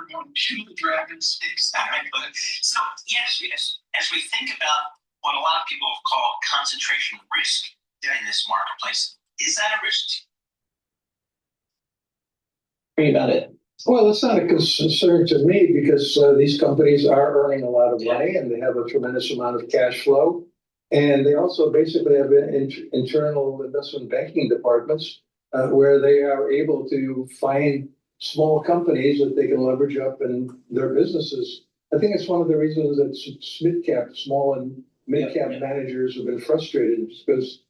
everyone to the dragons next time. But so yes, as we think about what a lot of people have called concentration risk in this marketplace, is that a risk? About it. Well, it's not a concern to me because these companies are earning a lot of money and they have a tremendous amount of cash flow. And they also basically have internal investment banking departments where they are able to find small companies that they can leverage up in their businesses. I think it's one of the reasons that mid-cap, small and mid-cap managers have been frustrated because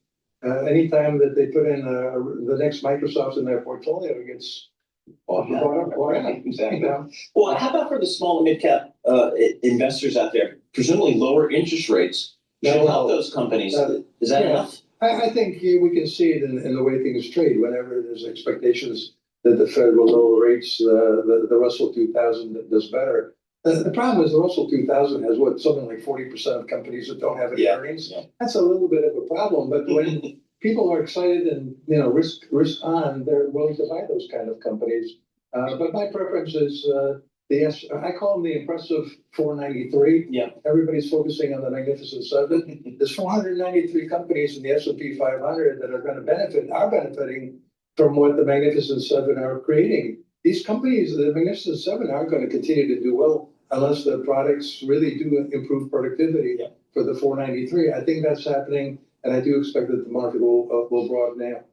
anytime that they put in the next Microsoft in their portfolio, it gets exactly. Well, how about for the small and mid-cap investors out there? Presumably lower interest rates should help those companies. Is that enough? I think we can see it in the way things trade. Whenever there's expectations that the Fed will lower rates, the Russell 2000 does better. The problem is the Russell 2000 has something like 40% of companies that don't have any earnings. Yeah. That's a little bit of a problem. But when people are excited and risk on, they're willing to buy those kind of companies. But my preference is I call them the impressive 493. Yeah. Everybody's focusing on the Magnificent Seven. There's 493 companies in the S&P 500 that are benefiting from what the Magnificent Seven are creating. These companies, the Magnificent Seven, aren't going to continue to do well unless the products really do improve productivity for the 493. I think that's happening, and I do expect that the market will broaden out.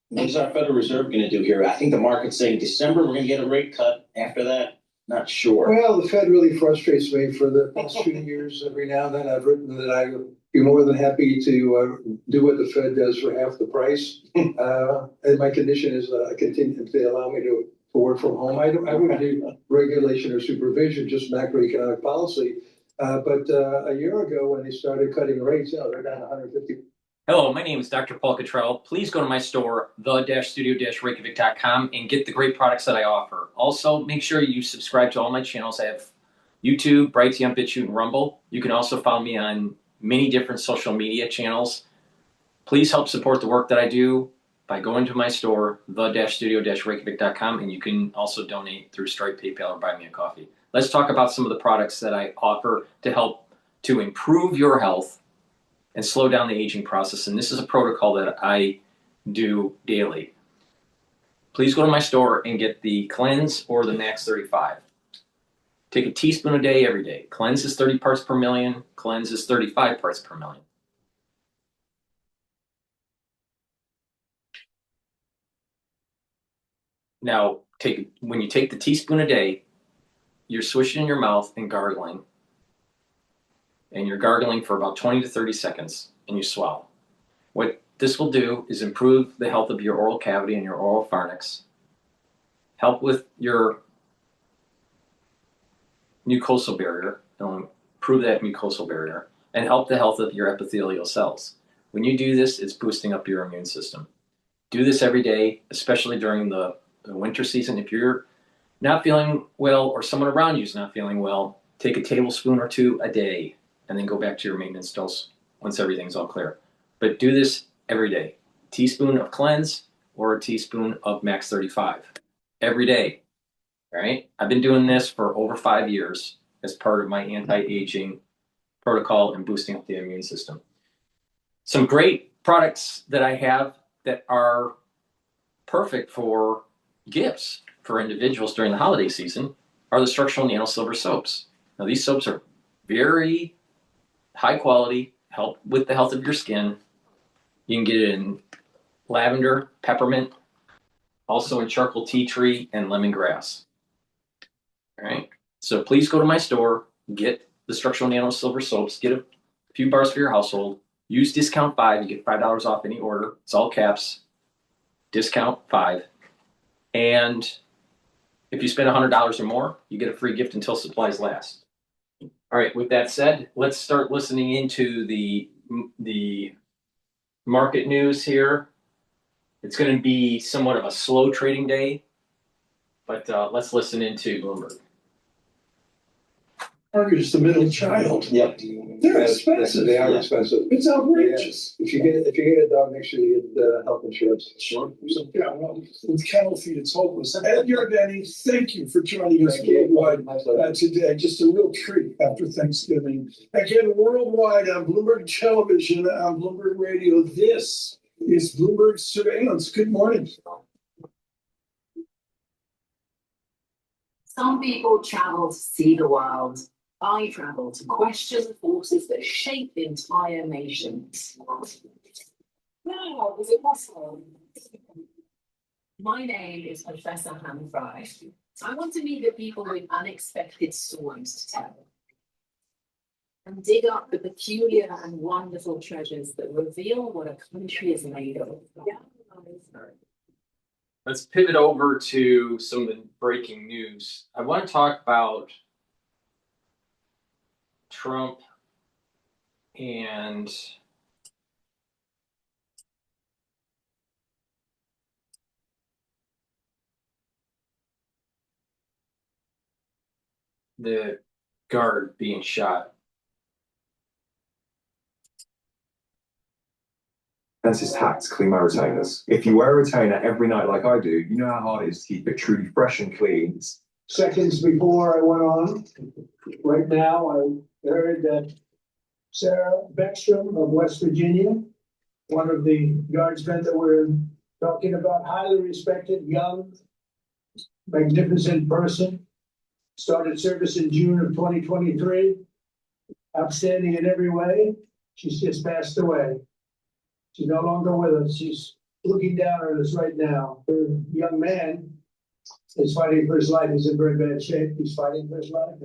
What is our Federal Reserve going to do here? I think the market's saying December, we're going to get a rate cut. After that, not sure. Well, the Fed really frustrates me for the past few years. Every now and then I've written that I would be more than happy to do what the Fed does for half the price. And my condition is continue if they allow me to work from home. I wouldn't do regulation or supervision, just macroeconomic policy. But a year ago when they started cutting rates, they're down 150. Hello, my name is DrPaulCottrell. Please go to my store, the-studio-reykjavik.com, and get the great products that I offer. Also, make sure you subscribe to all my channels. I have YouTube, Brighteon, Bitchute, and Rumble. You can also follow me on many different social media channels. Please help support the work that I do by going to my store, the-studio-reykjavik.com, and you can also donate through Stripe, PayPal, or buy me a coffee. Let's talk about some of the products that I offer to help to improve your health and slow down the aging process. And this is a protocol that I do daily. Please go to my store and get the Cleanse or the Max 35. Take a teaspoon a day every day. Cleanse is 30 parts per million. Cleanse is 35 parts per million. Now, when you take the teaspoon a day, you're swishing in your mouth and gargling. And you're gargling for about 20 to 30 seconds, and you swallow. What this will do is improve the health of your oral cavity and your oral pharynx, help with your mucosal barrier, improve that mucosal barrier, and help the health of your epithelial cells. When you do this, it's boosting up your immune system. Do this every day, especially during the winter season. If you're not feeling well or someone around you is not feeling well, take a tablespoon or two a day, and then go back to your maintenance dose once everything's all clear. But do this every day. A teaspoon of Cleanse or a teaspoon of Max 35 every day, right? I've been doing this for over 5 years as part of my anti-aging protocol and boosting up the immune system. Some great products that I have that are perfect for gifts for individuals during the holiday season are the structural nano silver soaps. Now these soaps are very high quality, help with the health of your skin. You can get it in lavender, peppermint, also in charcoal tea tree and lemongrass. All right. So please go to my store, get the structural nano silver soaps, get a few bars for your household. Use discount 5, you get $5 off any order. It's all caps. Discount 5. And if you spend $100 or more, you get a free gift until supplies last. All right, with that said, let's start listening into the market news here. It's going to be somewhat of a slow trading day, but let's listen into Bloomberg. You're just a middle child. Yep. They're expensive. They are Yeah. expensive. It's outrageous. If you get a dog, make sure you get health insurance. Sure. Yeah, well, with cattle feed, it's hopeless. Ed Yardeni, thank you for joining us worldwide today. Just a real treat after Thanksgiving. Again, worldwide on Bloomberg Television, on Bloomberg Radio. This is Bloomberg Surveillance. Good morning. Some people travel to see the world. I travel to question the forces that shape entire nations. Wow, is it possible? My name is Professor Hannah Fry. I want to meet the people with unexpected stories to tell and dig up the peculiar and wonderful treasures that reveal what a country is made of. Let's pivot over to some of the breaking news. I want to talk about Trump and the guard being shot. His tax, clean my retainers. If you wear a retainer every night like I do, you know how hard it is to keep it truly fresh and clean. Seconds before I went on, right now, I heard that Sarah Beckstrom of West Virginia, one of the guardsmen that we're talking about, highly respected, young, magnificent person, started service in June of 2023, outstanding in every way. She's just passed away. She's no longer with us. She's looking down at us right now. Her young man is fighting for his life. He's in very bad shape. He's fighting for his life.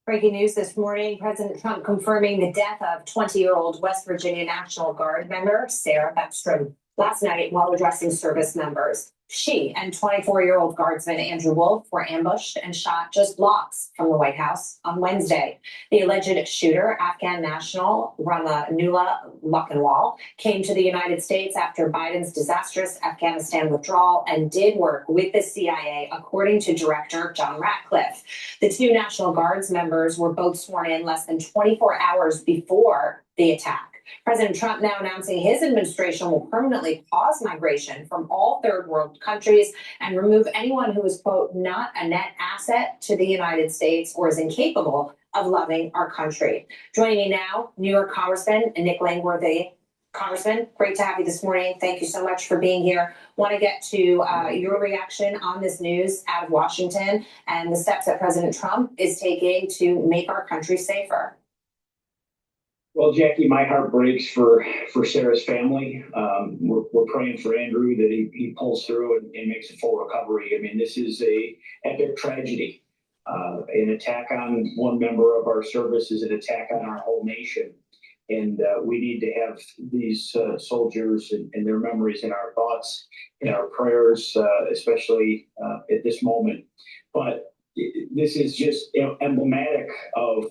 Breaking news this morning, President Trump confirming the death of 20-year-old West Virginia National Guard member Sarah Beckstrom last night while addressing service members. She and 24-year-old Guardsman Andrew Wolf were ambushed and shot just blocks from the White House on Wednesday. The alleged shooter, Afghan national Ramanullah Lakhanwal, came to the United States after Biden's disastrous Afghanistan withdrawal and did work with the CIA, according to Director John Ratcliffe. The two National Guards members were both sworn in less than 24 hours before the attack. President Trump now announcing his administration will permanently pause migration from all third world countries and remove anyone who is, quote, not a net asset to the United States or is incapable of loving our country. Joining me now, New York Congressman Nick Langworthy. Congressman, great to have you this morning. Thank you so much for being here. Want to get to your reaction on this news out of Washington and the steps that President Trump is taking to make our country safer. Well, Jackie, my heart breaks for Sarah's family. We're praying for Andrew that he pulls through and makes a full recovery. I mean, this is a epic tragedy. An attack on one member of our service is an attack on our whole nation. And we need to have these soldiers and their memories in our thoughts, in our prayers, especially at this moment. But this is just emblematic of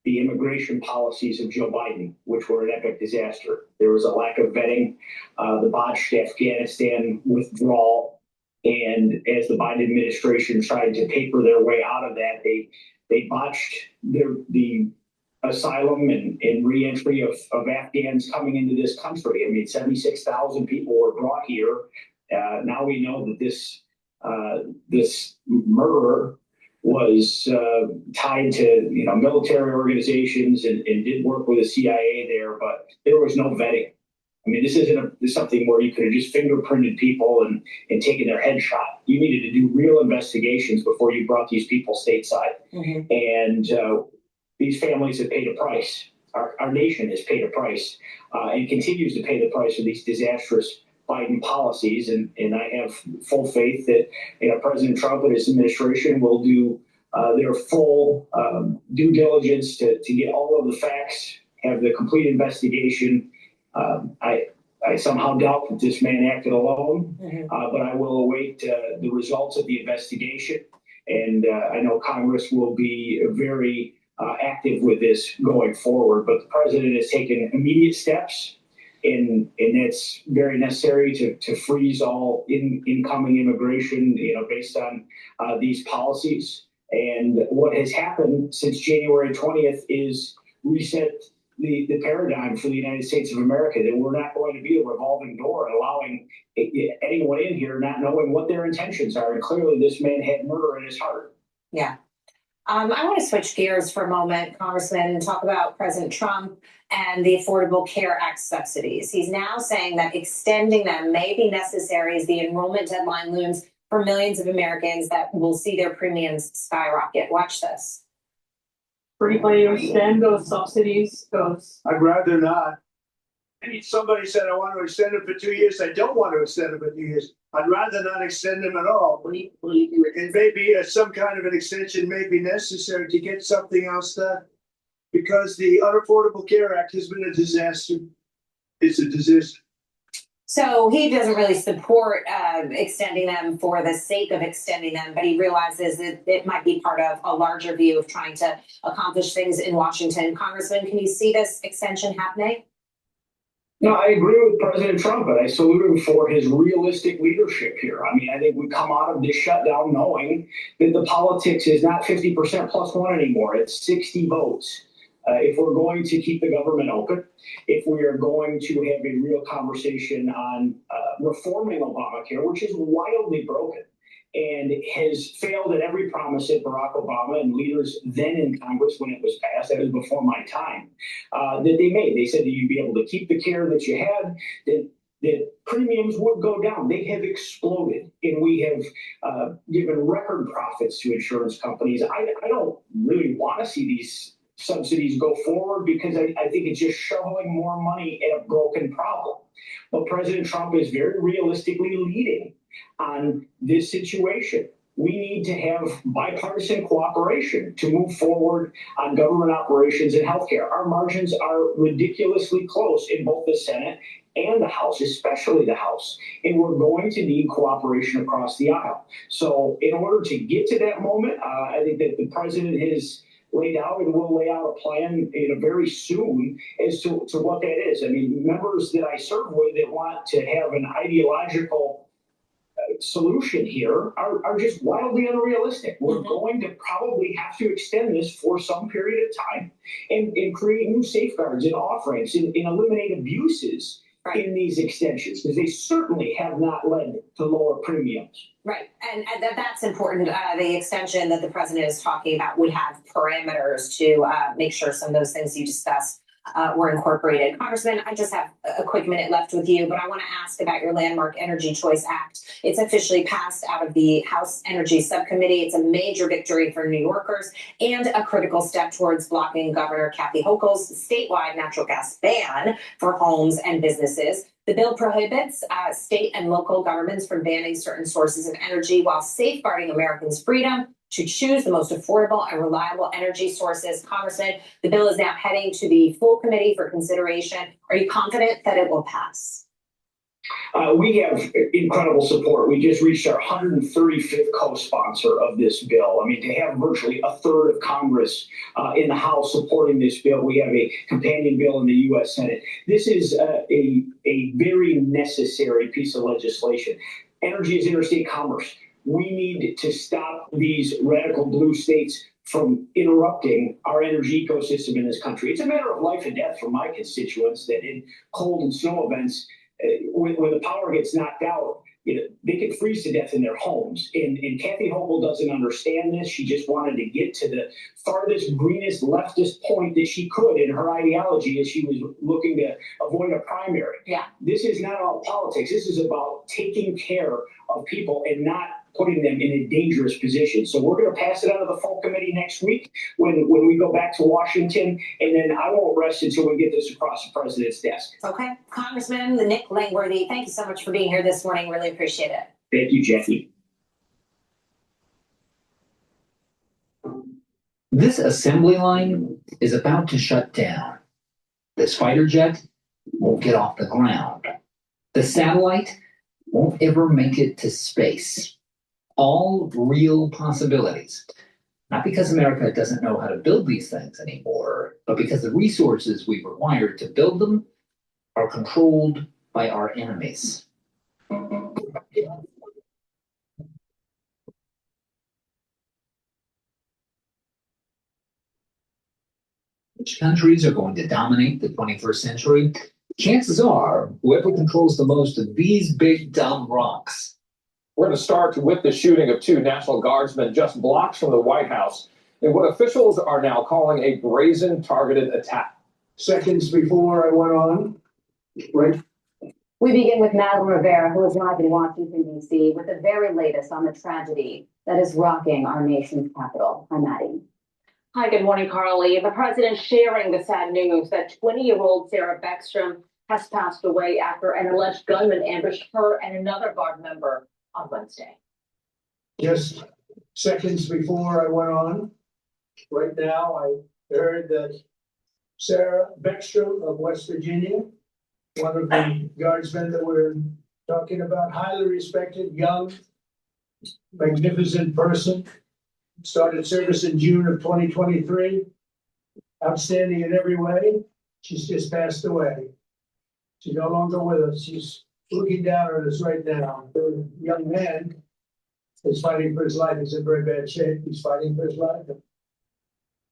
the immigration policies of Joe Biden, which were an epic disaster. There was a lack of vetting, the botched Afghanistan withdrawal, and as the Biden administration tried to paper their way out of that, they botched the asylum and reentry of Afghans coming into this country. I mean, 76,000 people were brought here. Now we know that this murderer was tied to military organizations and did work with the CIA there, but there was no vetting. I mean, this isn't something where you could have just fingerprinted people and taken their headshot. You needed to do real investigations before you brought these people stateside. Mm-hmm. And these families have paid a price. Our nation has paid a price and continues to pay the price for these disastrous Biden policies, and I have full faith that President Trump and his administration will do their full due diligence to get all of the facts, have the complete investigation. I somehow doubt that this man acted alone, but I will await the results of the investigation, and I know Congress will be very active with this going forward. But the president has taken immediate steps. And it's very necessary to freeze all incoming immigration, based on these policies. And what has happened since January 20th is reset the paradigm for the United States of America, that we're not going to be a revolving door and allowing anyone in here not knowing what their intentions are. And clearly this man had murder in his heart. Yeah. I want to switch gears for a moment, Congressman, and talk about President Trump and the Affordable Care Act subsidies. He's now saying that extending them may be necessary as the enrollment deadline looms for millions of Americans that will see their premiums skyrocket. Watch this. Frequently extend those subsidies, I'd rather not. Somebody said, I want to extend it for 2 years. I don't want to extend it for 2 years. I'd rather not extend them at all. And maybe some kind of an extension may be necessary to get something else done. Because the Unaffordable Care Act has been a disaster. It's a disaster. So he doesn't really support extending them for the sake of extending them, but he realizes that it might be part of a larger view of trying to accomplish things in Washington. Congressman, can you see this extension happening? No, I agree with President Trump, and I salute him for his realistic leadership here. I mean, I think we come out of this shutdown knowing that the politics is not 50% plus one anymore. It's 60 votes. If we're going to keep the government open, if we are going to have a real conversation on reforming Obamacare, which is wildly broken and has failed at every promise that Barack Obama and leaders then in Congress, when it was passed, that was before my time, that they made. They said that you'd be able to keep the care that you had, that premiums would go down. They have exploded, and we have given record profits to insurance companies. I don't really want to see these subsidies go forward because I think it's just shoveling more money at a broken problem. But President Trump is very realistically leading on this situation. We need to have bipartisan cooperation to move forward on government operations and healthcare. Our margins are ridiculously close in both the Senate and the House, especially the House. And we're going to need cooperation across the aisle. So in order to get to that moment, I think that the president has laid out and will lay out a plan very soon as to what that is. I mean, members that I serve with that want to have an ideological solution here are just wildly unrealistic. We're going to probably have to extend this for some period of time and create new safeguards and off-ramps and eliminate abuses in these extensions, because they certainly have not led to lower premiums. Right, and that's important. The extension that the president is talking about would have parameters to make sure some of those things you discussed were incorporated. Congressman, I just have a quick minute left with you, but I want to ask about your landmark Energy Choice Act. It's officially passed out of the House Energy Subcommittee. It's a major victory for New Yorkers and a critical step towards blocking Governor Kathy Hochul's statewide natural gas ban for homes and businesses. The bill prohibits state and local governments from banning certain sources of energy while safeguarding Americans' freedom to choose the most affordable and reliable energy sources. Congressman, the bill is now heading to the full committee for consideration. Are you confident that it will pass? We have incredible support. We just reached our 135th co-sponsor of this bill. I mean, to have virtually a third of Congress in the House supporting this bill. We have a companion bill in the U.S. Senate. This is a very necessary piece of legislation. Energy is interstate commerce. We need to stop these radical blue states from interrupting our energy ecosystem in this country. It's a matter of life and death for my constituents that in cold and snow events, when the power gets knocked out, they could freeze to death in their homes. And Kathy Hochul doesn't understand this. She just wanted to get to the farthest, greenest, leftist point that she could in her ideology as she was looking to avoid a primary. Yeah. This is not all politics. This is about taking care of people and not putting them in a dangerous position. So we're going to pass it out of the full committee next week when we go back to Washington, and then I won't rest until we get this across the president's desk. Okay. Congressman Nick Langworthy, thank you so much for being here this morning. Really appreciate it. Thank you, Jackie. This assembly line is about to shut down. This fighter jet won't get off the ground. The satellite won't ever make it to space. All real possibilities. Not because America doesn't know how to build these things anymore, but because the resources we require to build them are controlled by our enemies. which countries are going to dominate the 21st century, chances are whoever controls the most of these big dumb rocks. We're going to start with the shooting of 2 National Guardsmen just blocks from the White House in what officials are now calling a brazen targeted attack. Seconds before I went on, right? We begin with Madeline Rivera, who is live in Washington, D.C., with the very latest on the tragedy that is rocking our nation's capital. Hi, Maddie. Hi, good morning, Carly. The president sharing the sad news that 20-year-old Sarah Beckstrom has passed away after an alleged gunman ambushed her and another Guard member on Wednesday. Just seconds before I went on, right now, I heard that Sarah Beckstrom of West Virginia, one of the Guardsmen that we're talking about, highly respected, young, magnificent person, started service in June of 2023, outstanding in every way. She's just passed away. She's no longer with us. She's looking down at us right now. The young man is fighting for his life. He's in very bad shape. He's fighting for his life.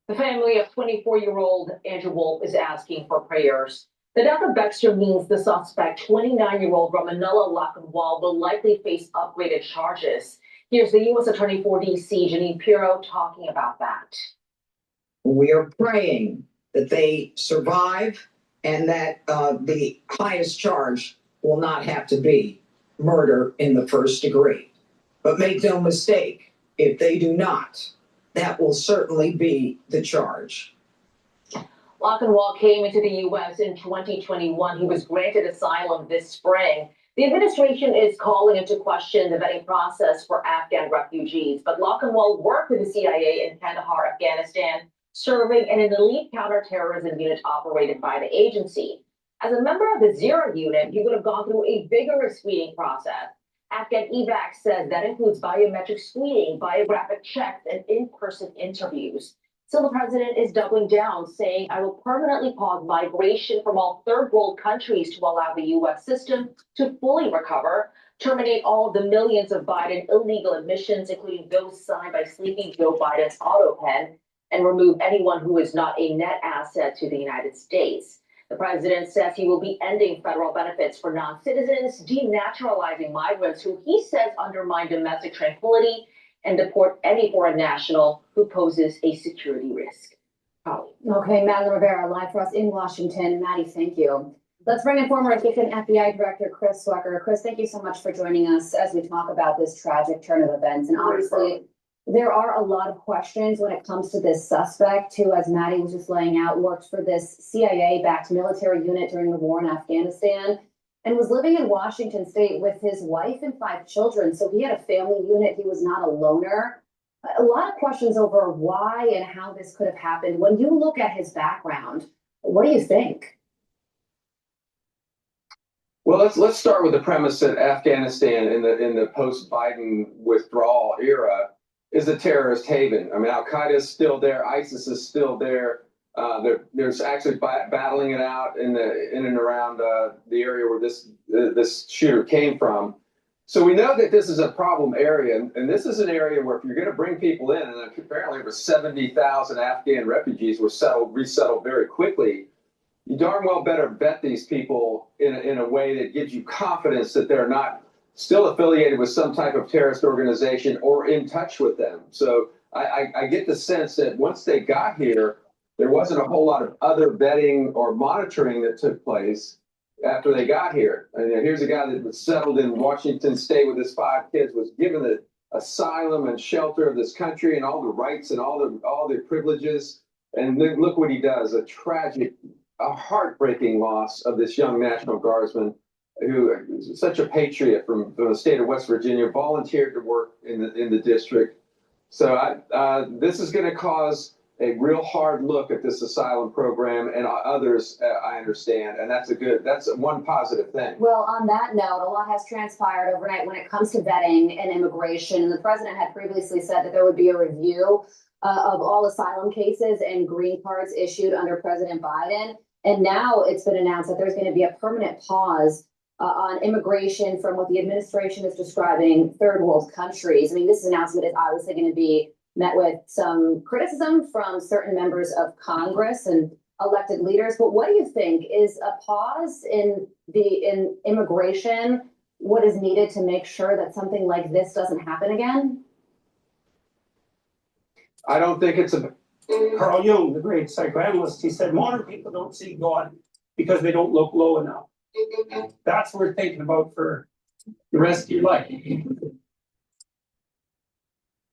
The family of 24-year-old Andrew Wolf is asking for prayers. The death of Beckstrom means the suspect, 29-year-old Ramanella Lockenwall, will likely face upgraded charges. Here's the U.S. Attorney for D.C., Janine Pirro, talking about that. We are praying that they survive and that the highest charge will not have to be murder in the first degree. But make no mistake, if they do not, that will certainly be the charge. Lockenwall came into the U.S. in 2021. He was granted asylum this spring. The administration is calling into question the vetting process for Afghan refugees, but Lockenwall worked with the CIA in Kandahar, Afghanistan, serving in an elite counterterrorism unit operated by the agency. As a member of the Zero unit, he would have gone through a vigorous screening process. Afghan evac says that includes biometric screening, biographic checks, and in-person interviews. So the president is doubling down, saying, I will permanently pause migration from all third world countries to allow the U.S. system to fully recover, terminate all of the millions of Biden illegal admissions, including those signed by sleeping Joe Biden's auto pen, and remove anyone who is not a net asset to the United States. The president says he will be ending federal benefits for non-citizens, denaturalizing migrants who he says undermine domestic tranquility, and deport any foreign national who poses a security risk. Okay, Madeline Rivera, live for us in Washington. Maddie, thank you. Let's bring in former Assistant FBI Director Chris Swecker. Chris, thank you so much for joining us as we talk about this tragic turn of events. And obviously, there are a lot of questions when it comes to this suspect, who, as Maddie was just laying out, worked for this CIA-backed military unit during the war in Afghanistan, and was living in Washington State with his wife and 5 children. So he had a family unit. He was not a loner. A lot of questions over why and how this could have happened. When you look at his background, what do you think? Well, let's start with the premise that Afghanistan in the post-Biden withdrawal era is a terrorist haven. I mean, Al-Qaeda is still there. ISIS is still there. There's actually battling it out in and around the area where this shooter came from. So we know that this is a problem area, and this is an area where if you're going to bring people in, and apparently over 70,000 Afghan refugees were resettled very quickly, you darn well better vet these people in a way that gives you confidence that they're not still affiliated with some type of terrorist organization or in touch with them. So I get the sense that once they got here, there wasn't a whole lot of other vetting or monitoring that took place after they got here. And here's a guy that was settled in Washington State with his 5 kids, was given the asylum and shelter of this country and all the rights and all the privileges. And then look what he does, a heartbreaking loss of this young National Guardsman who is such a patriot from the state of West Virginia, volunteered to work in the district. So this is going to cause a real hard look at this asylum program and others, I understand, and that's one positive thing. Well, on that note, a lot has transpired overnight when it comes to vetting and immigration. The president had previously said that there would be a review of all asylum cases and green cards issued under President Biden. And now it's been announced that there's going to be a permanent pause on immigration from what the administration is describing third world countries. I mean, this announcement is obviously going to be met with some criticism from certain members of Congress. And elected leaders. But what do you think is a pause in immigration what is needed to make sure that something like this doesn't happen again? I don't think it's a. Carl Jung, the great psychoanalyst, he said modern people don't see God because they don't look low enough. That's what we're thinking about for the rest of your life.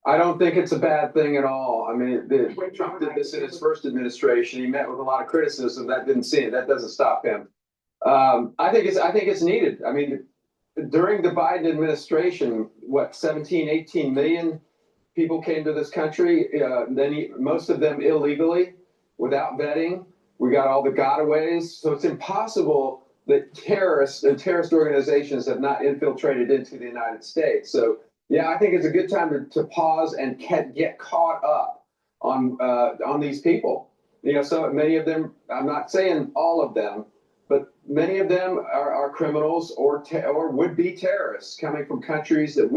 I don't think it's a bad thing at all. I mean, when Trump did this in his first administration, he met with a lot of criticism. That doesn't stop him. I think it's needed. I mean, during the Biden administration, 17, 18 million people came to this country. Most of them illegally, without vetting. We got all the gotaways. So it's impossible that terrorists and terrorist organizations have not infiltrated into the United States. So yeah, I think it's a good time to pause and get caught up on these people. You know, so many of them, I'm not saying all of them, but many of them are criminals or would-be terrorists coming from countries that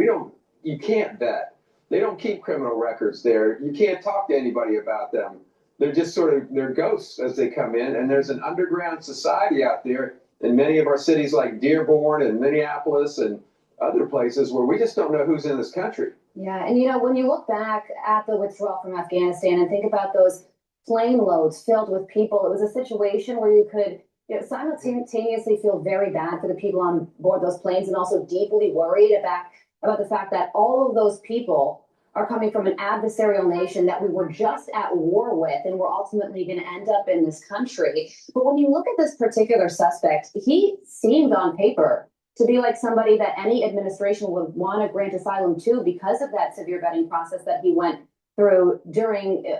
you can't vet. They don't keep criminal records there. You can't talk to anybody about them. They're just they're ghosts as they come in. And there's an underground society out there in many of our cities like Dearborn and Minneapolis and other places where we just don't know who's in this country. Yeah, and you know, when you look back at the withdrawal from Afghanistan and think about those plane loads filled with people, it was a situation where you could simultaneously feel very bad for the people on board those planes and also deeply worried about the fact that all of those people are coming from an adversarial nation that we were just at war with and we're ultimately going to end up in this country. But when you look at this particular suspect, he seemed on paper to be like somebody that any administration would want to grant asylum to because of that severe vetting process that he went through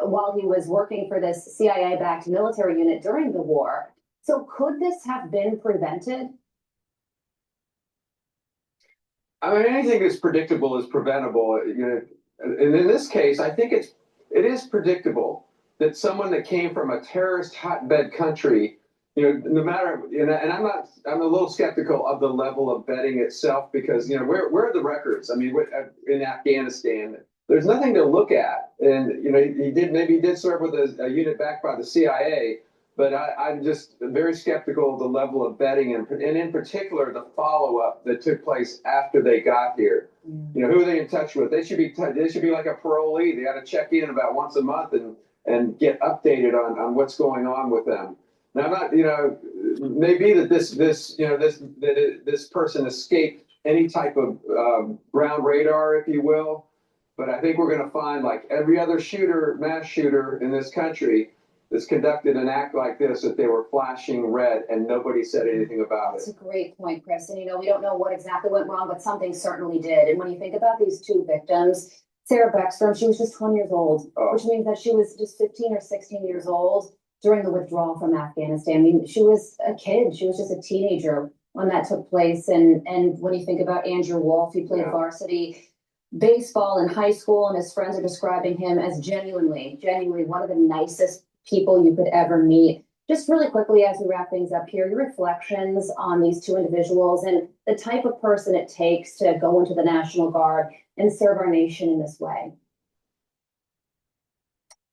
while he was working for this CIA-backed military unit during the war. So could this have been prevented? I mean, anything that's predictable is preventable. You know, and in this case, I think it is predictable that someone that came from a terrorist hotbed country, you know, no matter, and I'm a little skeptical of the level of vetting itself because, you know, where are the records? I mean, in Afghanistan, there's nothing to look at. And, you know, he did serve with a unit backed by the CIA, but I'm just very skeptical of the level of vetting and in particular, the follow-up that took place after they got here. You know, who are they in touch with? They should be like a parolee. They got to check in about once a month and get updated on what's going on with them. Now, I'm not, you know, maybe that this person escaped any type of ground radar, if you will. But I think we're going to find, like every other mass shooter in this country that's conducted an act like this, that they were flashing red and nobody said anything about it. That's a great point, Chris. And, you know, we don't know what exactly went wrong, but something certainly did. And when you think about these two victims, Sarah Beckstrom, she was just 20 years old, which means that she was just 15 or 16 years old during the withdrawal from Afghanistan. I mean, she was a kid. She was just a teenager when that took place. And when you think about Andrew Wolf, he played varsity baseball in high school, and his friends are describing him as genuinely one of the nicest people you could ever meet. Just really quickly, as we wrap things up here, your reflections on these two individuals and the type of person it takes to go into the National Guard and serve our nation in this way.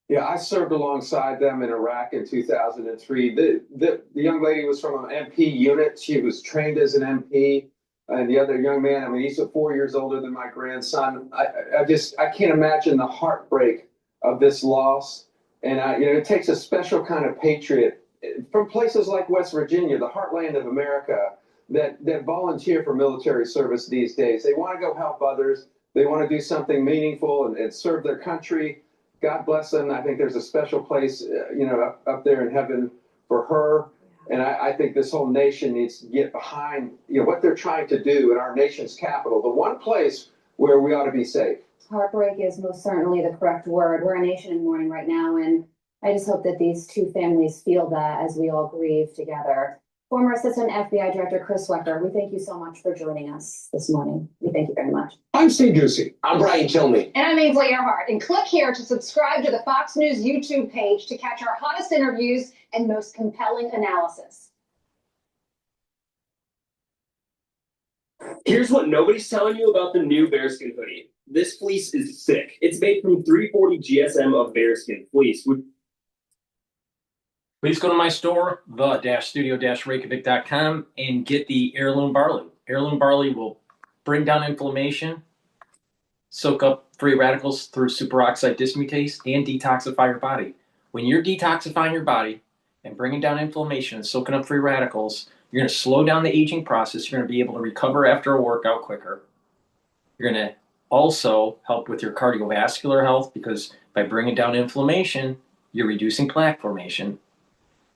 Yeah, I served alongside them in Iraq in 2003. The young lady was from an MP unit. She was trained as an MP. And the other young man, I mean, he's 4 years older than my grandson. I can't imagine the heartbreak of this loss. And you know, it takes a special kind of patriot from places like West Virginia, the heartland of America, that volunteer for military service these days. They want to go help others. They want to do something meaningful and serve their country. God bless them. I think there's a special place, you know, up there in heaven for her. And I think this whole nation needs to get behind, you know, what they're trying to do in our nation's capital, the one place where we ought to be safe. Heartbreak is most certainly the correct word. We're a nation in mourning right now, and I just hope that these two families feel that as we all grieve together. Former Assistant FBI Director Chris Wecker, we thank you so much for joining us this morning. We thank you very much. I'm Steve Ducey. I'm Brian Kilmeade. And I'm Ainsley Earhart. And click here to subscribe to the Fox News YouTube page to catch our hottest interviews and most compelling analysis. Here's what nobody's telling you about the new bearskin hoodie. This fleece is sick. It's made from 340 GSM of bearskin fleece, which Please go to my store, the-studio-reykjavik.com, and get the heirloom barley. Heirloom barley will bring down inflammation, soak up free radicals through superoxide dismutase, and detoxify your body. When you're detoxifying your body and bringing down inflammation and soaking up free radicals, you're going to slow down the aging process. You're going to be able to recover after a workout quicker. You're going to also help with your cardiovascular health, because by bringing down inflammation, you're reducing plaque formation.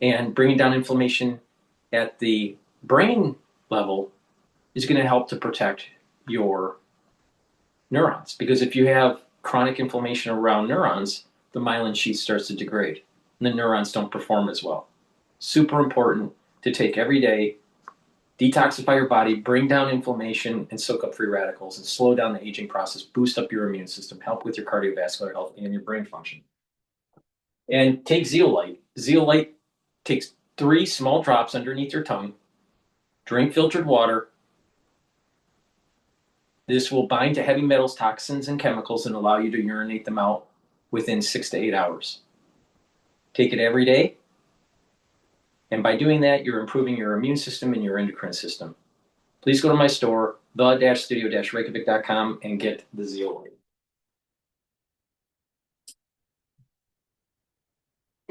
And bringing down inflammation at the brain level is going to help to protect your neurons. Because if you have chronic inflammation around neurons, the myelin sheath starts to degrade and the neurons don't perform as well. Super important to take every day, detoxify your body, bring down inflammation and soak up free radicals and slow down the aging process, boost up your immune system, help with your cardiovascular health and your brain function. And take zeolite. Zeolite takes 3 small drops underneath your tongue, drink filtered water. This will bind to heavy metals, toxins, and chemicals and allow you to urinate them out within 6 to 8 hours. Take it every day. And by doing that, you're improving your immune system and your endocrine system. Please go to my store, the-studio-reykjavik.com, and get the zeolite.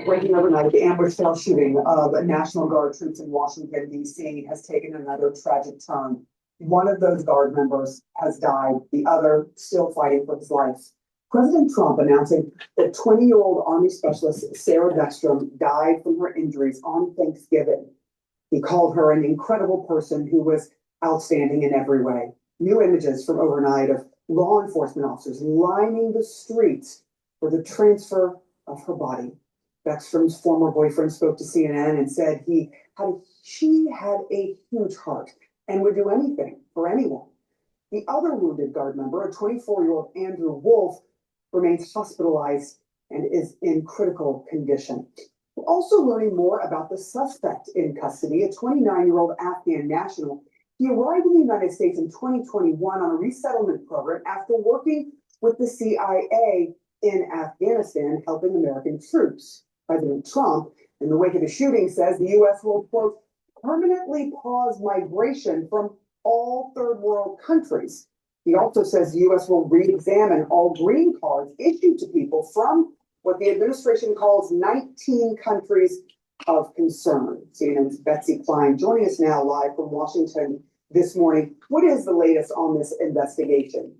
Breaking overnight, the ambush-style shooting of National Guard troops in Washington, D.C. has taken another tragic turn. One of those Guard members has died, the other still fighting for his life. President Trump announcing that 20-year-old Army Specialist Sarah Beckstrom died from her injuries on Thanksgiving. He called her an incredible person who was outstanding in every way. New images from overnight of law enforcement officers lining the streets for the transfer of her body. Beckstrom's former boyfriend spoke to CNN and said she had a huge heart and would do anything for anyone. The other wounded Guard member, a 24-year-old Andrew Wolf, remains hospitalized and is in critical condition. We're also learning more about the suspect in custody, a 29-year-old Afghan national. He arrived in the United States in 2021 on a resettlement program after working with the CIA in Afghanistan, helping American troops. President Trump, in the wake of the shooting, says the U.S. will, quote, permanently pause migration from all third world countries. He also says the U.S. will re-examine all green cards issued to people from what the administration calls 19 countries of concern. CNN's Betsy Klein joining us now live from Washington this morning. What is the latest on this investigation?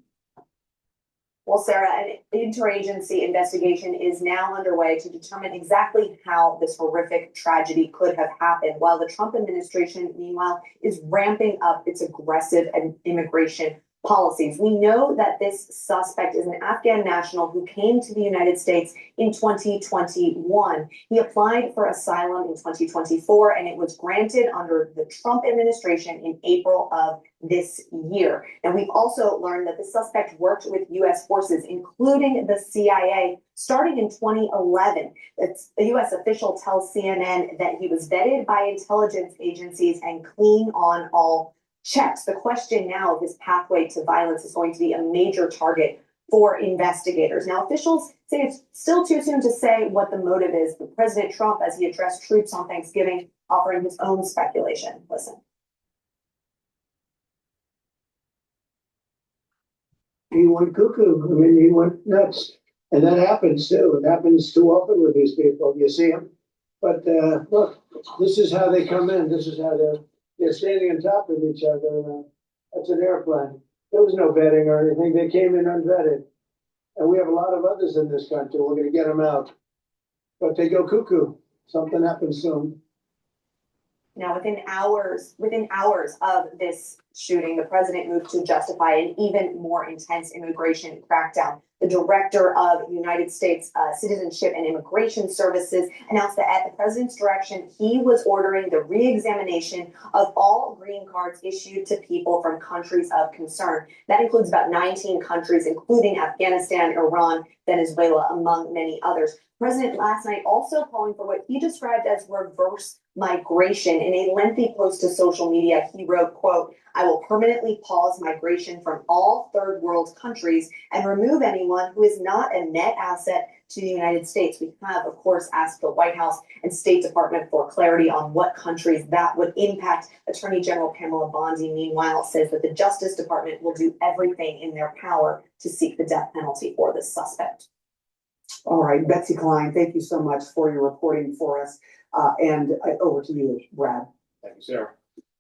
Well, Sarah, an interagency investigation is now underway to determine exactly how this horrific tragedy could have happened, while the Trump administration, meanwhile, is ramping up its aggressive immigration policies. We know that this suspect is an Afghan national who came to the United States in 2021. He applied for asylum in 2024, and it was granted under the Trump administration in April of this year. And we've also learned that the suspect worked with U.S. forces, including the CIA, starting in 2011. A U.S. official tells CNN that he was vetted by intelligence agencies and clean on all checks. The question now of his pathway to violence is going to be a major target for investigators. Now, officials say it's still too soon to say what the motive is, but President Trump, as he addressed troops on Thanksgiving, offering his own speculation. Listen. He went cuckoo. I mean, he went nuts. And that happens too. It happens too often with these people. You see them. But look, this is how they come in. This is how they're standing on top of each other. That's an airplane. There was no vetting or anything. They came in unvetted. And we have a lot of others in this country. We're going to get them out. But they go cuckoo. Something happens soon. Now, within hours of this shooting, the president moved to justify an even more intense immigration crackdown. The director of United States Citizenship and Immigration Services announced that at the president's direction, he was ordering the re-examination of all green cards issued to people from countries of concern. That includes about 19 countries, including Afghanistan, Iran, Venezuela, among many others. President last night also calling for what he described as reverse migration. In a lengthy post to social media, he wrote, quote, I will permanently pause migration from all third world countries and remove anyone who is not a net asset to the United States. We have, of course, asked the White House and State Department for clarity on what countries that would impact. Attorney General Pamela Bondi, meanwhile, says that the Justice Department will do everything in their power to seek the death penalty for this suspect. All right, Betsy Klein, thank you so much for your reporting for us. And over to you, Brad. Thank you, Sarah.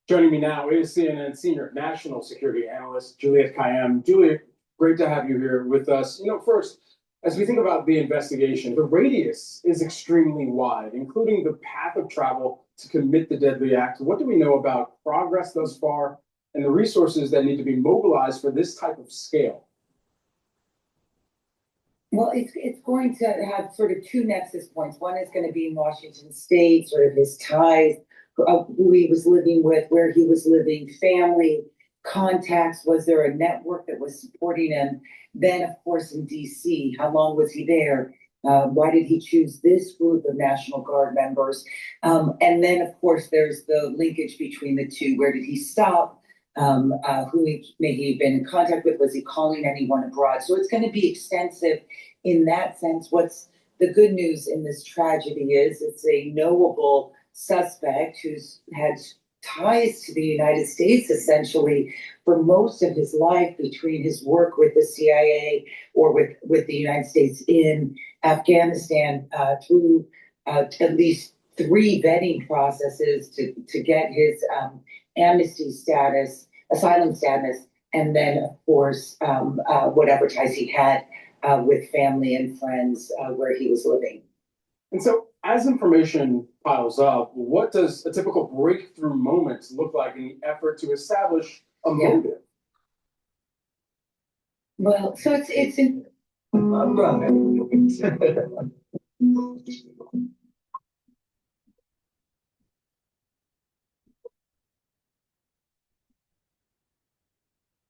Joining me now is CNN Senior National Security Analyst, Juliet Kayyem. Juliet, great to have you here with us. First, as we think about the investigation, the radius is extremely wide, including the path of travel to commit the deadly act. What do we know about progress thus far and the resources that need to be mobilized for this type of scale? Well, it's going to have sort of two nexus points. One is going to be in Washington State, sort of his ties, who he was living with, where he was living, family, contacts. Was there a network that was supporting him? Then, of course, in D.C., how long was he there? Why did he choose this group of National Guard members? And then, of course, there's the linkage between the two. Where did he stop? Who may he have been in contact with? Was he calling anyone abroad? So it's going to be extensive in that sense. What's the good news in this tragedy is it's a knowable suspect who's had ties to the United States essentially for most of his life, between his work with the CIA or with the United States in Afghanistan, through at least 3 vetting processes to get his amnesty status, asylum status, and then, of course, whatever ties he had with family and friends where he was living. And so, as information piles up, what does a typical breakthrough moment look like in the effort to establish a motive? Well, so it's in.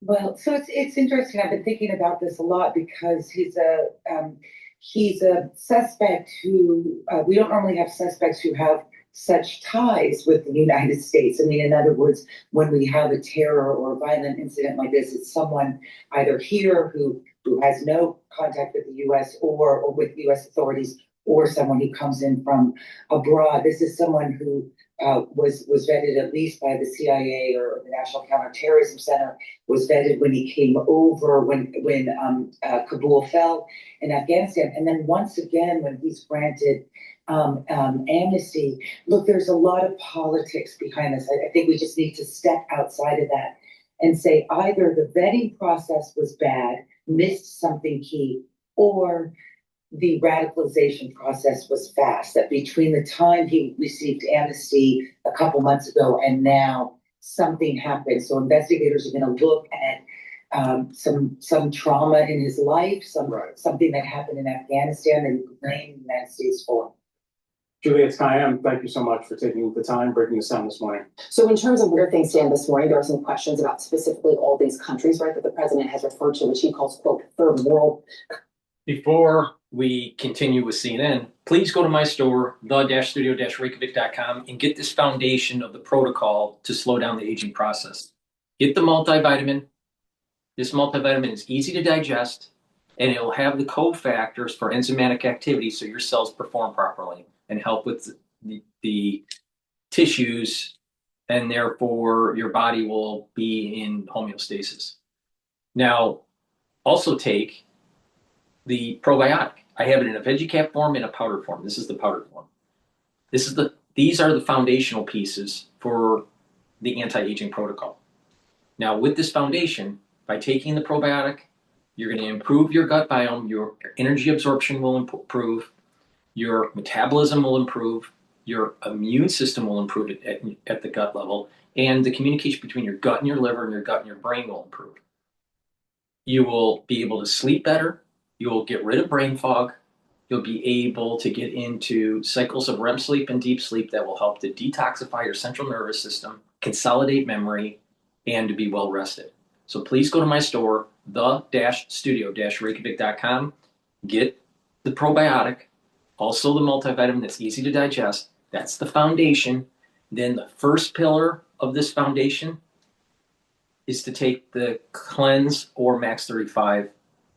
Well, so it's interesting. I've been thinking about this a lot because he's a suspect who we don't normally have suspects who have such ties with the United States. I mean, in other words, when we have a terror or violent incident like this, it's someone either here who has no contact with the U.S. or with U.S. authorities, or someone who comes in from abroad. This is someone who was vetted at least by the CIA or the National Counterterrorism Center, was vetted when he came over, when Kabul fell in Afghanistan. And then once again, when he's granted amnesty, look, there's a lot of politics behind this. I think we just need to step outside of that and say either the vetting process was bad, missed something key, or the radicalization process was fast, that between the time he received amnesty a couple months ago and now, something happened. So investigators are going to look at some trauma in his life, something that happened in Afghanistan that he blamed the United States for. Juliet Kayyem, thank you so much for taking the time, breaking this down this morning. So in terms of where things stand this morning, there are some questions about specifically all these countries, right, that the president has referred to, which he calls, quote, third world. Before we continue with CNN, please go to my store, the-studio-reykjavik.com, and get this foundation of the protocol to slow down the aging process. Get the multivitamin. This multivitamin is easy to digest, and it will have the cofactors for enzymatic activity so your cells perform properly and help with the tissues, and therefore your body will be in homeostasis. Now, also take the probiotic. I have it in a veggie cap form and a powder form. This is the powder form. These are the foundational pieces for the anti-aging protocol. Now, with this foundation, by taking the probiotic, you're going to improve your gut biome, your energy absorption will improve, your metabolism will improve, your immune system will improve at the gut level, and the communication between your gut and your liver and your gut and your brain will improve. You will be able to sleep better. You'll get rid of brain fog. You'll be able to get into cycles of REM sleep and deep sleep that will help to detoxify your central nervous system, consolidate memory, and to be well rested. So please go to my store, the-studio-reykjavik.com. Get the probiotic, also the multivitamin that's easy to digest. That's the foundation. Then the first pillar of this foundation is to take the cleanse or max 35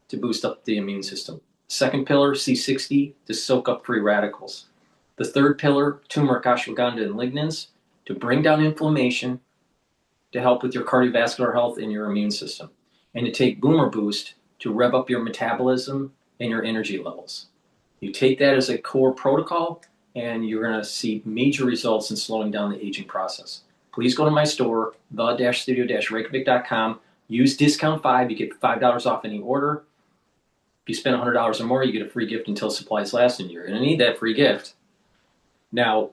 to boost up the immune system. Second pillar, C60, to soak up free radicals. The third pillar, turmeric, ashwagandha, and lignans, to bring down inflammation, to help with your cardiovascular health and your immune system. And to take Boomer Boost to rev up your metabolism and your energy levels. You take that as a core protocol, and you're going to see major results in slowing down the aging process. Please go to my store, the-studio-reykjavik.com. Use discount 5. You get $5 off any order. If you spend $100 or more, you get a free gift until supplies last, and you're going to need that free gift. Now,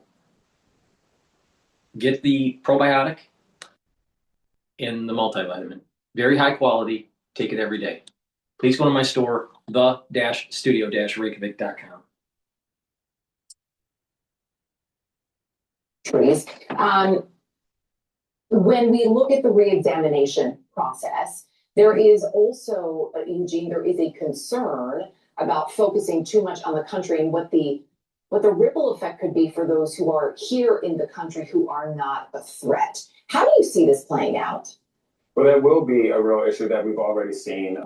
get the probiotic and the multivitamin. Very high quality. Take it every day. Please go to my store, the-studio-reykjavik.com. Trees. When we look at the reexamination process, there is also, Eugene, there is a concern about focusing too much on the country and what the ripple effect could be for those who are here in the country who are not a threat. How do you see this playing out? Well, there will be a real issue that we've already seen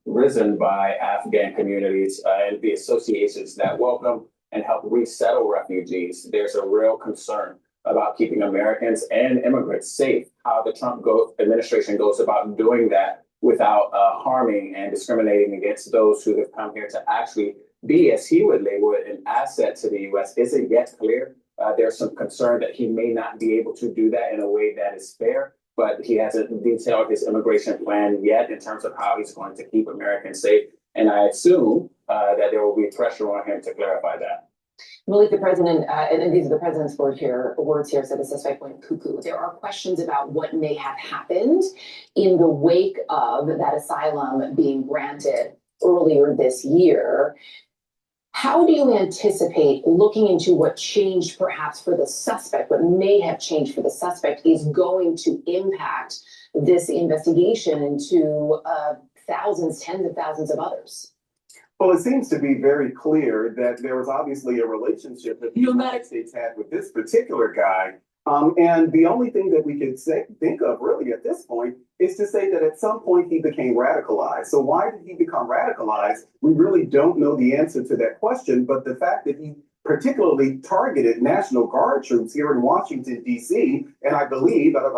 risen by Afghan communities and the associations that welcome and help resettle refugees. There's a real concern about keeping Americans and immigrants safe, how the Trump administration goes about doing that without harming and discriminating against those who have come here to actually be, as he would label it, an asset to the U.S. isn't yet clear. There's some concern that he may not be able to do that in a way that is fair, but he hasn't detailed his immigration plan yet in terms of how he's going to keep Americans safe. And I assume that there will be pressure on him to clarify that. Malik, the president, and these are the president's words here, said the suspect went cuckoo. There are questions about what may have happened in the wake of that asylum being granted earlier this year. How do you anticipate looking into what changed perhaps for the suspect, what may have changed for the suspect is going to impact this investigation into thousands, tens of thousands of others? Well, it seems to be very clear that there was obviously a relationship that the United States had with this particular guy. And the only thing that we could think of really at this point is to say that at some point he became radicalized. So why did he become radicalized? We really don't know the answer to that question. But the fact that he particularly targeted National Guard troops here in Washington, D.C., and I believe, I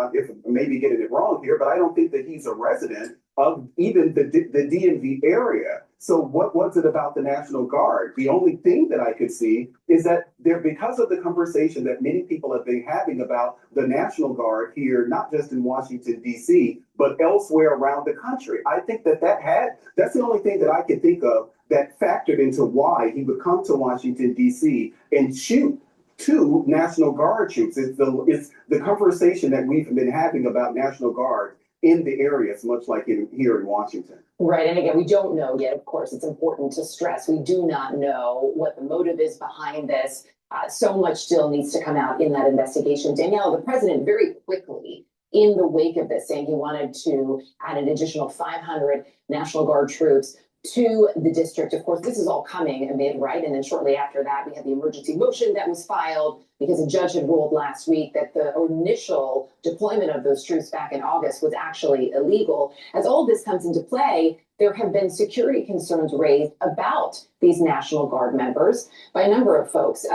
may be getting it wrong here, but I don't think that he's a resident of even the DMV area. So what was it about the National Guard? The only thing that I could see is that because of the conversation that many people have been having about the National Guard here, not just in Washington, D.C., but elsewhere around the country. I think that's the only thing that I can think of that factored into why he would come to Washington, D.C. and shoot two National Guard troops. It's the conversation that we've been having about National Guard in the areas, much like here in Washington. Right. And again, we don't know yet. Of course, it's important to stress we do not know what the motive is behind this. So much still needs to come out in that investigation. Danielle, the president very quickly, in the wake of this, saying he wanted to add an additional 500 National Guard troops to the district. Of course, this is all coming amid, right? And then shortly after that, we had the emergency motion that was filed because a judge had ruled last week that the initial deployment of those troops back in August was actually illegal. As all of this comes into play, there have been security concerns raised about these National Guard members by a number of folks,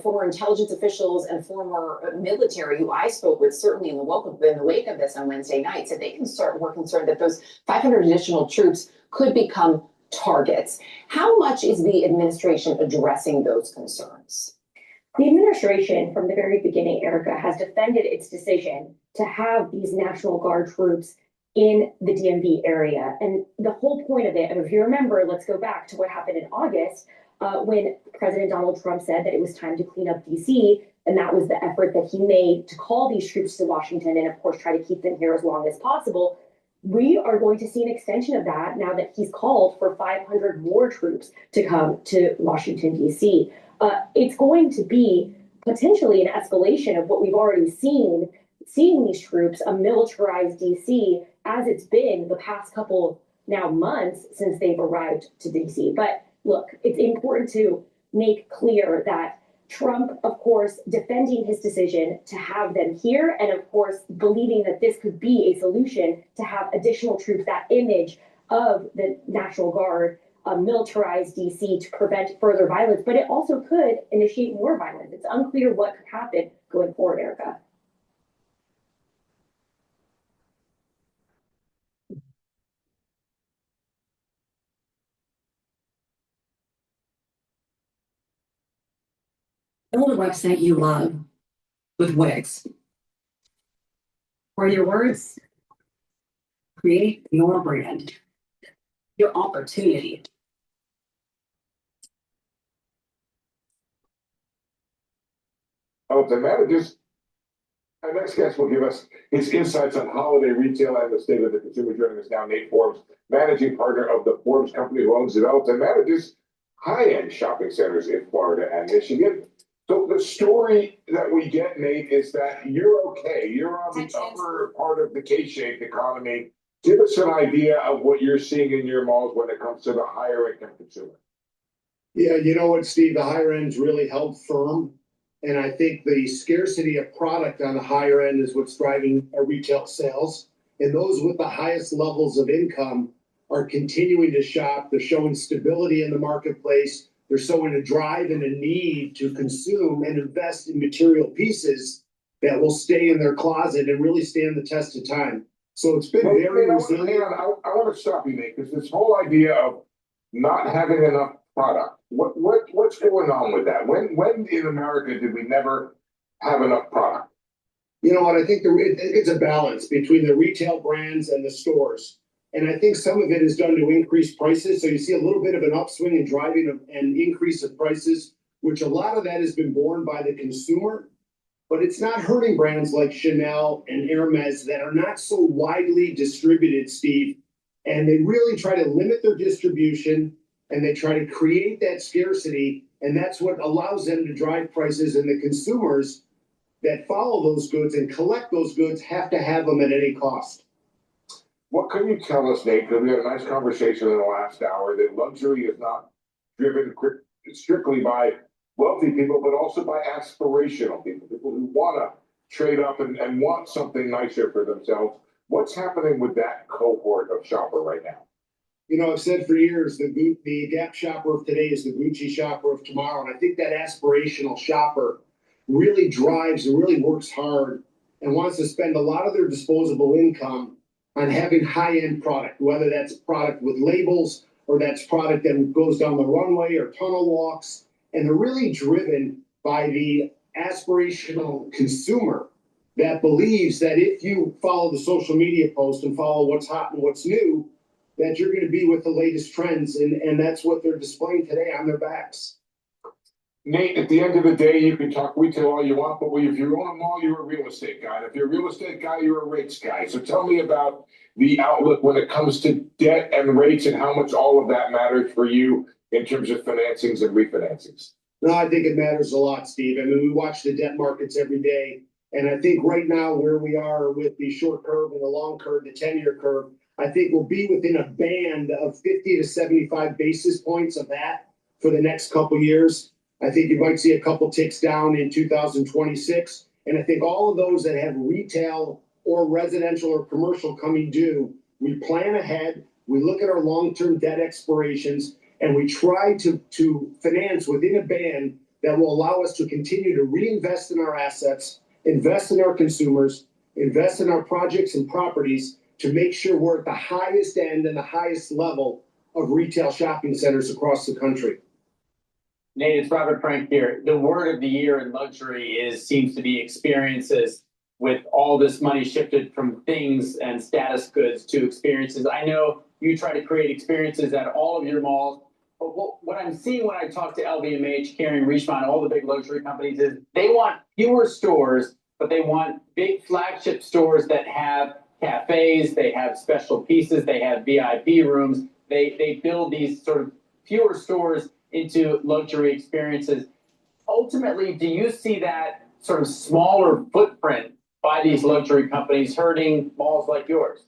former intelligence officials and former military who I spoke with, certainly in the wake of this on Wednesday night, said they were concerned that those 500 additional troops could become targets. How much is the administration addressing those concerns? The administration, from the very beginning, Erica, has defended its decision to have these National Guard troops in the DMV area. And the whole point of it, and if you remember, let's go back to what happened in August when President Donald Trump said that it was time to clean up DC. And that was the effort that he made to call these troops to Washington and, of course, try to keep them here as long as possible. We are going to see an extension of that now that he's called for 500 more troops to come to Washington, D.C. It's going to be potentially an escalation of what we've already seen, seeing these troops, a militarized D.C., as it's been the past couple of now months since they've arrived to D.C. But look, it's important to make clear that Trump, of course, defending his decision to have them here, and of course, believing that this could be a solution to have additional troops, that image of the National Guard, militarized DC to prevent further violence, but it also could initiate more violence. It's unclear what could happen going forward, Erica. Build a website you love with Wix. For your words, create your brand, your opportunity. Oh, the managers. Our next guest will give us his insights on holiday retail and the state of the consumer. Joining us now, Nate Forbes, managing partner of the Forbes company, who owns, develops, and manages high-end shopping centers in Florida and Michigan. So the story that we get, Nate, is that you're okay. You're on the upper part of the K-shaped economy. Give us an idea of what you're seeing in your malls when it comes to the higher income consumer. Yeah, you know what, Steve, the higher end's really held firm. And I think the scarcity of product on the higher end is what's driving our retail sales. And those with the highest levels of income are continuing to shop. They're showing stability in the marketplace. They're showing a drive and a need to consume and invest in material pieces that will stay in their closet and really stand the test of time. So it's been very resilient. I want to stop you, Nate, because this whole idea of not having enough product, what's going on with that? When in America did we never have enough product? You know what? I think it's a balance between the retail brands and the stores. And I think some of it is done to increase prices. So you see a little bit of an upswing in driving an increase of prices, which a lot of that has been borne by the consumer. But it's not hurting brands like Chanel and Hermes that are not so widely distributed, Steve. And they really try to limit their distribution and they try to create that scarcity. And that's what allows them to drive prices, and the consumers that follow those goods and collect those goods have to have them at any cost. What can you tell us, Nate? Because we had a nice conversation in the last hour that luxury is not driven strictly by wealthy people, but also by aspirational people who want to trade up and want something nicer for themselves. What's happening with that cohort of shopper right now? You know, I've said for years, the Gap shopper of today is the Gucci shopper of tomorrow. And I think that aspirational shopper really drives and really works hard and wants to spend a lot of their disposable income on having high-end product, whether that's product with labels or that's product that goes down the runway or tunnel walks. And they're really driven by the aspirational consumer that believes that if you follow the social media post and follow what's hot and what's new, that you're going to be with the latest trends. And that's what they're displaying today on their backs. Nate, at the end of the day, you can talk retail all you want, but if you own a mall, you're a real estate guy. And if you're a real estate guy, you're a rates guy. So tell me about the outlook when it comes to debt and rates and how much all of that matters for you in terms of financings and refinancings. No, I think it matters a lot, Steve. I mean, we watch the debt markets every day. And I think right now where we are with the short curve and the long curve, the 10-year curve, I think we'll be within a band of 50 to 75 basis points of that for the next couple of years. I think you might see a couple ticks down in 2026. And I think all of those that have retail or residential or commercial coming due, we plan ahead, we look at our long-term debt expirations, and we try to finance within a band that will allow us to continue to reinvest in our assets, invest in our consumers, invest in our projects and properties to make sure we're at the highest end and the highest level of retail shopping centers across the country. Nate, it's Robert Frank here. The word of the year in luxury seems to be experiences, with all this money shifted from things and status goods to experiences. I know you try to create experiences at all of your malls, but what I'm seeing when I talk to LVMH, Kering, Richemont, all the big luxury companies is they want fewer stores, but they want big flagship stores that have cafes, they have special pieces, they have VIP rooms. They build these sort of fewer stores into luxury experiences. Ultimately, do you see that sort of smaller footprint by these luxury companies hurting malls like yours?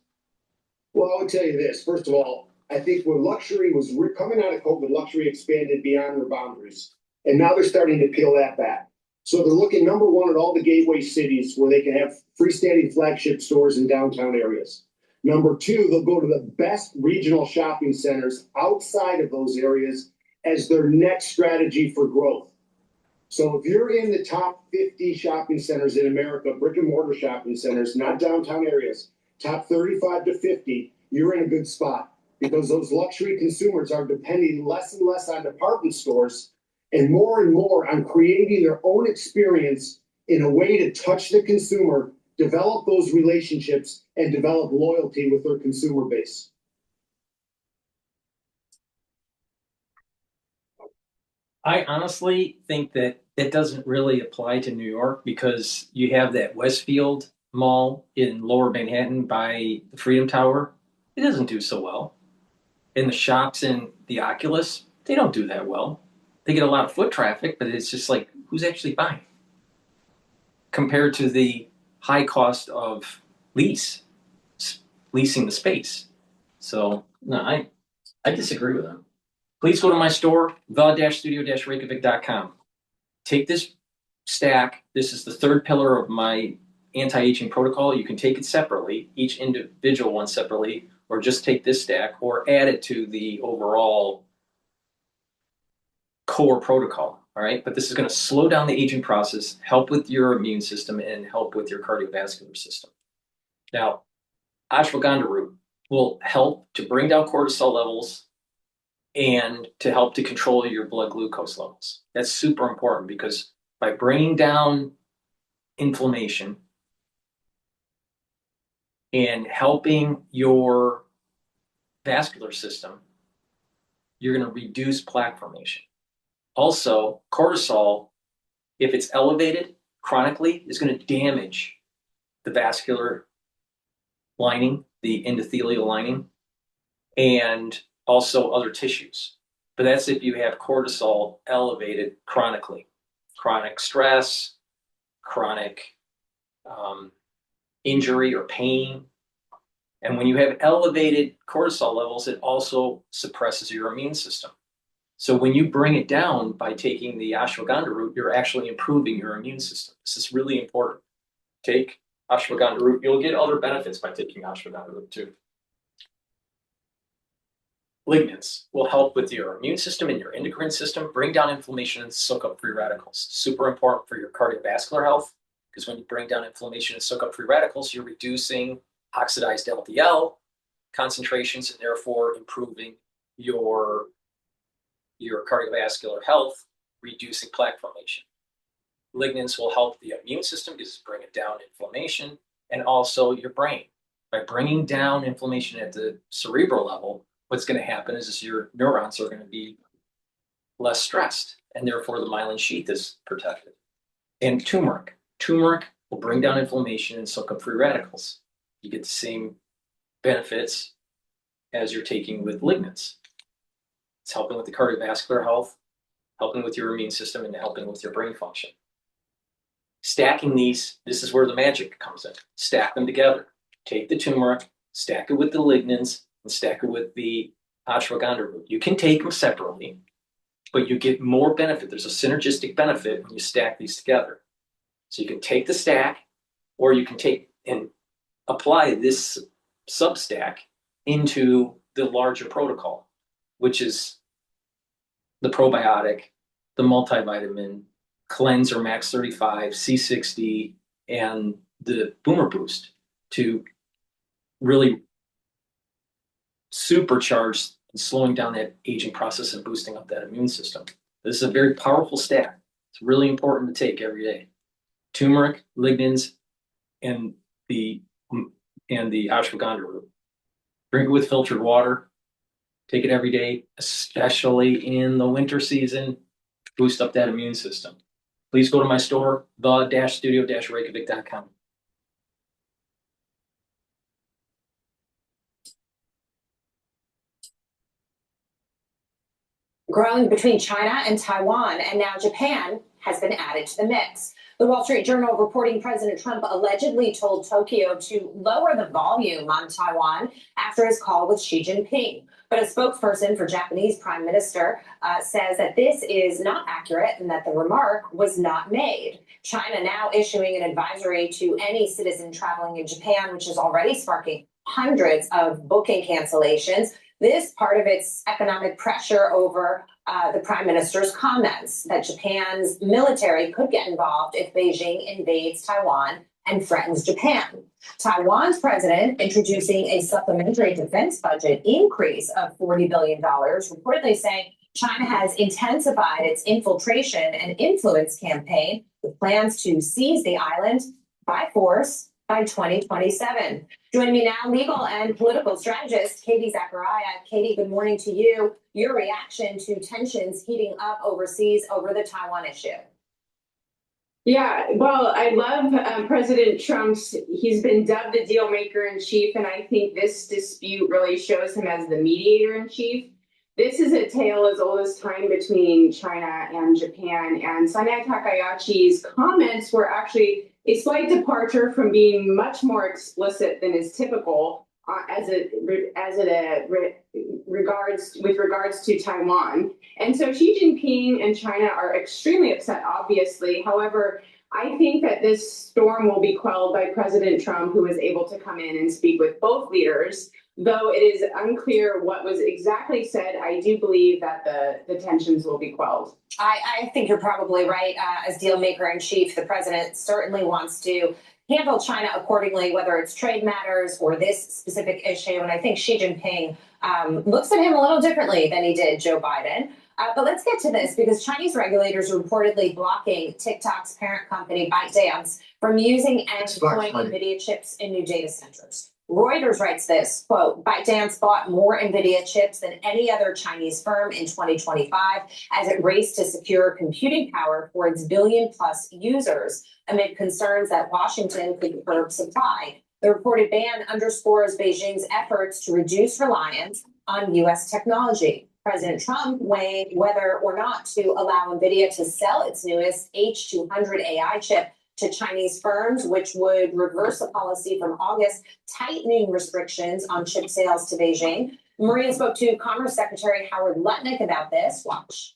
Well, I would tell you this. First of all, I think when luxury was coming out of COVID, luxury expanded beyond their boundaries. And now they're starting to peel that back. So they're looking, number one, at all the gateway cities where they can have freestanding flagship stores in downtown areas. Number two, they'll go to the best regional shopping centers outside of those areas as their next strategy for growth. So if you're in the top 50 shopping centers in America, brick and mortar shopping centers, not downtown areas, top 35 to 50, you're in a good spot because those luxury consumers are depending less and less on department stores and more on creating their own experience in a way to touch the consumer, develop those relationships, and develop loyalty with their consumer base. I honestly think that it doesn't really apply to New York because you have that Westfield Mall in Lower Manhattan by the Freedom Tower. It doesn't do so well. And the shops in the Oculus, they don't do that well. They get a lot of foot traffic, but it's just like, who's actually buying? Compared to the high cost of leasing the space. So, no, I disagree with them. Please go to my store, the-studio-reykjavik.com. Take this stack. This is the third pillar of my anti-aging protocol. You can take it separately, each individual one separately, or just take this stack or add it to the overall core protocol. All right. But this is going to slow down the aging process, help with your immune system, and help with your cardiovascular system. Now, ashwagandha root will help to bring down cortisol levels and to help to control your blood glucose levels. That's super important because by bringing down inflammation and helping your vascular system, you're going to reduce plaque formation. Also, cortisol, if it's elevated chronically, is going to damage the vascular lining, the endothelial lining, and also other tissues. But that's if you have cortisol elevated chronically. Chronic stress, chronic injury or pain. And when you have elevated cortisol levels, it also suppresses your immune system. So when you bring it down by taking the ashwagandha root, you're actually improving your immune system. This is really important. Take ashwagandha root. You'll get other benefits by taking ashwagandha root too. Lignans will help with your immune system and your endocrine system, bring down inflammation and soak up free radicals. Super important for your cardiovascular health because when you bring down inflammation and soak up free radicals, you're reducing oxidized LDL concentrations and therefore improving your cardiovascular health, reducing plaque formation. Lignans will help the immune system because it's bringing down inflammation and also your brain. By bringing down inflammation at the cerebral level, what's going to happen is your neurons are going to be less stressed, and therefore the myelin sheath is protected. And turmeric. Turmeric will bring down inflammation and soak up free radicals. You get the same benefits as you're taking with lignans. It's helping with the cardiovascular health, helping with your immune system, and helping with your brain function. Stacking these, this is where the magic comes in. Stack them together. Take the turmeric, stack it with the lignans, and stack it with the ashwagandha root. You can take them separately, but you get more benefit. There's a synergistic benefit when you stack these together. So you can take the stack, or you can take and apply this Substack into the larger protocol, which is the probiotic, the multivitamin, cleanser max 35, C60, and the boomer boost to really supercharge slowing down that aging process and boosting up that immune system. This is a very powerful stack. It's really important to take every day. Turmeric, lignans, and the ashwagandha root. Drink it with filtered water. Take it every day, especially in the winter season. Boost up that immune system. Please go to my store, the-studio-reykjavik.com. Growing between China and Taiwan, and now Japan has been added to the mix. The Wall Street Journal reporting President Trump allegedly told Tokyo to lower the volume on Taiwan after his call with Xi Jinping. But a spokesperson for Japanese Prime Minister says that this is not accurate and that the remark was not made. China now issuing an advisory to any citizen traveling in Japan, which is already sparking hundreds of booking cancellations. This part of its economic pressure over the prime minister's comments that Japan's military could get involved if Beijing invades Taiwan and threatens Japan. Taiwan's president introducing a supplementary defense budget increase of $40 billion, reportedly saying China has intensified its infiltration and influence campaign with plans to seize the island by force by 2027. Joining me now, legal and political strategist Katie Zachariah. Katie, good morning to you. Your reaction to tensions heating up overseas over the Taiwan issue. Yeah, well, I love President Trump's, he's been dubbed the deal maker in chief, and I think this dispute really shows him as the mediator in chief. This is a tale as old as time between China and Japan, and Sanai Takahachi's comments were actually a slight departure from being much more explicit than is typical with regards to Taiwan. And so Xi Jinping and China are extremely upset, obviously. However, I think that this storm will be quelled by President Trump, who was able to come in and speak with both leaders. Though it is unclear what was exactly said, I do believe that the tensions will be quelled. I think you're probably right. As deal maker in chief, the president certainly wants to handle China accordingly, whether it's trade matters or this specific issue. And I think Xi Jinping looks at him a little differently than he did Joe Biden. But let's get to this, because Chinese regulators are reportedly blocking TikTok's parent company, ByteDance, from using and deploying NVIDIA chips in new data centers. Reuters writes this, quote, ByteDance bought more NVIDIA chips than any other Chinese firm in 2025 as it raced to secure computing power for its billion-plus users amid concerns that Washington could curb supply. The reported ban underscores Beijing's efforts to reduce reliance on U.S. technology. President Trump weighing whether or not to allow NVIDIA to sell its newest H200 AI chip to Chinese firms, which would reverse a policy from August tightening restrictions on chip sales to Beijing. Maria spoke to Commerce Secretary Howard Lutnick about this. Watch.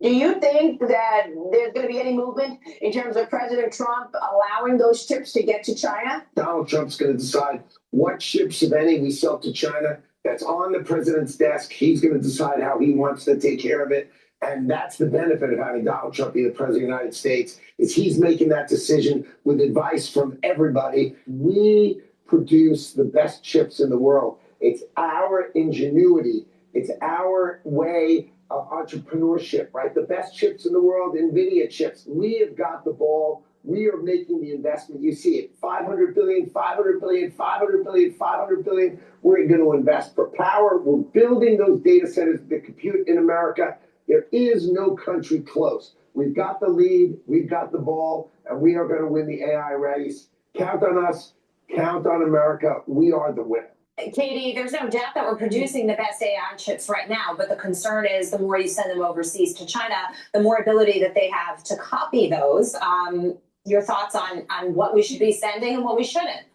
Do you think that there's going to be any movement in terms of President Trump allowing those chips to get to China? Donald Trump's going to decide what chips, if any, we sell to China. That's on the president's desk. He's going to decide how he wants to take care of it. And that's the benefit of having Donald Trump be the president of the United States, is he's making that decision with advice from everybody. We produce the best chips in the world. It's our ingenuity. It's our way of entrepreneurship, right? The best chips in the world, NVIDIA chips. We have got the ball. We are making the investment. You see it, 500 billion, 500 billion, 500 billion, 500 billion. We're going to invest for power. We're building those data centers that compute in America. There is no country close. We've got the lead, we've got the ball, and we are going to win the AI race. Count on us, count on America. We are the winner. Katie, there's no doubt that we're producing the best AI chips right now, but the concern is the more you send them overseas to China, the more ability that they have to copy those. Your thoughts on what we should be sending and what we shouldn't?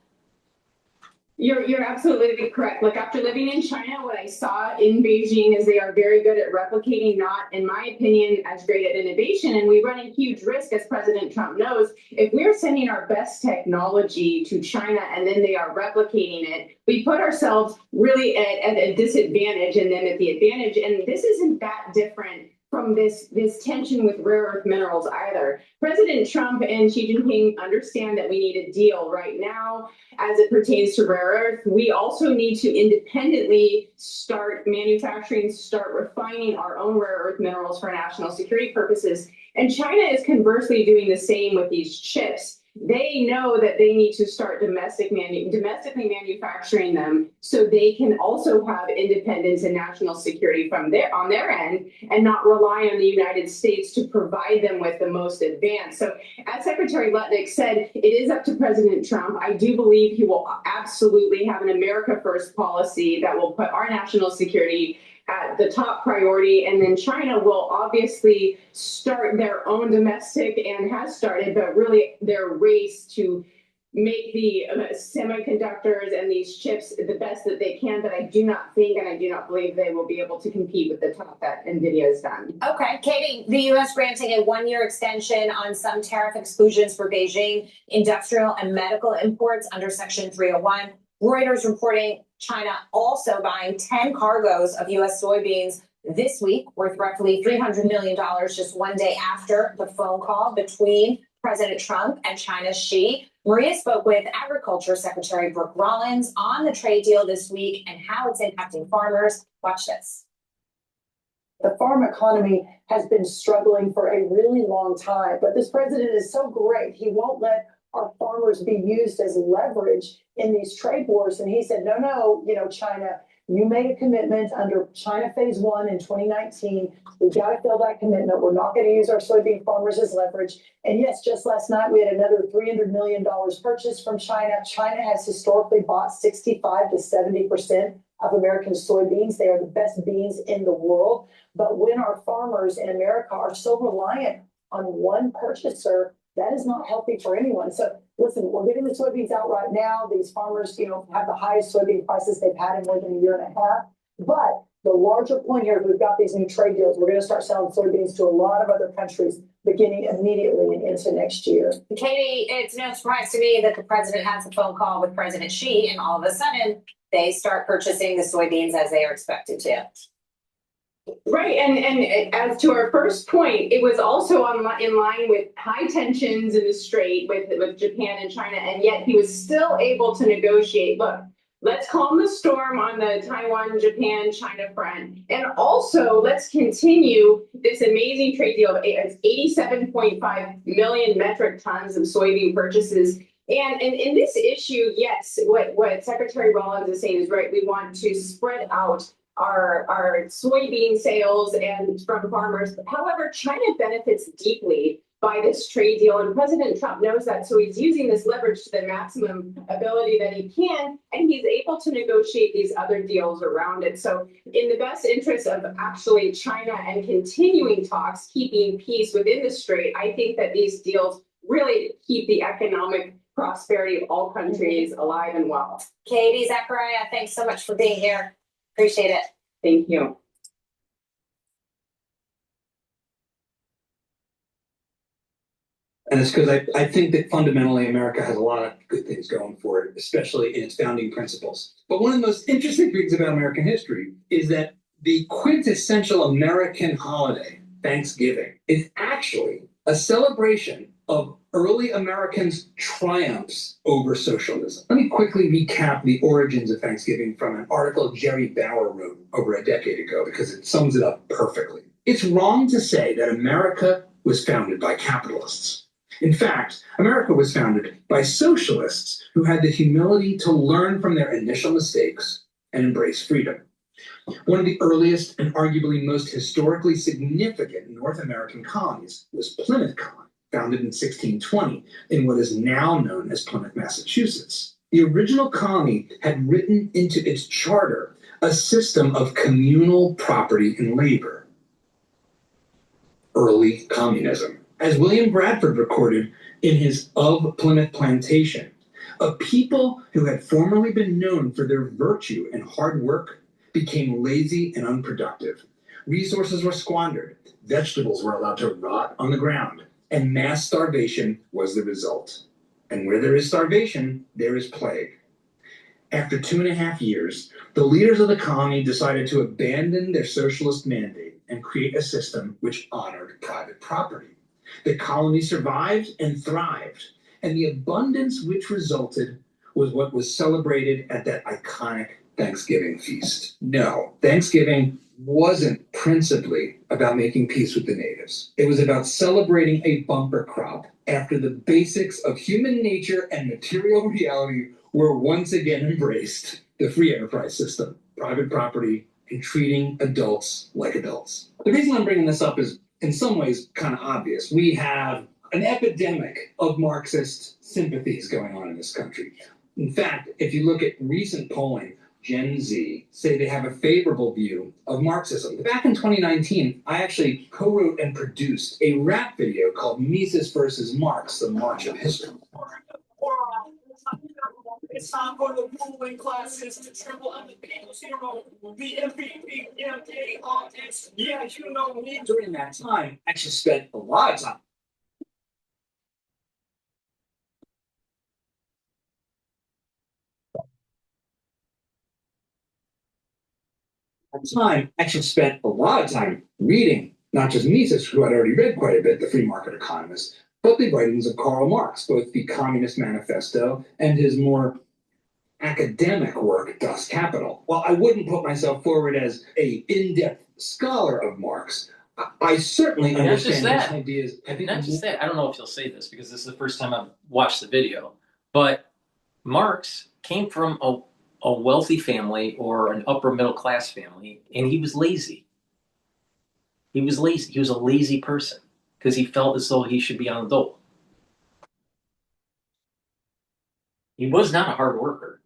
You're absolutely correct. Look, after living in China, what I saw in Beijing is they are very good at replicating, not, in my opinion, as great at innovation. And we run a huge risk, as President Trump knows, if we're sending our best technology to China and then they are replicating it, we put ourselves really at a disadvantage and then at the advantage. And this isn't that different from this tension with rare earth minerals either. President Trump and Xi Jinping understand that we need a deal right now as it pertains to rare earth. We also need to independently start manufacturing, start refining our own rare earth minerals for national security purposes. And China is conversely doing the same with these chips. They know that they need to start domestically manufacturing them so they can also have independence and national security on their end and not rely on the United States to provide them with the most advanced. So as Secretary Lutnick said, it is up to President Trump. I do believe he will absolutely have an America First policy that will put our national security at the top priority, and then China will obviously start their own domestic and has started, but really their race to make the semiconductors and these chips the best that they can, but I do not think and I do not believe they will be able to compete with the top that NVIDIA has done. Okay, Katie, the U.S. granting a one-year extension on some tariff exclusions for Beijing industrial and medical imports under Section 301. Reuters reporting China also buying 10 cargoes of U.S. soybeans this week, worth roughly $300 million, just one day after the phone call between President Trump and China's Xi. Maria spoke with Agriculture Secretary Brooke Rollins on the trade deal this week and how it's impacting farmers. Watch this. The farm economy has been struggling for a really long time, but this president is so great. He won't let our farmers be used as leverage in these trade wars. And he said, no, China, you made a commitment under China Phase 1 in 2019. We've got to fill that commitment. We're not going to use our soybean farmers as leverage. And yes, just last night, we had another $300 million purchased from China. China has historically bought 65 to 70% of American soybeans. They are the best beans in the world. But when our farmers in America are so reliant on one purchaser, that is not healthy for anyone. So listen, we're getting the soybeans out right now. These farmers, have the highest soybean prices they've had in more than a year and a half. But the larger point here is we've got these new trade deals. We're going to start selling soybeans to a lot of other countries beginning immediately and into next year. Katie, it's no surprise to me that the president has a phone call with President Xi, and all of a sudden they start purchasing the soybeans as they are expected to. Right, and as to our first point, it was also in line with high tensions in the strait with Japan and China, and yet he was still able to negotiate. Look, let's calm the storm on the Taiwan, Japan, China front, and also let's continue this amazing trade deal of 87.5 million metric tons of soybean purchases. And in this issue, yes, what Secretary Rollins is saying is right. We want to spread out our soybean sales and from farmers. However, China benefits deeply by this trade deal, and President Trump knows that, so he's using this leverage to the maximum ability that he can, and he's able to negotiate these other deals around it. So in the best interest of actually China and continuing talks, keeping peace within the strait, I think that these deals really keep the economic prosperity of all countries alive and well. Katie, Zachariah, thanks so much for being here. Appreciate it. Thank you. And it's because I think that fundamentally America has a lot of good things going for it, especially in its founding principles. But one of the most interesting things about American history is that the quintessential American holiday, Thanksgiving, is actually a celebration of early Americans' triumphs over socialism. Let me quickly recap the origins of Thanksgiving from an article Jerry Bauer wrote over a decade ago because it sums it up perfectly. It's wrong to say that America was founded by capitalists. In fact, America was founded by socialists who had the humility to learn from their initial mistakes and embrace freedom. One of the earliest and arguably most historically significant North American colonies was Plymouth Colony, founded in 1620 in what is now known as Plymouth, Massachusetts. The original colony had written into its charter a system of communal property and labor. Early communism. As William Bradford recorded in his Of Plymouth Plantation, a people who had formerly been known for their virtue and hard work became lazy and unproductive. Resources were squandered, vegetables were allowed to rot on the ground, and mass starvation was the result. And where there is starvation, there is plague. After 2.5 years, the leaders of the colony decided to abandon their socialist mandate and create a system which honored private property. The colony survived and thrived, and the abundance which resulted was what was celebrated at that iconic Thanksgiving feast. No, Thanksgiving wasn't principally about making peace with the natives. It was about celebrating a bumper crop after the basics of human nature and material reality were once again embraced. The free enterprise system, private property, and treating adults like adults. The reason I'm bringing this up is in some ways kind of obvious. We have an epidemic of Marxist sympathies going on in this country. In fact, if you look at recent polling, Gen Z say they have a favorable view of Marxism. Back in 2019, I actually co-wrote and produced a rap video called Mises versus Marx, the March of History. It's time for the ruling classes to tremble on the people's hero. The MVP, MK, artists. Yeah, you know me. During that time, I actually spent a lot of time. Actually spent a lot of time reading, not just Mises, who had already read quite a bit, The Free Market Economist, but the writings of Karl Marx, both the Communist Manifesto and his more academic work, Das Kapital. While I wouldn't put myself forward as a in-depth scholar of Marx, I certainly understand his ideas. Not just that. I don't know if you'll say this because this is the first time I've watched the video, but Marx came from a wealthy family or an upper middle class family, and he was lazy. He was lazy. He was a lazy person because he felt as though he should be on the dole. He was not a hard worker.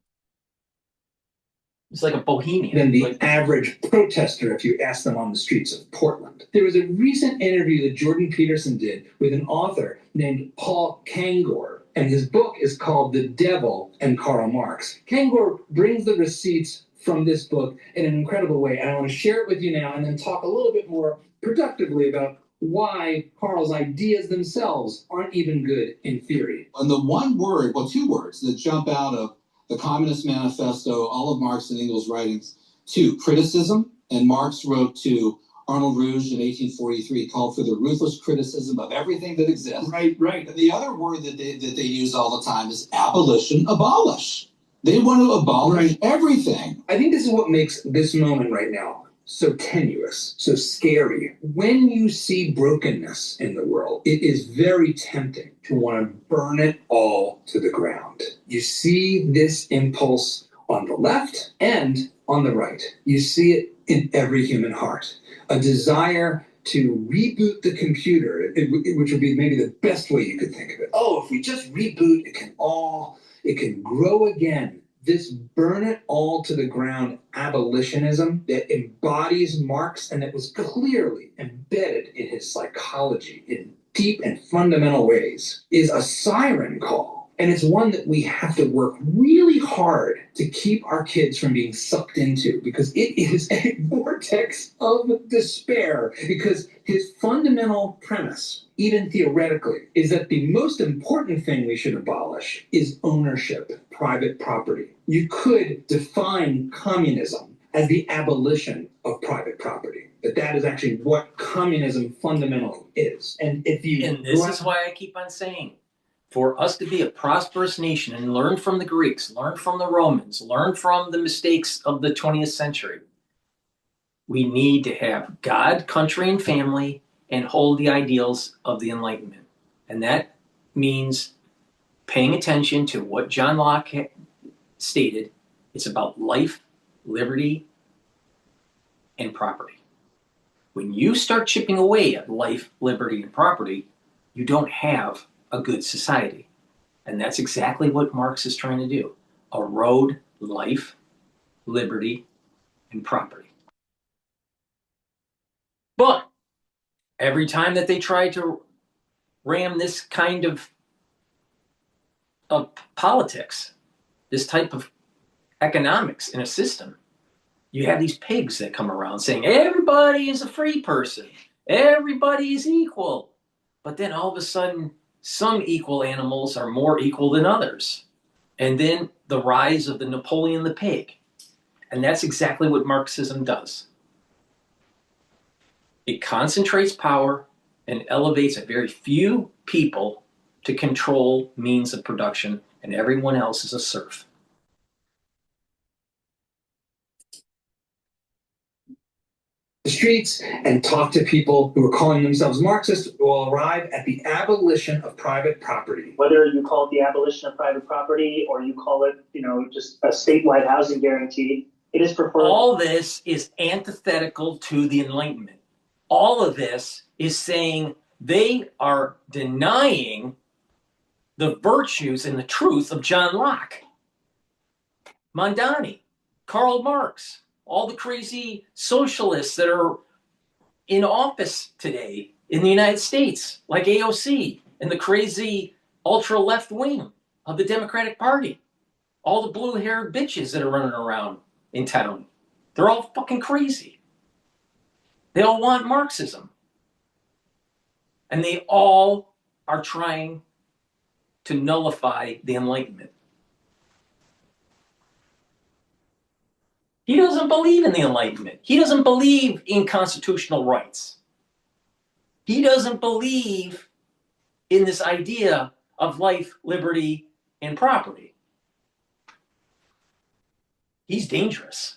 He's like a bohemian. Than the average protester if you ask them on the streets of Portland. There was a recent interview that Jordan Peterson did with an author named Paul Kangor, and his book is called The Devil and Karl Marx. Kangor brings the receipts from this book in an incredible way, and I want to share it with you now and then talk a little bit more productively about why Karl's ideas themselves aren't even good in theory. And the one word, well, two words that jump out of the Communist Manifesto, all of Marx and Engels' writings, to criticism, and Marx wrote to Arnold Rouge in 1843, called for the ruthless criticism of everything that exists. Right. And the other word that they use all the time is abolition, abolish. They want to abolish everything. I think this is what makes this moment right now so tenuous, so scary. When you see brokenness in the world, it is very tempting to want to burn it all to the ground. You see this impulse on the left and on the right. You see it in every human heart. A desire to reboot the computer, which would be maybe the best way you could think of it. Oh, if we just reboot, it can grow again. This burn it all to the ground abolitionism that embodies Marx and that was clearly embedded in his psychology in deep and fundamental ways is a siren call. And it's one that we have to work really hard to keep our kids from being sucked into, because it is a vortex of despair. Because his fundamental premise, even theoretically, is that the most important thing we should abolish is ownership, private property. You could define communism as the abolition of private property. That is actually what communism fundamentally is. And if you this is why I keep on saying, for us to be a prosperous nation and learn from the Greeks, learn from the Romans, learn from the mistakes of the 20th century, we need to have God, country, and family, and hold the ideals of the Enlightenment. And that means paying attention to what John Locke stated. It's about life, liberty, and property. When you start chipping away at life, liberty, and property, you don't have a good society. And that's exactly what Marx is trying to do. Erode life, liberty, and property. But every time that they try to ram this kind of politics, this type of economics in a system, you have these pigs that come around saying everybody is a free person, everybody is equal. But then all of a sudden, some equal animals are more equal than others. And then the rise of the Napoleon the pig. And that's exactly what Marxism does. It concentrates power and elevates a very few people to control means of production, and everyone else is a serf. The streets and talk to people who are calling themselves Marxists will arrive at the abolition of private property. Whether you call it the abolition of private property or you call it, just a statewide housing guarantee, it is preferred. All this is antithetical to the Enlightenment. All of this is saying they are denying the virtues and the truth of John Locke, Mondani, Karl Marx, all the crazy socialists that are in office today in the United States, like AOC and the crazy ultra left wing of the Democratic Party. all the blue-haired bitches that are running around in town. They're all fucking crazy. They all want Marxism. And they all are trying to nullify the Enlightenment. He doesn't believe in the Enlightenment. He doesn't believe in constitutional rights. He doesn't believe in this idea of life, liberty, and property. He's dangerous.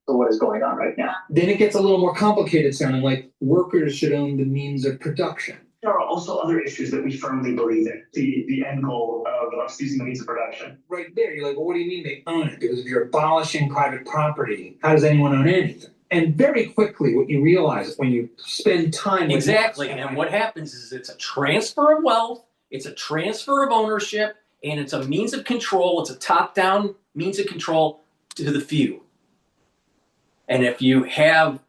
So what is going on right now? Then it gets a little more complicated sounding, like workers should own the means of production. There are also other issues that we firmly believe in. The end goal of seizing the means of production. Right there, you're like, well, what do you mean they own it? Because if you're abolishing private property, how does anyone own anything? And very quickly, what you realize when you spend time with Exactly. And what happens is it's a transfer of wealth, it's a transfer of ownership, and it's a means of control. It's a top-down means of control to the few. And if you have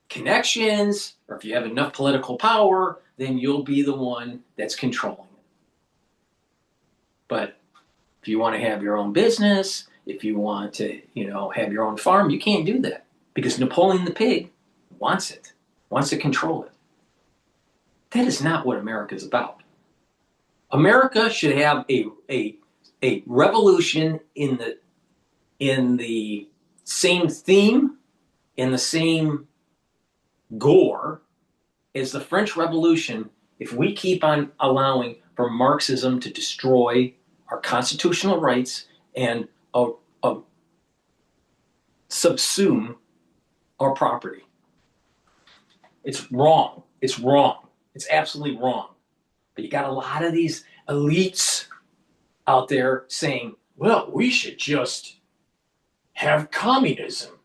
connections, or if you have enough political power, then you'll be the one that's controlling it. But if you want to have your own business, if you want to, have your own farm, you can't do that because Napoleon the Pig wants it, wants to control it. That is not what America is about. America should have a revolution in the same theme, in the same gore as the French Revolution if we keep on allowing for Marxism to destroy our constitutional rights and subsume our property. It's wrong. It's wrong. It's absolutely wrong. But you got a lot of these elites out there saying, well, we should just have communism.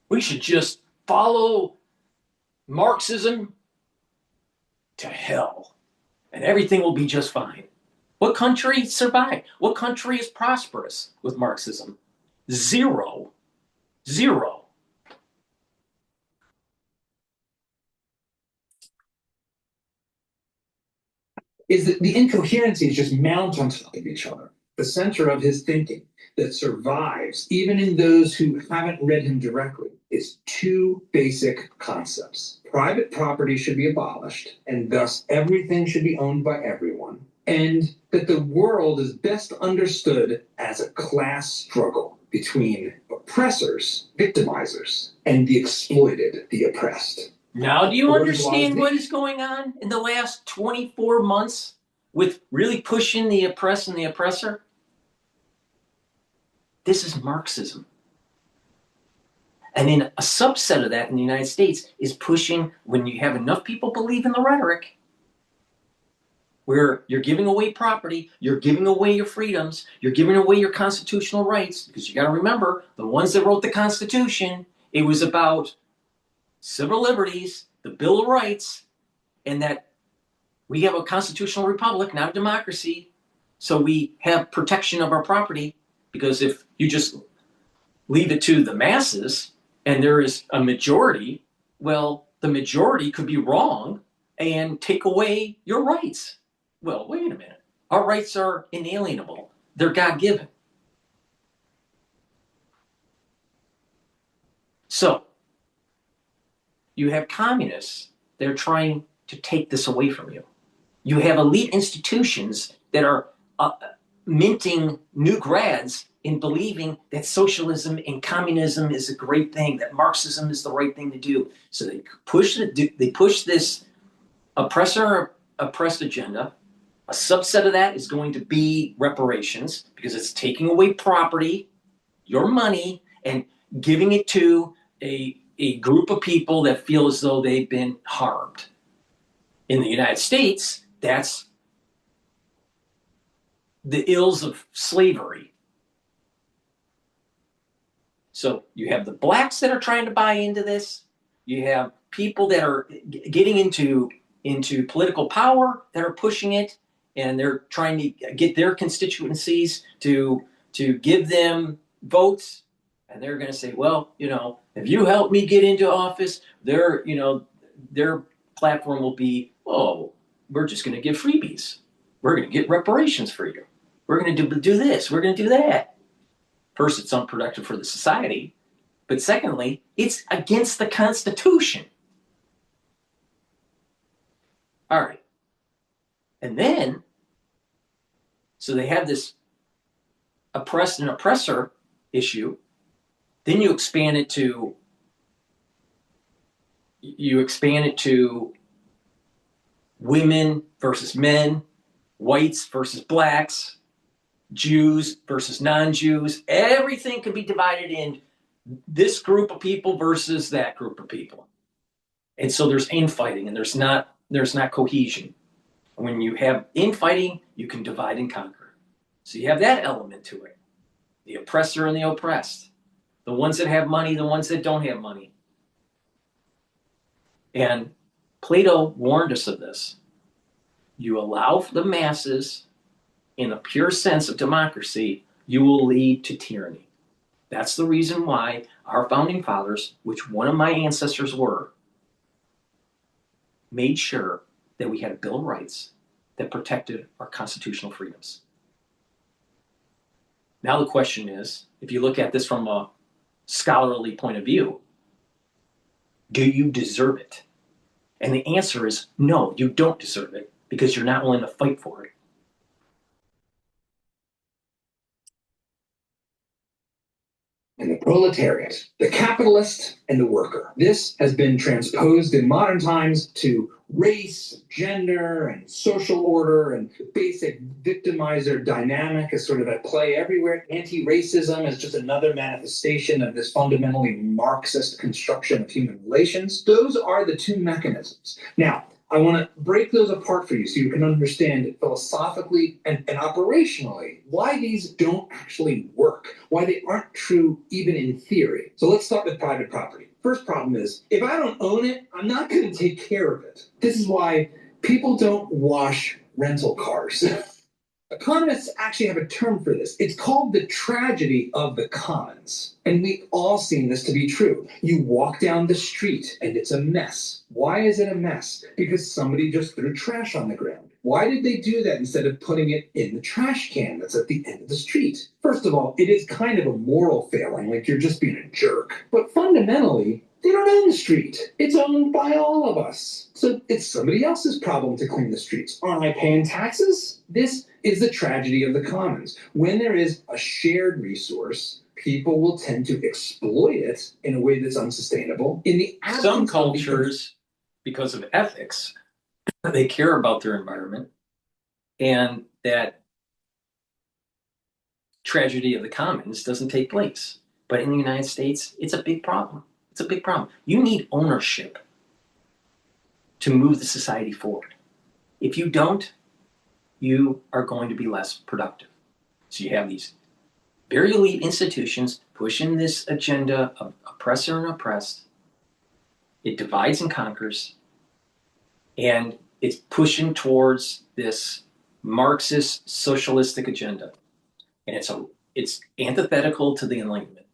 We should just follow Marxism to hell, and everything will be just fine. What country survived? What country is prosperous with Marxism? Zero. Zero. Is that the incoherencies just mount on top of each other. The center of his thinking that survives, even in those who haven't read him directly, is two basic concepts. Private property should be abolished, and thus everything should be owned by everyone, and that the world is best understood as a class struggle between oppressors, victimizers, and the exploited, the oppressed. Now, do you understand what is going on in the last 24 months with really pushing the oppressed and the oppressor? This is Marxism. And then a subset of that in the United States is pushing, when you have enough people believe in the rhetoric, where you're giving away property, you're giving away your freedoms, you're giving away your constitutional rights, because you got to remember, the ones that wrote the Constitution, it was about civil liberties, the Bill of Rights, and that we have a constitutional republic, not a democracy, so we have protection of our property, because if you just leave it to the masses and there is a majority, well, the majority could be wrong and take away your rights. Well, wait a minute. Our rights are inalienable. They're God-given. So, you have communists that are trying to take this away from you. You have elite institutions that are minting new grads in believing that socialism and communism is a great thing, that Marxism is the right thing to do. So they push this oppressed agenda. A subset of that is going to be reparations, because it's taking away property, your money, and giving it to a group of people that feel as though they've been harmed. In the United States, that's the ills of slavery. So you have the blacks that are trying to buy into this. You have people that are getting into political power that are pushing it, and they're trying to get their constituencies to give them votes. And they're going to say, well, if you help me get into office, their platform will be, oh, we're just going to give freebies. We're going to get reparations for you. We're going to do this. We're going to do that. First, it's unproductive for the society. But secondly, it's against the Constitution. All right. And then, so they have this oppressed and oppressor issue. Then you expand it to women versus men, whites versus blacks, Jews versus non-Jews. Everything can be divided in this group of people versus that group of people. And so there's infighting and there's not cohesion. When you have infighting, you can divide and conquer. So you have that element to it. The oppressor and the oppressed. The ones that have money, the ones that don't have money. And Plato warned us of this. You allow the masses in a pure sense of democracy, you will lead to tyranny. That's the reason why our founding fathers, which one of my ancestors were, made sure that we had a Bill of Rights that protected our constitutional freedoms. Now the question is, if you look at this from a scholarly point of view, do you deserve it? And the answer is no, you don't deserve it because you're not willing to fight for it. And the proletariat, the capitalist and the worker. This has been transposed in modern times to race, gender, and social order, and basic victimizer dynamic is sort of at play everywhere. Anti-racism is just another manifestation of this fundamentally Marxist construction of human relations. Those are the two mechanisms. Now, I want to break those apart for you so you can understand philosophically and operationally why these don't actually work, why they aren't true even in theory. So let's start with private property. First problem is, if I don't own it, I'm not going to take care of it. This is why people don't wash rental cars. Economists actually have a term for this. It's called the tragedy of the commons. And we've all seen this to be true. You walk down the street and it's a mess. Why is it a mess? Because somebody just threw trash on the ground. Why did they do that instead of putting it in the trash can that's at the end of the street? First of all, it is kind of a moral failing, like you're just being a jerk. But fundamentally, they don't own the street. It's owned by all of us. So it's somebody else's problem to clean the streets. Aren't I paying taxes? This is the tragedy of the commons. When there is a shared resource, people will tend to exploit it in a way that's unsustainable. In the some cultures, because of ethics, they care about their environment, and that tragedy of the commons doesn't take place. But in the United States, it's a big problem. It's a big problem. You need ownership to move the society forward. If you don't, you are going to be less productive. So you have these very elite institutions pushing this agenda of oppressor and oppressed. It divides and conquers, and it's pushing towards this Marxist socialistic agenda. And it's antithetical to the Enlightenment.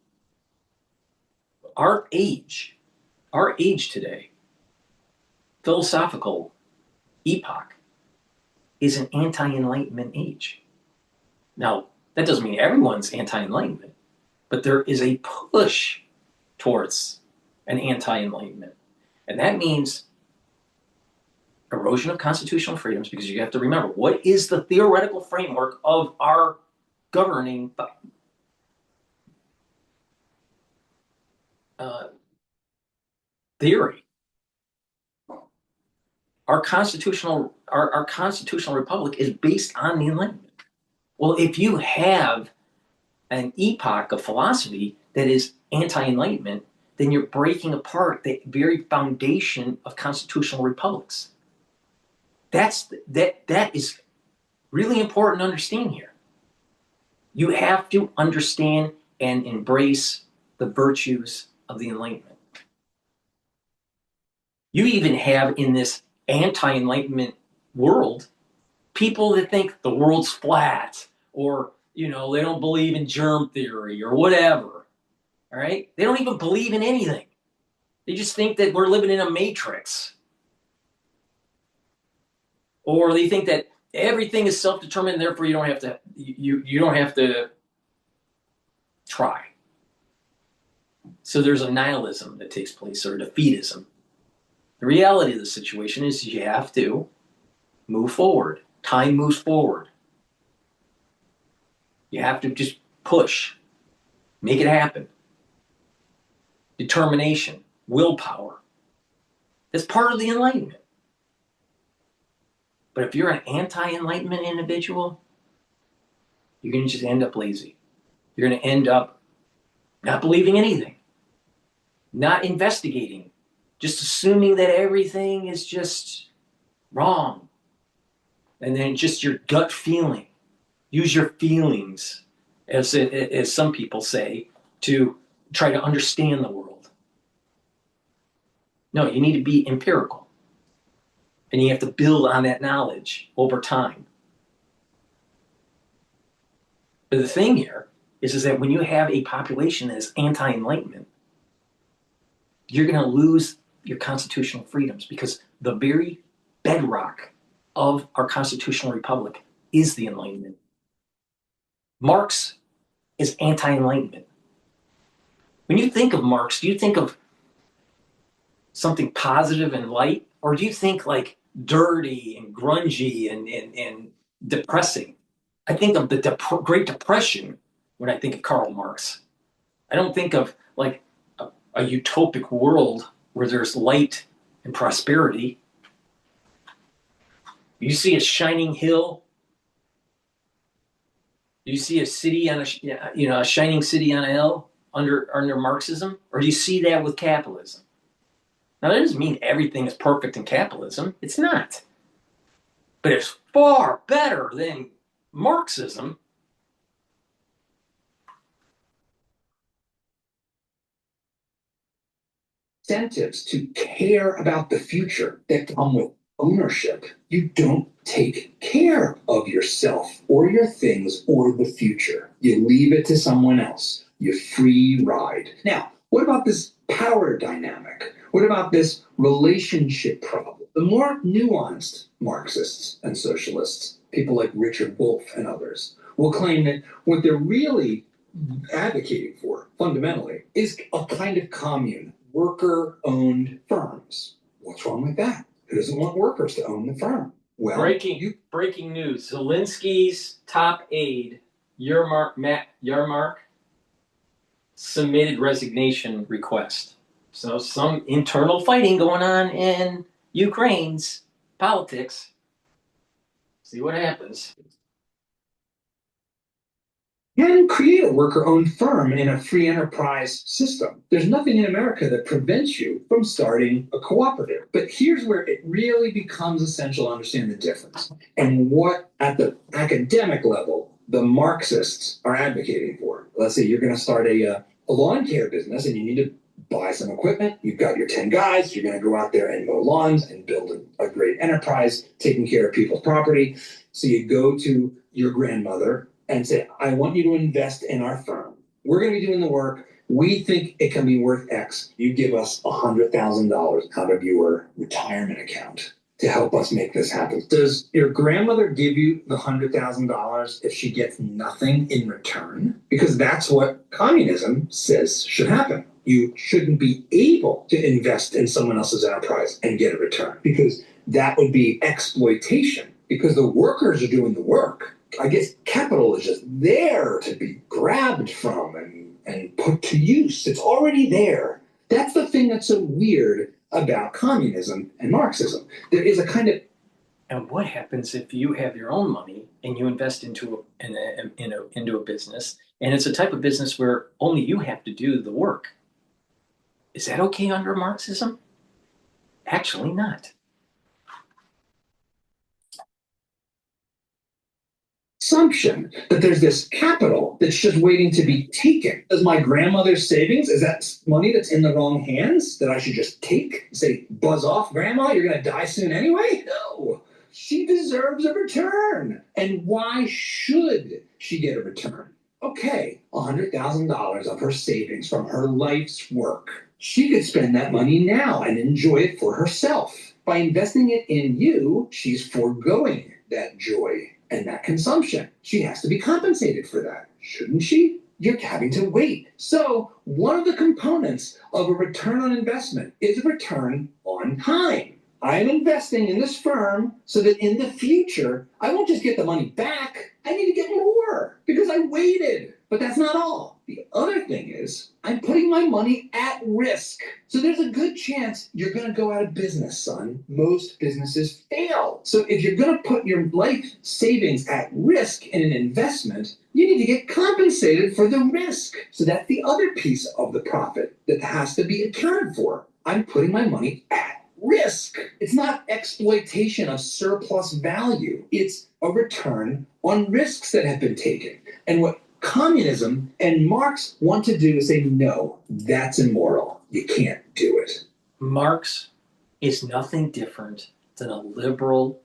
Our age today, philosophical epoch, is an anti-Enlightenment age. Now, that doesn't mean everyone's anti-Enlightenment, but there is a push towards an anti-Enlightenment. And that means erosion of constitutional freedoms, because you have to remember, what is the theoretical framework of our governing theory? Our constitutional republic is based on the Enlightenment. Well, if you have an epoch of philosophy that is anti-Enlightenment, then you're breaking apart the very foundation of constitutional republics. That is really important to understand here. You have to understand and embrace the virtues of the Enlightenment. You even have in this anti-Enlightenment world people that think the world's flat, or they don't believe in germ theory or whatever. All right? They don't even believe in anything. They just think that we're living in a matrix. Or they think that everything is self-determined, and therefore you don't have to you don't have to try. So there's a nihilism that takes place, or defeatism. The reality of the situation is you have to move forward. Time moves forward. You have to just push, make it happen. Determination, willpower. That's part of the Enlightenment. But if you're an anti-Enlightenment individual, you're going to just end up lazy. You're going to end up not believing anything, not investigating, just assuming that everything is just wrong. And then just your gut feeling. Use your feelings, as some people say, to try to understand the world. No, you need to be empirical. And you have to build on that knowledge over time. But the thing here is that when you have a population that is anti-Enlightenment, you're going to lose your constitutional freedoms, because the very bedrock of our constitutional republic is the Enlightenment. Marx is anti-Enlightenment. When you think of Marx, do you think of something positive and light? Or do you think like dirty and grungy and depressing? I think of the Great Depression when I think of Karl Marx. I don't think of like a utopic world where there's light and prosperity. You see a shining hill. Do you see a city on a shining city on a hill under Marxism, or do you see that with capitalism? Now, that doesn't mean everything is perfect in capitalism. It's not. But it's far better than Marxism. Incentives to care about the future that come with ownership. You don't take care of yourself or your things or the future. You leave it to someone else. You free ride. Now, what about this power dynamic? What about this relationship problem? The more nuanced Marxists and socialists, people like Richard Wolff and others, will claim that what they're really advocating for, fundamentally, is a kind of commune, worker-owned firms. What's wrong with that? Who doesn't want workers to own the firm? Well, breaking news. Zelensky's top aide, Matt Yarmark, submitted resignation request. So some internal fighting going on in Ukraine's politics. See what happens. Can create a worker-owned firm in a free enterprise system. There's nothing in America that prevents you from starting a cooperative. But here's where it really becomes essential to understand the difference and what, at the academic level, the Marxists are advocating for. Let's say you're going to start a lawn care business and you need to buy some equipment. You've got your 10 guys. You're going to go out there and mow lawns and build a great enterprise, taking care of people's property. So you go to your grandmother and say, I want you to invest in our firm. We're going to be doing the work. We think it can be worth X. You give us $100,000 out of your retirement account to help us make this happen. Does your grandmother give you the $100,000 if she gets nothing in return? Because that's what communism says should happen. You shouldn't be able to invest in someone else's enterprise and get a return, because that would be exploitation, because the workers are doing the work. I guess capital is just there to be grabbed from and put to use. It's already there. That's the thing that's so weird about communism and Marxism. There is a kind of... And what happens if you have your own money and you invest into a business, and it's a type of business where only you have to do the work? Is that okay under Marxism? Actually not. Assumption that there's this capital that's just waiting to be taken. Is my grandmother's savings, is that money that's in the wrong hands that I should just take? Say, buzz off, grandma, you're going to die soon anyway? No, she deserves a return. And why should she get a return? Okay, $100,000 of her savings from her life's work. She could spend that money now and enjoy it for herself. By investing it in you, she's foregoing that joy and that consumption. She has to be compensated for that, shouldn't she? You're having to wait. So one of the components of a return on investment is a return on time. I'm investing in this firm so that in the future, I won't just get the money back. I need to get more because I waited. But that's not all. The other thing is I'm putting my money at risk. So there's a good chance you're going to go out of business, son. Most businesses fail. So if you're going to put your life savings at risk in an investment, you need to get compensated for the risk. So that's the other piece of the profit that has to be accounted for. I'm putting my money at risk. It's not exploitation of surplus value. It's a return on risks that have been taken. And what communism and Marx want to do is say, no, that's immoral. You can't do it. Marx is nothing different than a liberal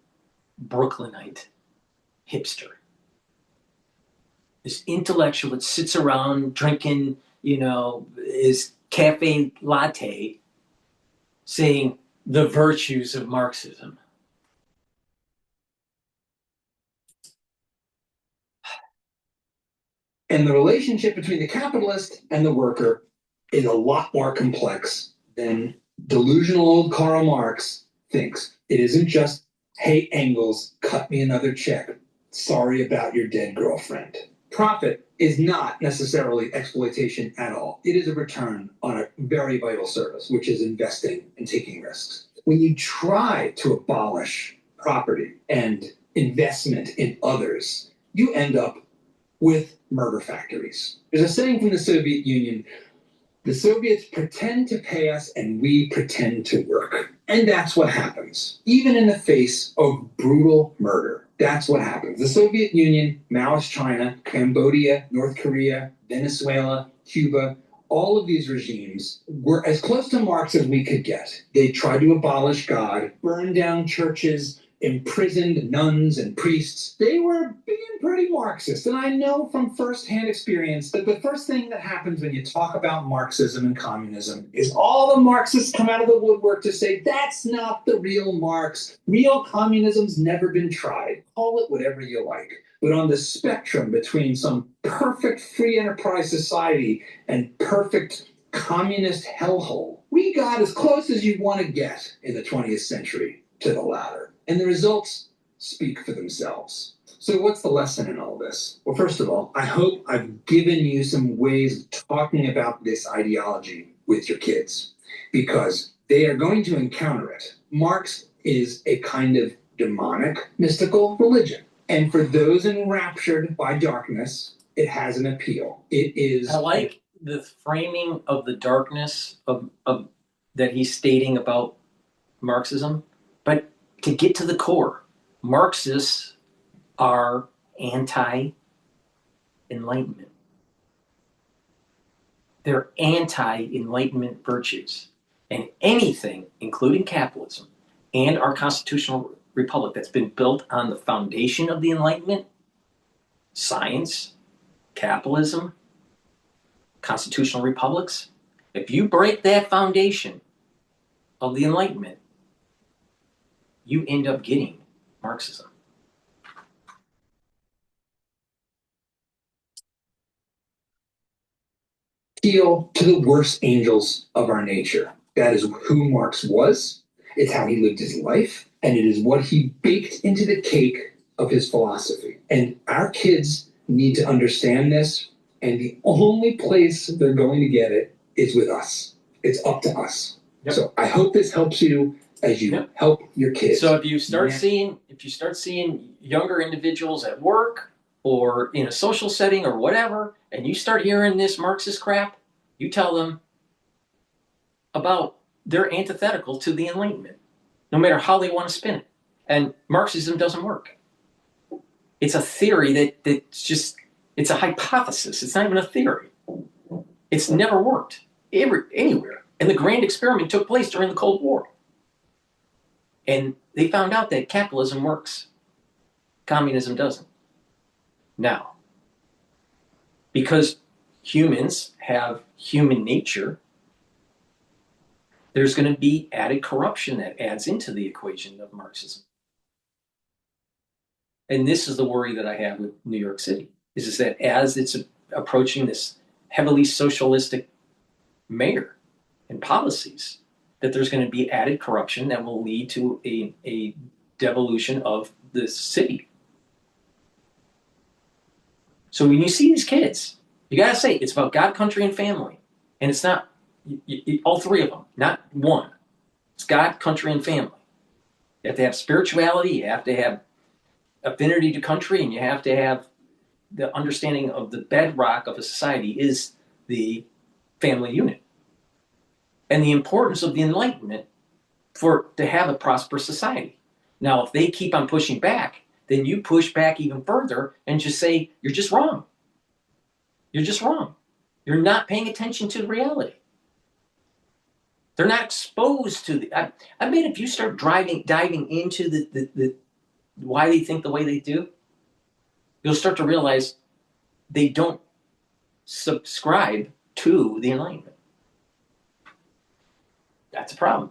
Brooklynite hipster. This intellectual that sits around drinking, his cafe latte, saying the virtues of Marxism. And the relationship between the capitalist and the worker is a lot more complex than delusional old Karl Marx thinks. It isn't just, hey, Engels, cut me another check. Sorry about your dead girlfriend. Profit is not necessarily exploitation at all. It is a return on a very vital service, which is investing and taking risks. When you try to abolish property and investment in others, you end up with murder factories. There's a saying from the Soviet Union, the Soviets pretend to pay us and we pretend to work. And that's what happens. Even in the face of brutal murder, that's what happens. The Soviet Union, Maoist China, Cambodia, North Korea, Venezuela, Cuba, all of these regimes were as close to Marx as we could get. They tried to abolish God, burn down churches, imprisoned nuns and priests. They were being pretty Marxist. And I know from firsthand experience that the first thing that happens when you talk about Marxism and communism is all the Marxists come out of the woodwork to say, that's not the real Marx. Real communism's never been tried. Call it whatever you like. But on the spectrum between some perfect free enterprise society and perfect communist hellhole, we got as close as you want to get in the 20th century to the latter. And the results speak for themselves. So what's the lesson in all this? Well, first of all, I hope I've given you some ways of talking about this ideology with your kids, because they are going to encounter it. Marx is a kind of demonic, mystical religion. And for those enraptured by darkness, it has an appeal. It is... I like the framing of the darkness of that he's stating about Marxism, but to get to the core, Marxists are anti-enlightenment. They're anti-enlightenment virtues. And anything, including capitalism and our constitutional republic that's been built on the foundation of the Enlightenment, science, capitalism, constitutional republics, if you break that foundation of the Enlightenment, you end up getting Marxism. Appeal to the worst angels of our nature. That is who Marx was. It's how he lived his life. And it is what he baked into the cake of his philosophy. And our kids need to understand this. And the only place they're going to get it is with us. It's up to us. Yep. So I hope this helps you as you help your kids. So if you start seeing younger individuals at work or in a social setting or whatever, and you start hearing this Marxist crap, you tell them about they're antithetical to the Enlightenment, no matter how they want to spin it. And Marxism doesn't work. It's a theory it's a hypothesis. It's not even a theory. It's never worked anywhere. And the grand experiment took place during the Cold War. And they found out that capitalism works. Communism doesn't. Now, because humans have human nature, there's going to be added corruption that adds into the equation of Marxism. And this is the worry that I have with New York City, is that as it's approaching this heavily socialistic mayor and policies, that there's going to be added corruption that will lead to a devolution of the city. So when you see these kids, you got to say it's about God, country, and family. And it's not all three of them, not one. It's God, country, and family. You have to have spirituality, you have to have affinity to country, and you have to have the understanding of the bedrock of a society is the family unit. And the importance of the Enlightenment to have a prosperous society. Now, if they keep on pushing back, then you push back even further and just say, you're just wrong. You're just wrong. You're not paying attention to the reality. They're not exposed to the. I bet if you start diving into the why they think the way they do, you'll start to realize they don't subscribe to the Enlightenment. That's a problem.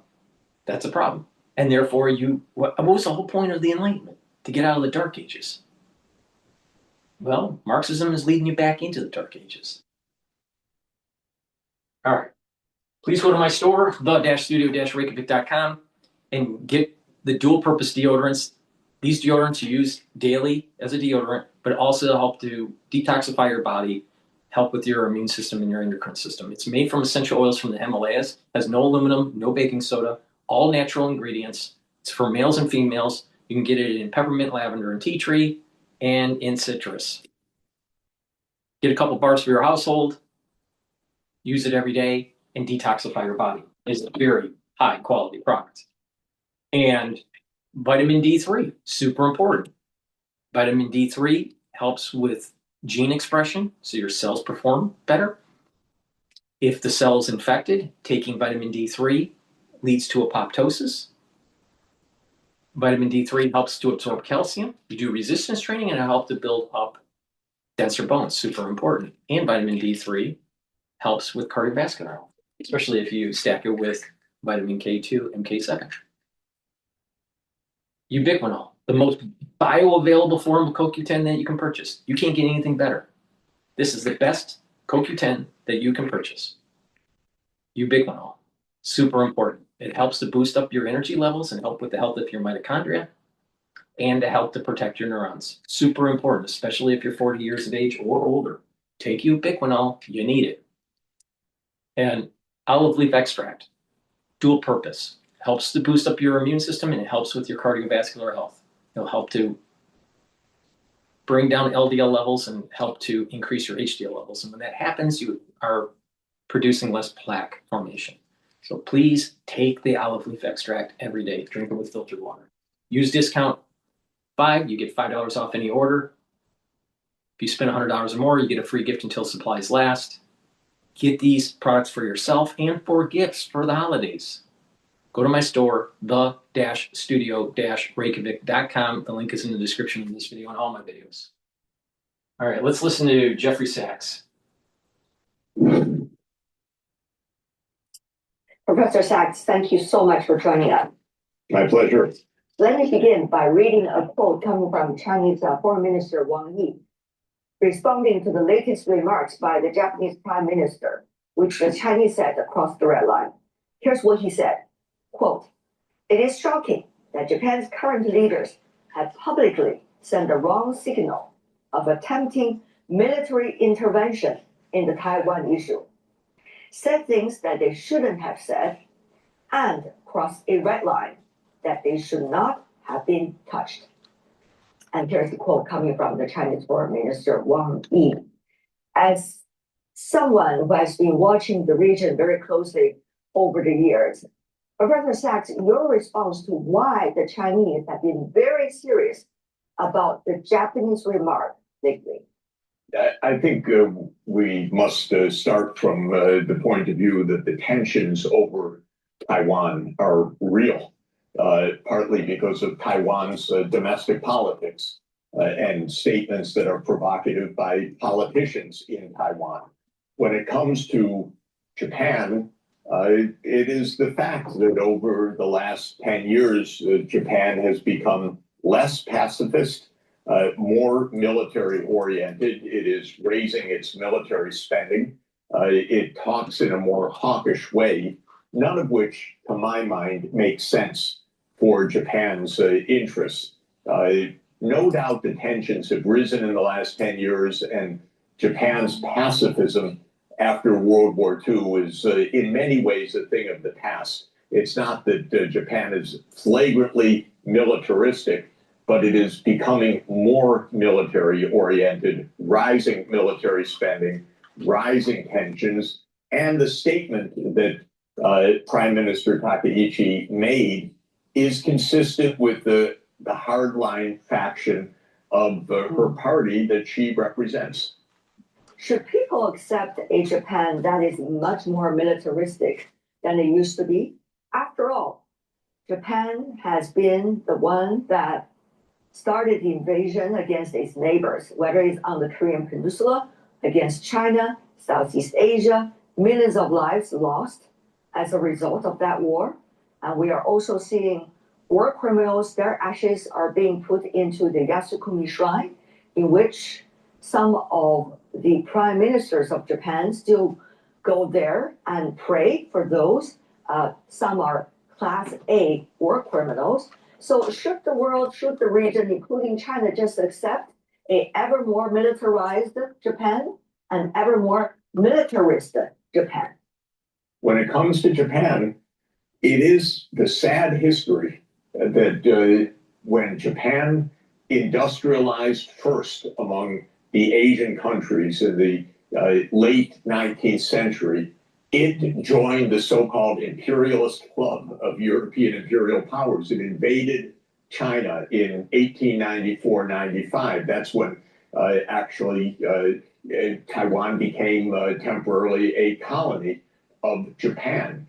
That's a problem. And therefore, what was the whole point of the Enlightenment? To get out of the Dark Ages. Well, Marxism is leading you back into the Dark Ages. All right. Please go to my store, the-studio-reykjavik.com, and get the dual-purpose deodorants. These deodorants you use daily as a deodorant, but also help to detoxify your body, help with your immune system and your endocrine system. It's made from essential oils from the Himalayas, has no aluminum, no baking soda, all natural ingredients. It's for males and females. You can get it in peppermint, lavender, and tea tree, and in citrus. Get a couple bars for your household, use it every day, and detoxify your body. It's a very high quality product. And vitamin D3, super important. Vitamin D3 helps with gene expression, so your cells perform better. If the cell is infected, taking vitamin D3 leads to apoptosis. Vitamin D3 helps to absorb calcium. You do resistance training, and it helps to build up denser bones, super important. And vitamin D3 helps with cardiovascular health, especially if you stack it with vitamin K2 and K7. Ubiquinol, the most bioavailable form of CoQ10 that you can purchase. You can't get anything better. This is the best CoQ10 that you can purchase. Ubiquinol, super important. It helps to boost up your energy levels and help with the health of your mitochondria and to help to protect your neurons. Super important, especially if you're 40 years of age or older. Take Ubiquinol, you need it. And olive leaf extract, dual purpose. Helps to boost up your immune system and it helps with your cardiovascular health. It'll help to bring down LDL levels and help to increase your HDL levels. And when that happens, you are producing less plaque formation. So please take the olive leaf extract every day. Drink it with filtered water. Use discount 5, you get $5 off any order. If you spend $100 or more, you get a free gift until supplies last. Get these products for yourself and for gifts for the holidays. Go to my store, the-studio-reykjavik.com. The link is in the description of this video and all my videos. All right, let's listen to Jeffrey Sachs. Professor Sachs, thank you so much for joining us. My pleasure. Let me begin by reading a quote coming from Chinese Foreign Minister Wang Yi, responding to the latest remarks by the Japanese Prime Minister, which the Chinese said crossed the red line. Here's what he said, quote, "It is shocking that Japan's current leaders have publicly sent the wrong signal of attempting military intervention in the Taiwan issue, said things that they shouldn't have said, and crossed a red line that they should not have been touched." And here's the quote coming from the Chinese Foreign Minister Wang Yi. As someone who has been watching the region very closely over the years, Professor Sachs, your response to why the Chinese have been very serious about the Japanese remark lately? I think we must start from the point of view that the tensions over Taiwan are real, partly because of Taiwan's domestic politics and statements that are provocative by politicians in Taiwan. When it comes to Japan, It is the fact that over the last 10 years, Japan has become less pacifist, more military oriented. It is raising its military spending. It talks in a more hawkish way, none of which, to my mind, makes sense for Japan's interests. No doubt the tensions have risen in the last 10 years, and Japan's pacifism after World War II is in many ways a thing of the past. It's not that Japan is flagrantly militaristic, but it is becoming more military oriented, rising military spending, rising tensions, and the statement that Prime Minister Takaichi made is consistent with the hardline faction of her party that she represents. Should people accept a Japan that is much more militaristic than it used to be? After all, Japan has been the one that started the invasion against its neighbors, whether it's on the Korean Peninsula, against China, Southeast Asia, millions of lives lost as a result of that war. And we are also seeing war criminals, their ashes are being put into the Yasukuni Shrine, in which some of the prime ministers of Japan still go there and pray for those. Some are Class A war criminals. So should the world, should the region, including China, just accept a ever more militarized Japan and ever more militarist Japan? When it comes to Japan, it is the sad history that when Japan industrialized first among the Asian countries in the late 19th century, it joined the so-called imperialist club of European imperial powers. It invaded China in 1894-95. That's when actually Taiwan became temporarily a colony of Japan,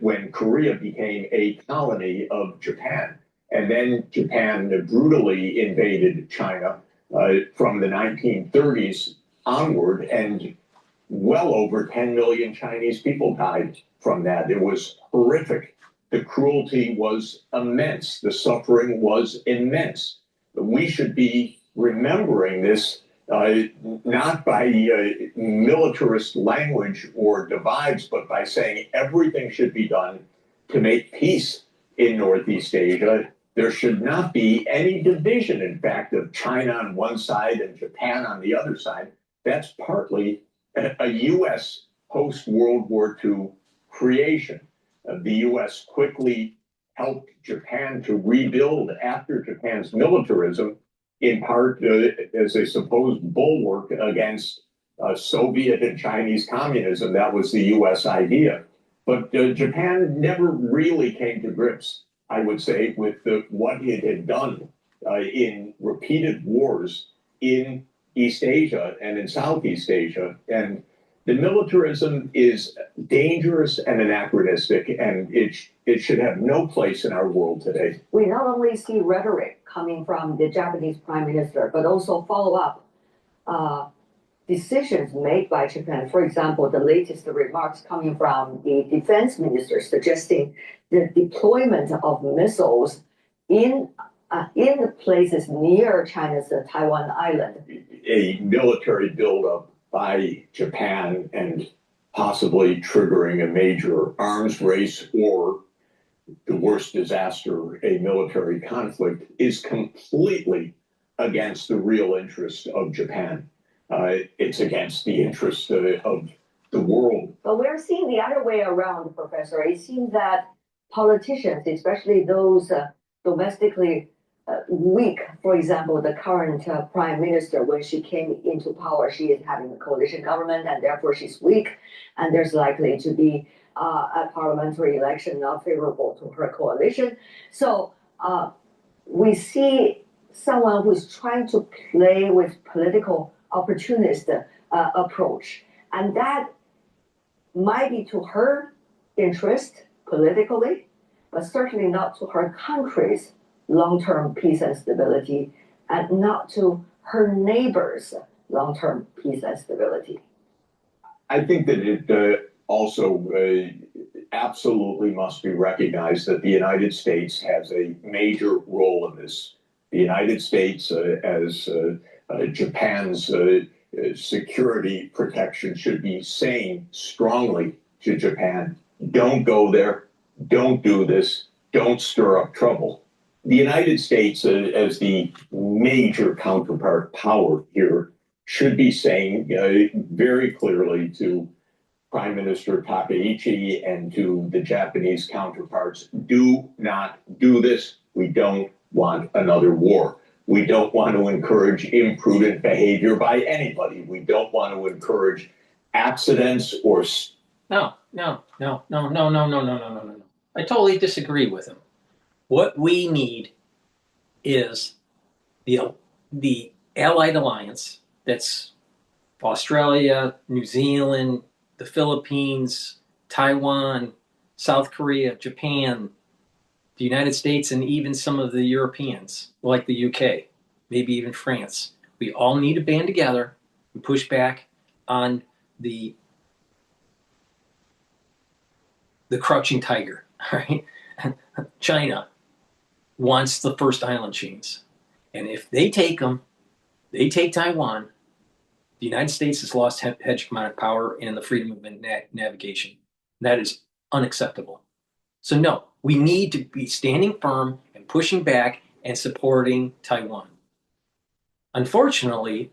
when Korea became a colony of Japan. And then Japan brutally invaded China from the 1930s onward, and well over 10 million Chinese people died from that. It was horrific. The cruelty was immense. The suffering was immense. We should be remembering this not by militarist language or divides, but by saying everything should be done to make peace in Northeast Asia. There should not be any division, in fact, of China on one side and Japan on the other side. That's partly a U.S. post-World War II creation. The U.S. quickly helped Japan to rebuild after Japan's militarism, in part as a supposed bulwark against Soviet and Chinese communism. That was the U.S. idea. But Japan never really came to grips, I would say, with what it had done in repeated wars in East Asia and in Southeast Asia. And the militarism is dangerous and anachronistic, and it should have no place in our world today. We not only see rhetoric coming from the Japanese prime minister, but also follow-up decisions made by Japan. For example, the latest remarks coming from the defense minister suggesting the deployment of missiles in places near China's Taiwan island. A military buildup by Japan and possibly triggering a major arms race or the worst disaster, a military conflict, is completely against the real interest of Japan. It's against the interest of the world. But we're seeing the other way around, Professor. It seems that politicians, especially those domestically weak, for example, the current prime minister, when she came into power, she is having a coalition government, and therefore she's weak, and there's likely to be a parliamentary election not favorable to her coalition. So we see someone who's trying to play with political opportunist approach, and that might be to her interest politically, but certainly not to her country's long-term peace and stability, and not to her neighbors' long-term peace and stability. I think that it also absolutely must be recognized that the United States has a major role in this. The United States, as Japan's security protection, should be saying strongly to Japan, don't go there, don't do this, don't stir up trouble. The United States, as the major counterpart power here, should be saying very clearly to Prime Minister Takaichi and to the Japanese counterparts, do not do this. We don't want another war. We don't want to encourage imprudent behavior by anybody. We don't want to encourage accidents or... No. I totally disagree with him. What we need is the Allied Alliance, that's Australia, New Zealand, the Philippines, Taiwan, South Korea, Japan, the United States, and even some of the Europeans, like the UK, maybe even France. We all need to band together and push back on the crouching tiger, right? China wants the first island chains. And if they take them, they take Taiwan, the United States has lost hegemonic power and the freedom of navigation. That is unacceptable. So no, we need to be standing firm and pushing back and supporting Taiwan. Unfortunately,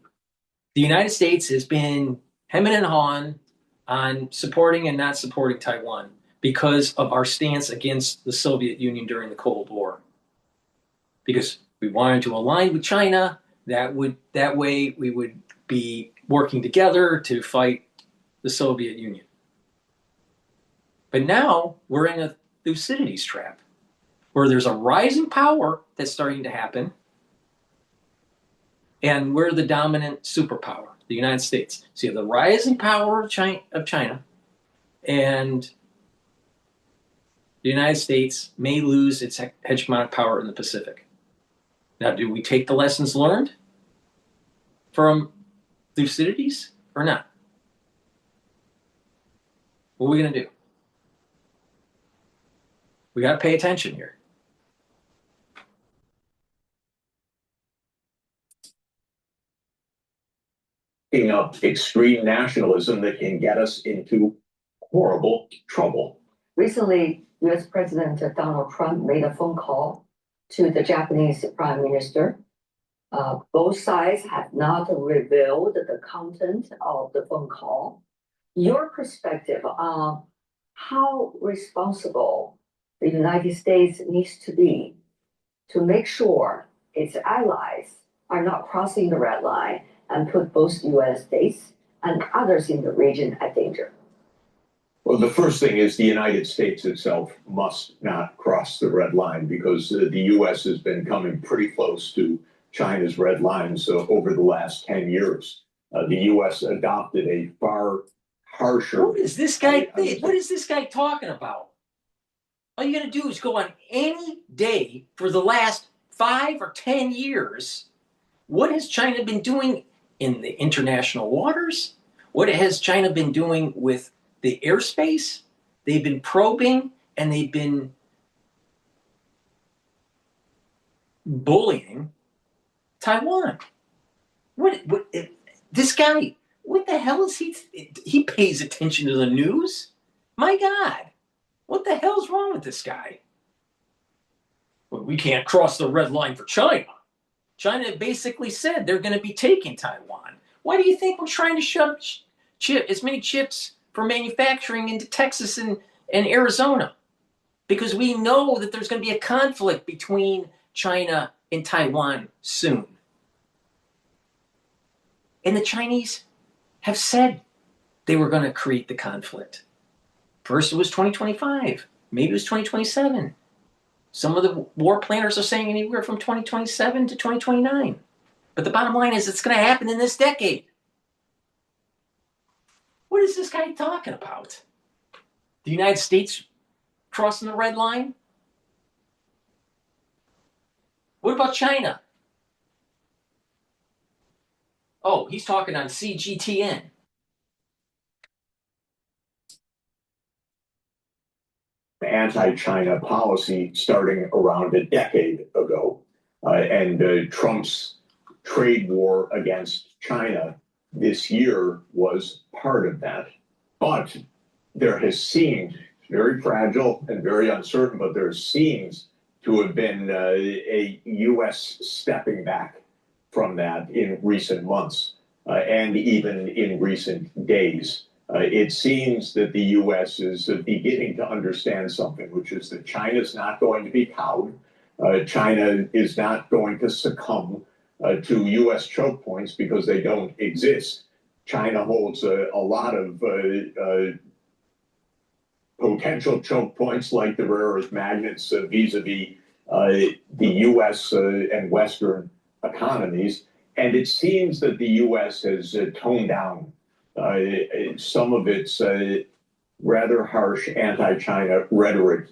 the United States has been hemming and hawing on supporting and not supporting Taiwan because of our stance against the Soviet Union during the Cold War. Because we wanted to align with China, that way we would be working together to fight the Soviet Union. But now we're in a Thucydides trap, where there's a rising power that's starting to happen, and we're the dominant superpower, the United States. So you have the rising power of China, and the United States may lose its hegemonic power in the Pacific. Now, do we take the lessons learned from Thucydides or not? What are we going to do? We got to pay attention here. Up extreme nationalism that can get us into horrible trouble. Recently, US President Donald Trump made a phone call to the Japanese Prime Minister. Both sides have not revealed the content of the phone call. Your perspective on how responsible the United States needs to be to make sure its allies are not crossing the red line and put both US states and others in the region at danger? Well, the first thing is the United States itself must not cross the red line, because the U.S. has been coming pretty close to China's red lines over the last 10 years. The U.S. adopted a far harsher... What is this guy talking about? All you got to do is go on any day for the last 5 or 10 years. What has China been doing in the international waters? What has China been doing with the airspace? They've been probing and they've been bullying Taiwan. This guy, what the hell is he pays attention to the news? My God, what the hell's wrong with this guy? Well, we can't cross the red line for China. China basically said they're going to be taking Taiwan. Why do you think we're trying to shove as many chips for manufacturing into Texas and Arizona? Because we know that there's going to be a conflict between China and Taiwan soon. And the Chinese have said they were going to create the conflict. First it was 2025, maybe it was 2027. Some of the war planners are saying anywhere from 2027 to 2029. But the bottom line is it's going to happen in this decade. What is this guy talking about? The United States crossing the red line? What about China? Oh, he's talking on CGTN. anti-China policy starting around a decade ago. And Trump's trade war against China this year was part of that. But there has seemed very fragile and very uncertain, but there seems to have been a U.S. stepping back from that in recent months and even in recent days. It seems that the U.S. is beginning to understand something, which is that China's not going to be cowed. China is not going to succumb to U.S. choke points because they don't exist. China holds a lot of potential choke points like the rare earth magnets vis-a-vis the U.S. And Western economies. And it seems that the U.S. has toned down some of its rather harsh anti-China rhetoric,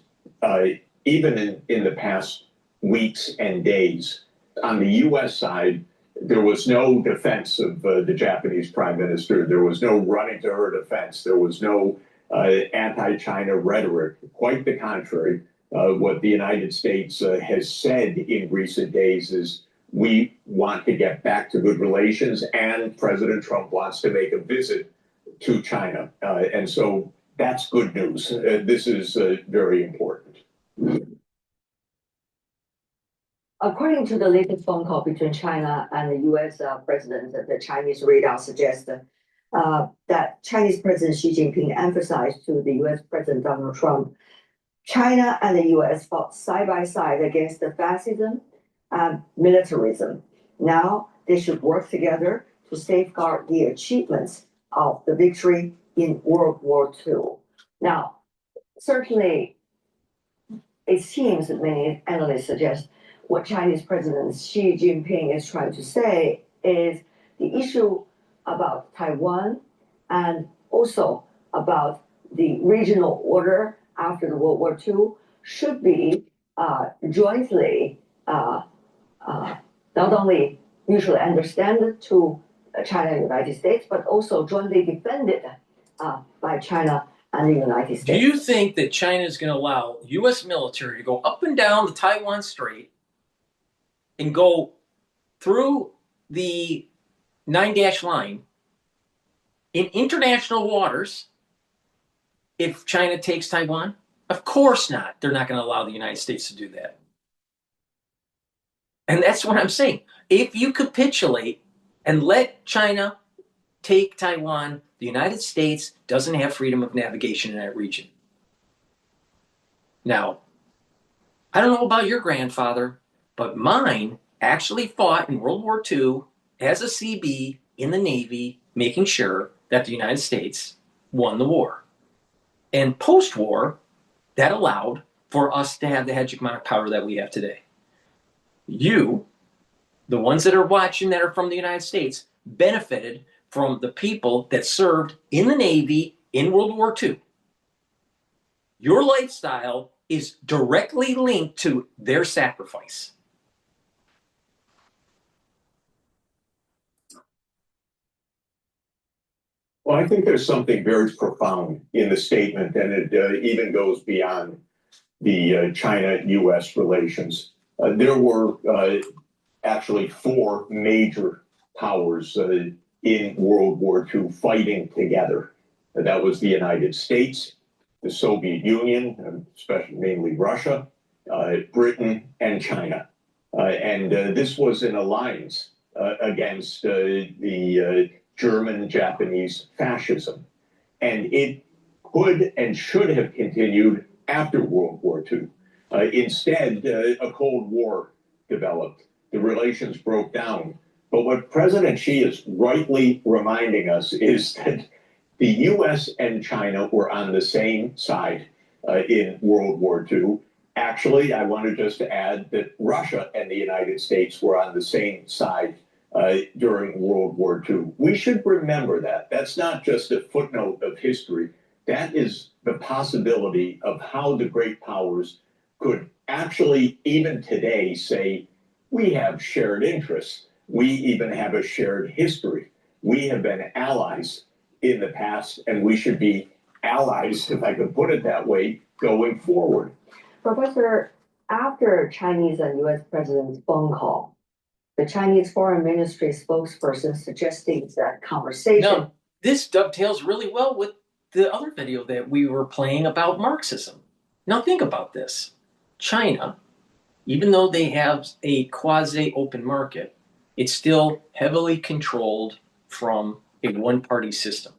even in the past weeks and days. On the U.S. side, there was no defense of the Japanese prime minister. There was no running to her defense. There was no anti-China rhetoric. Quite the contrary. What the United States has said in recent days is we want to get back to good relations, and President Trump wants to make a visit to China. And so that's good news. This is very important. According to the latest phone call between China and the U.S. President, the Chinese radar suggests that Chinese President Xi Jinping emphasized to the U.S. President Donald Trump, China and the U.S. fought side by side against the fascism and militarism. Now they should work together to safeguard the achievements of the victory in World War II. Now, certainly, it seems that many analysts suggest what Chinese President Xi Jinping is trying to say is the issue about Taiwan and also about the regional order after the World War II should be jointly not only mutually understood to China and the United States, but also jointly defended by China and the United States. Do you think that China is going to allow U.S. military to go up and down the Taiwan Strait and go through the 9-dash line in international waters if China takes Taiwan? Of course not. They're not going to allow the United States to do that. And that's what I'm saying. If you capitulate and let China take Taiwan, the United States doesn't have freedom of navigation in that region. Now, I don't know about your grandfather, but mine actually fought in World War II as a CB in the Navy, making sure that the United States won the war. And post-war, that allowed for us to have the hegemonic power that we have today. You, the ones that are watching that are from the United States, benefited from the people that served in the Navy in World War II. Your lifestyle is directly linked to their sacrifice. Well, I think there's something very profound in the statement, and it even goes beyond the China-U.S. relations. There were actually 4 major powers in World War II fighting together. That was the United States, the Soviet Union, especially mainly Russia, Britain, and China. And this was an alliance against the German-Japanese fascism. And it could and should have continued after World War II. Instead, a Cold War developed. The relations broke down. But what President Xi is rightly reminding us is that the U.S. and China were on the same side in World War II. Actually, I wanted just to add that Russia and the United States were on the same side during World War II. We should remember that. That's not just a footnote of history. That is the possibility of how the great powers could actually, even today, say, we have shared interests. We even have a shared history. We have been allies in the past, and we should be allies, if I could put it that way, going forward. Professor, after Chinese and US president's phone call, the Chinese Foreign Ministry spokesperson suggesting that conversation. No, this dovetails really well with the other video that we were playing about Marxism. Now think about this. China, even though they have a quasi-open market, it's still heavily controlled from a one-party system.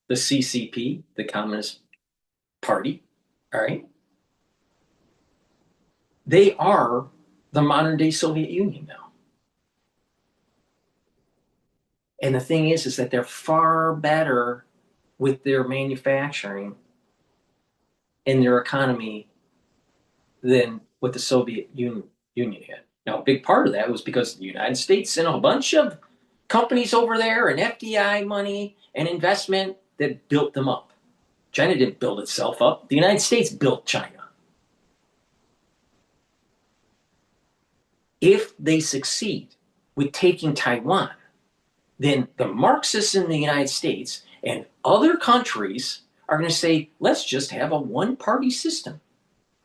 The CCP, the Communist Party, all right? They are the modern-day Soviet Union now. And the thing is that they're far better with their manufacturing and their economy than what the Soviet Union had. Now, a big part of that was because the United States and a bunch of companies over there and FDI money and investment that built them up. China didn't build itself up. The United States built China. If they succeed with taking Taiwan, then the Marxists in the United States and other countries are going to say, let's just have a one-party system.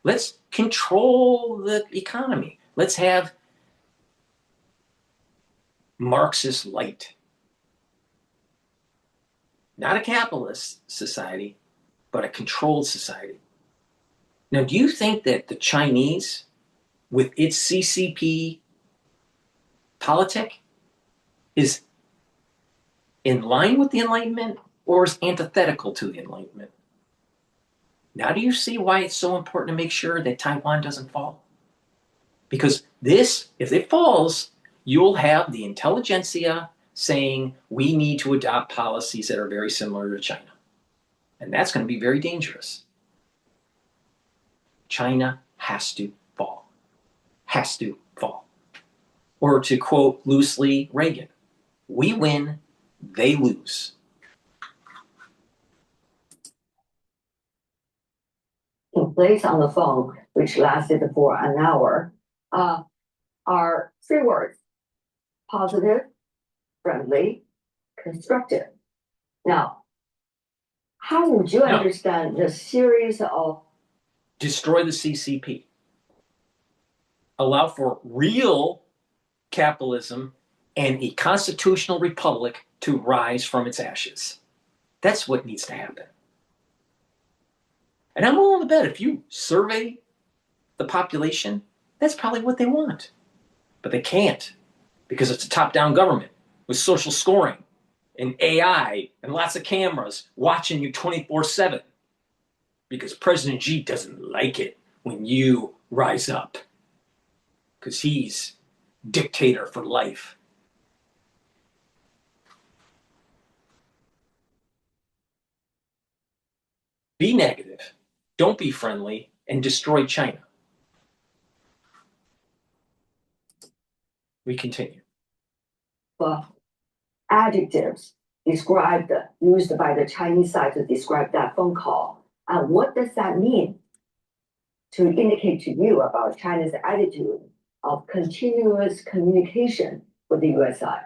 Let's control the economy. Let's have Marxist light. Not a capitalist society, but a controlled society. Now, do you think that the Chinese, with its CCP politic, is in line with the Enlightenment or is antithetical to the Enlightenment? Now do you see why it's so important to make sure that Taiwan doesn't fall? Because this, if it falls, you'll have the intelligentsia saying we need to adopt policies that are very similar to China. And that's going to be very dangerous. China has to fall. Has to fall. Or to quote loosely Reagan, we win, they lose. In place on the phone, which lasted for an hour, are three words: positive, friendly, constructive. Now, how would you understand the series of destroy the CCP? Allow for real capitalism and a constitutional republic to rise from its ashes. That's what needs to happen. And I'm willing to bet if you survey the population, that's probably what they want. But they can't, because it's a top-down government with social scoring and AI and lots of cameras watching you 24/7. Because President Xi doesn't like it when you rise up. Because he's dictator for life. Be negative, don't be friendly, and destroy China. We continue. adjectives used by the Chinese side to describe that phone call? And what does that mean to indicate to you about China's attitude of continuous communication with the US side?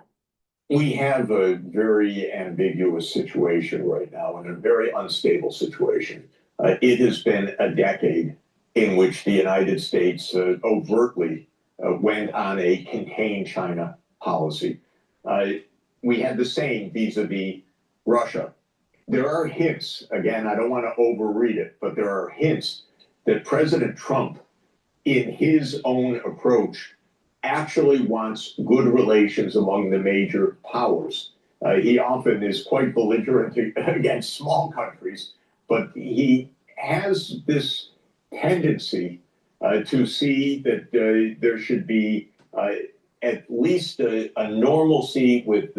We have a very ambiguous situation right now and a very unstable situation. It has been a decade in which the United States overtly went on a contain China policy. We had the same vis-a-vis Russia. There are hints, again, I don't want to overread it, but there are hints that President Trump, in his own approach, actually wants good relations among the major powers. He often is quite belligerent against small countries, but he has this tendency to see that there should be at least a normalcy with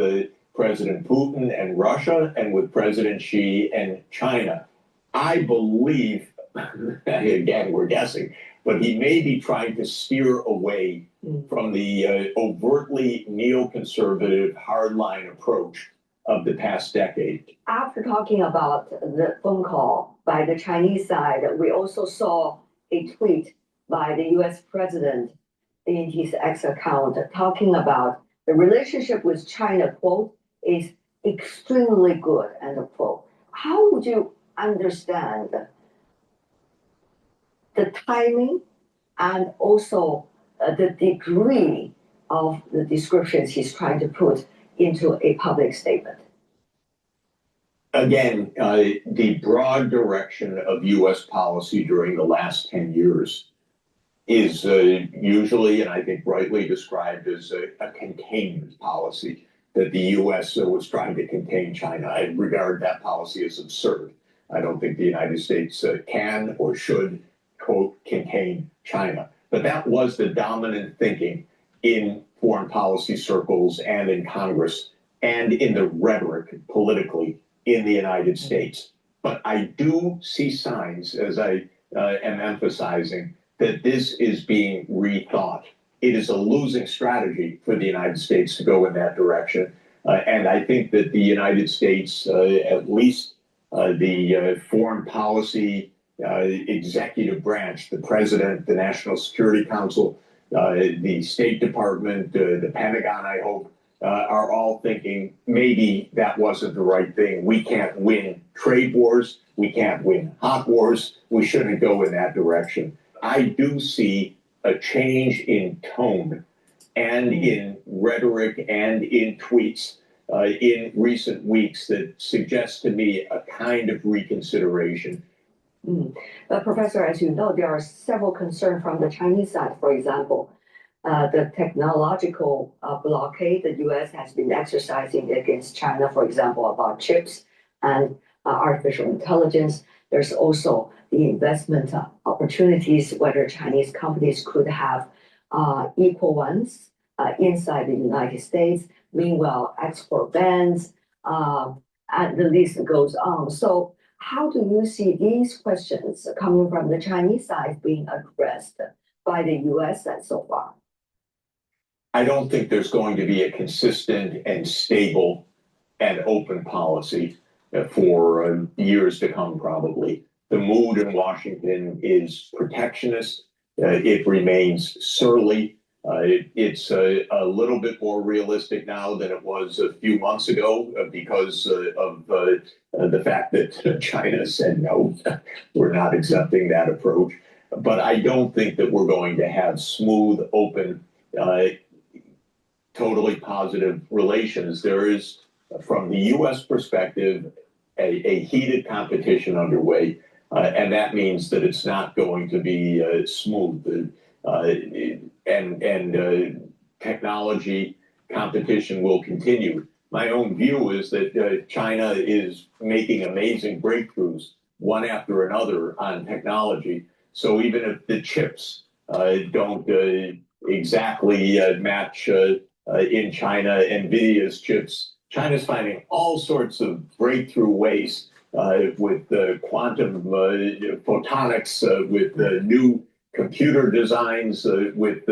President Putin and Russia and with President Xi and China. I believe, again, we're guessing, but he may be trying to steer away from the overtly neoconservative hardline approach of the past decade. After talking about the phone call by the Chinese side, we also saw a tweet by the US president in his X account talking about the relationship with China, quote, is extremely good, end of quote. How would you understand the timing and also the degree of the descriptions he's trying to put into a public statement? Again, the broad direction of U.S. policy during the last 10 years is usually, and I think rightly described as a containment policy, that the U.S. Was trying to contain China. I regard that policy as absurd. I don't think the United States can or should, quote, contain China. But that was the dominant thinking in foreign policy circles and in Congress and in the rhetoric politically in the United States. But I do see signs, as I am emphasizing, that this is being rethought. It is a losing strategy for the United States to go in that direction. And I think that the United States, at least the foreign policy executive branch, the president, the National Security Council, the State Department, the Pentagon, I hope, are all thinking maybe that wasn't the right thing. We can't win trade wars. We can't win hot wars. We shouldn't go in that direction. I do see a change in tone and in rhetoric and in tweets in recent weeks that suggests to me a kind of reconsideration. But Professor, as you know, there are several concerns from the Chinese side. For example, the technological blockade the U.S. has been exercising against China, for example, about chips and artificial intelligence. There's also the investment opportunities, whether Chinese companies could have equal ones inside the United States. Meanwhile, export bans, and the list goes on. So how do you see these questions coming from the Chinese side being addressed by the U.S. so far? I don't think there's going to be a consistent and stable and open policy for years to come, probably. The mood in Washington is protectionist. It remains surly. It's a little bit more realistic now than it was a few months ago because of the fact that China said, no, we're not accepting that approach. But I don't think that we're going to have smooth, open, totally positive relations. There is, from the U.S. perspective, a heated competition underway, and that means that it's not going to be smooth. And technology competition will continue. My own view is that China is making amazing breakthroughs, one after another, on technology. So even if the chips don't exactly match in China, NVIDIA's chips, China's finding all sorts of breakthrough ways with quantum photonics, with new computer designs, with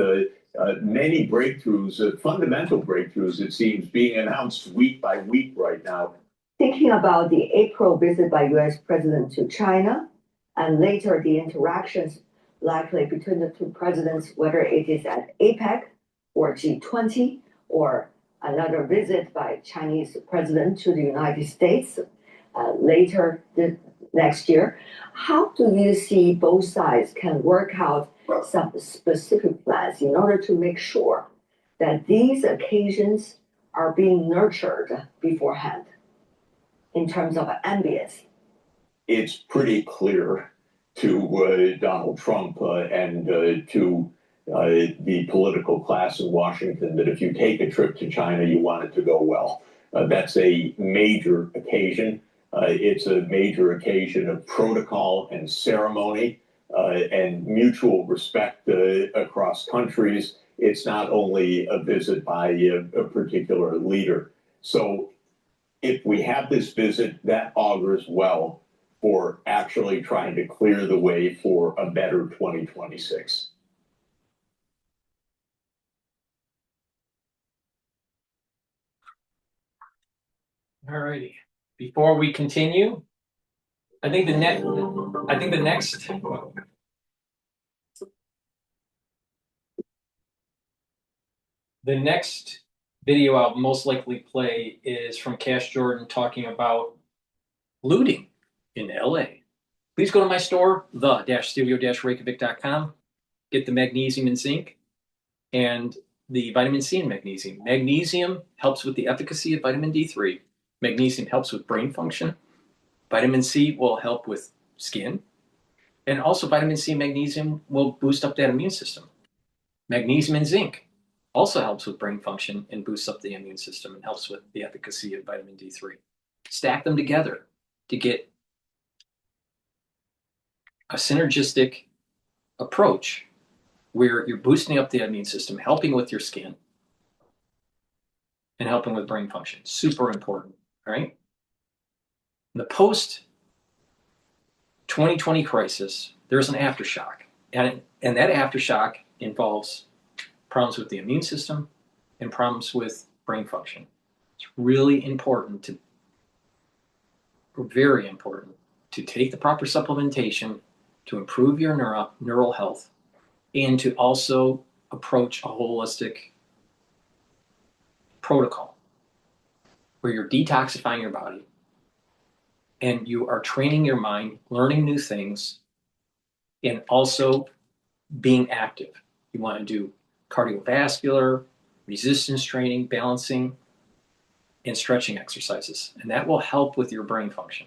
many breakthroughs, fundamental breakthroughs, it seems, being announced week by week right now. Thinking about the April visit by U.S. President to China, and later the interactions likely between the two presidents, whether it is at APEC or G20 or another visit by Chinese president to the United States later next year. How do you see both sides can work out some specific plans in order to make sure that these occasions are being nurtured beforehand in terms of ambience? It's pretty clear to Donald Trump and to the political class in Washington that if you take a trip to China, you want it to go well. That's a major occasion. It's a major occasion of protocol and ceremony and mutual respect across countries. It's not only a visit by a particular leader. So if we have this visit, that augurs well for actually trying to clear the way for a better 2026. All righty. Before we continue, I think the next video I'll most likely play is from Cash Jordan talking about looting in LA. Please go to my store, the-studio-reykjavik.com. Get the magnesium and zinc and the vitamin C and magnesium. Magnesium helps with the efficacy of vitamin D3. Magnesium helps with brain function. Vitamin C will help with skin. And also vitamin C and magnesium will boost up that immune system. Magnesium and zinc also helps with brain function and boosts up the immune system and helps with the efficacy of vitamin D3. Stack them together to get a synergistic approach where you're boosting up the immune system, helping with your skin, and helping with brain function. Super important, all right? In the post-2020 crisis, there's an aftershock. And that aftershock involves problems with the immune system and problems with brain function. It's really important very important to take the proper supplementation to improve your neural health and to also approach a holistic protocol where you're detoxifying your body and you are training your mind, learning new things, and also being active. You want to do cardiovascular, resistance training, balancing, and stretching exercises. And that will help with your brain function.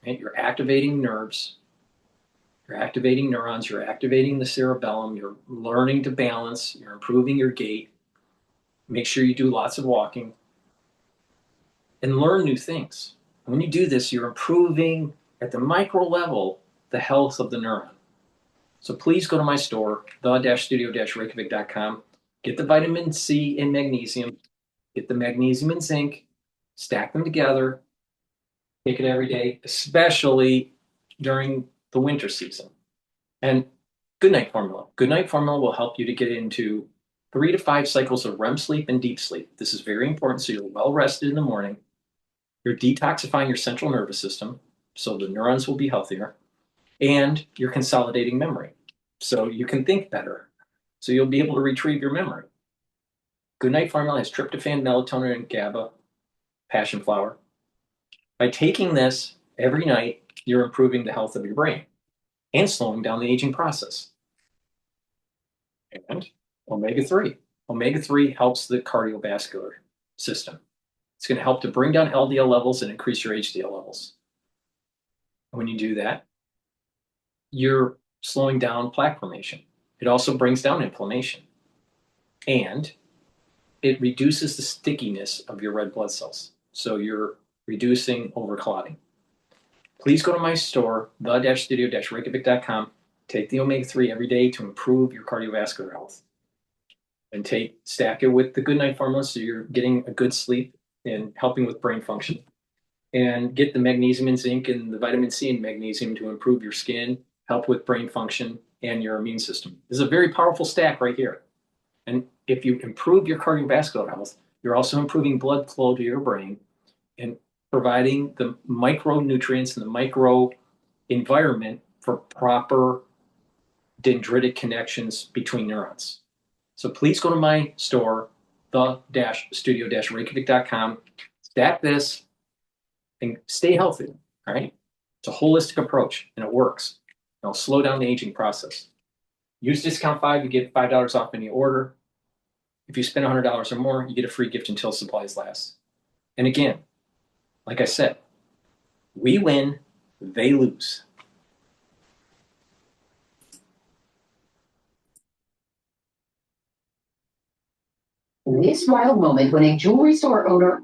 Right? You're activating nerves, you're activating neurons, you're activating the cerebellum, you're learning to balance, you're improving your gait. Make sure you do lots of walking and learn new things. And when you do this, you're improving at the micro level the health of the neuron. So please go to my store, the-studio-reykjavik.com, get the vitamin C and magnesium, get the magnesium and zinc, stack them together, take it every day, especially during the winter season. And Good Night Formula. Good Night Formula will help you to get into 3 to 5 cycles of REM sleep and deep sleep. This is very important so you're well rested in the morning. You're detoxifying your central nervous system so the neurons will be healthier. And you're consolidating memory so you can think better. So you'll be able to retrieve your memory. Good Night Formula has tryptophan, melatonin, and GABA, passion flower. By taking this every night, you're improving the health of your brain and slowing down the aging process. And omega-3. Omega-3 helps the cardiovascular system. It's going to help to bring down LDL levels and increase your HDL levels. And when you do that, you're slowing down plaque formation. It also brings down inflammation. And it reduces the stickiness of your red blood cells. So you're reducing overclotting. Please go to my store, the-studio-reykjavik.com. Take the omega-3 every day to improve your cardiovascular health. And stack it with the Good Night Formula so you're getting a good sleep and helping with brain function. And get the magnesium and zinc and the vitamin C and magnesium to improve your skin, help with brain function, and your immune system. This is a very powerful stack right here. And if you improve your cardiovascular health, you're also improving blood flow to your brain and providing the micronutrients and the micro environment for proper dendritic connections between neurons. So please go to my store, the-studio-reykjavik.com, stack this, and stay healthy, all right? It's a holistic approach, and it works. It'll slow down the aging process. Use discount 5, you get $5 off any order. If you spend $100 or more, you get a free gift until supplies last. And again, like I said, we win, they lose. This wild moment when a jewelry store owner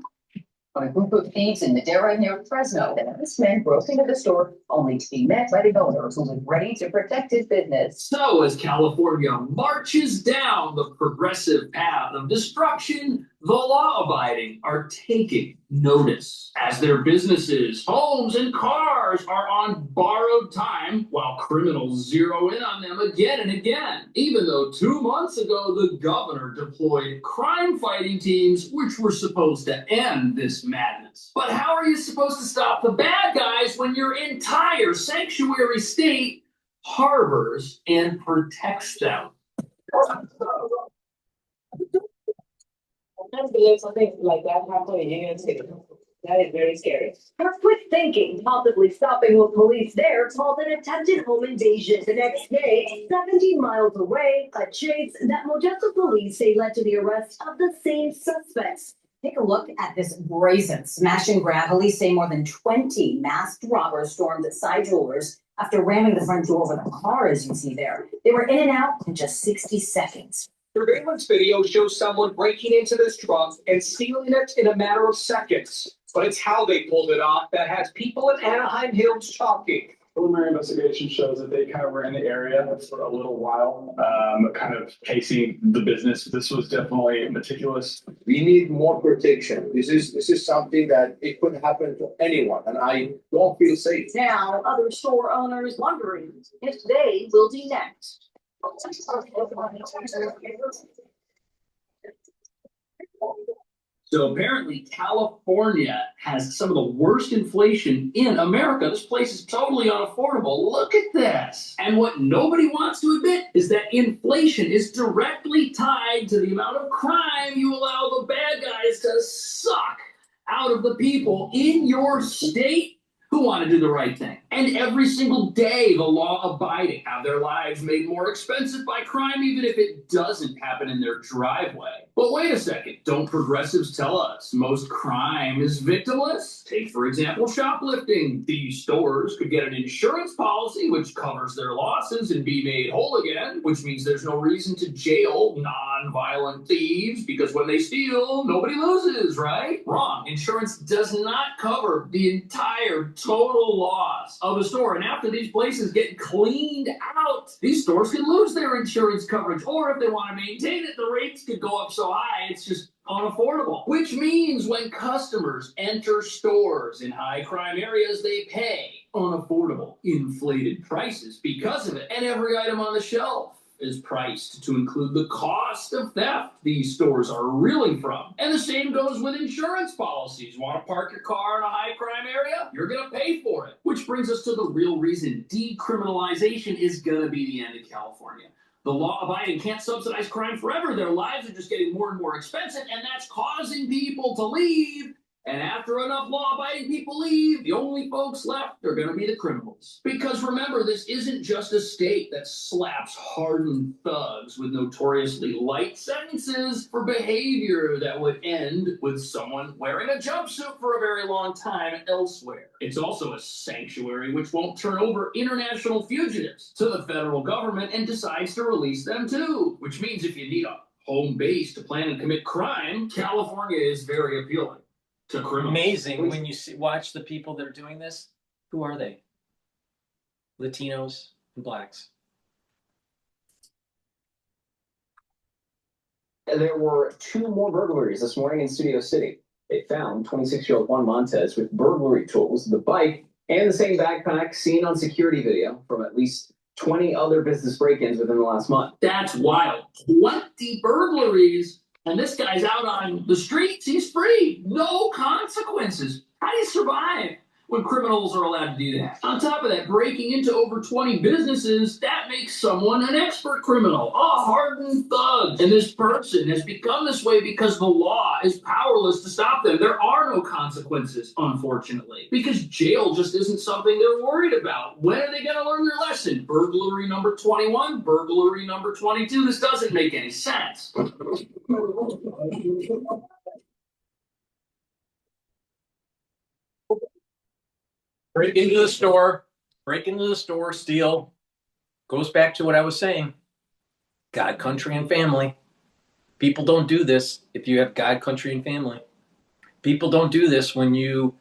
on a group of thieves in Madeira near Fresno, and this man broke into the store only to be met by the owner who was ready to protect his business. So as California marches down the progressive path of destruction, the law-abiding are taking notice as their businesses, homes, and cars are on borrowed time while criminals zero in on them again and again. Even though 2 months ago, the governor deployed crime-fighting teams which were supposed to end this madness. But how are you supposed to stop the bad guys when your entire sanctuary state harbors and protects them? Something like that happened in Union City. That is very scary. Her quick thinking, possibly stopping with police there, called an attempted home invasion. The next day, 70 miles away, a chase that Modesto police say led to the arrest of the same suspects. Take a look at this brazen smash and grab. Police say more than 20 masked robbers stormed at side jewelers after ramming the front door with a car, as you see there. They were in and out in just 60 seconds. Surveillance video shows someone breaking into this truck and stealing it in a matter of seconds. But it's how they pulled it off that has people in Anaheim Hills talking. Preliminary investigation shows that they kind of were in the area for a little while, kind of casing the business. This was definitely meticulous. We need more protection. This is something that it could happen to anyone, and I don't feel safe. Now, other store owners wondering if they will be next. So apparently California has some of the worst inflation in America. This place is totally unaffordable. Look at this. And what nobody wants to admit is that inflation is directly tied to the amount of crime you allow the bad guys to suck out of the people in your state who want to do the right thing. And every single day, the law-abiding have their lives made more expensive by crime, even if it doesn't happen in their driveway. But wait a second, don't progressives tell us most crime is victimless? Take, for example, shoplifting. These stores could get an insurance policy which covers their losses and be made whole again, which means there's no reason to jail non-violent thieves, because when they steal, nobody loses, right? Wrong. Insurance does not cover the entire total loss of a store. And after these places get cleaned out, these stores can lose their insurance coverage. Or if they want to maintain it, the rates could go up so high, it's just unaffordable. Which means when customers enter stores in high crime areas, they pay unaffordable, inflated prices because of it. And every item on the shelf is priced to include the cost of theft these stores are reeling from. And the same goes with insurance policies. Want to park your car in a high crime area? You're going to pay for it. Which brings us to the real reason decriminalization is going to be the end of California. The law-abiding can't subsidize crime forever. Their lives are just getting more and more expensive, and that's causing people to leave. And after enough law-abiding people leave, the only folks left are going to be the criminals. Because remember, this isn't just a state that slaps hardened thugs with notoriously light sentences for behavior that would end with someone wearing a jumpsuit for a very long time elsewhere. It's also a sanctuary which won't turn over international fugitives to the federal government and decides to release them too. Which means if you need a home base to plan and commit crime, California is very appealing. Amazing when you watch the people that are doing this. Who are they? Latinos and blacks. There were 2 more burglaries this morning in Studio City. They found 26-year-old Juan Montez with burglary tools, the bike, and the same backpack seen on security video from at least 20 other business break-ins within the last month. That's wild. 20 burglaries. And this guy's out on the streets. He's free. No consequences. How do you survive when criminals are allowed to do that? On top of that, breaking into over 20 businesses, that makes someone an expert criminal, a hardened thug. And this person has become this way because the law is powerless to stop them. There are no consequences, unfortunately, because jail just isn't something they're worried about. When are they going to learn their lesson? Burglary number 21, burglary number 22. This doesn't make any sense. Break into the store, steal. Goes back to what I was saying. God, country, and family. People don't do this if you have God, country, and family. People don't do this when you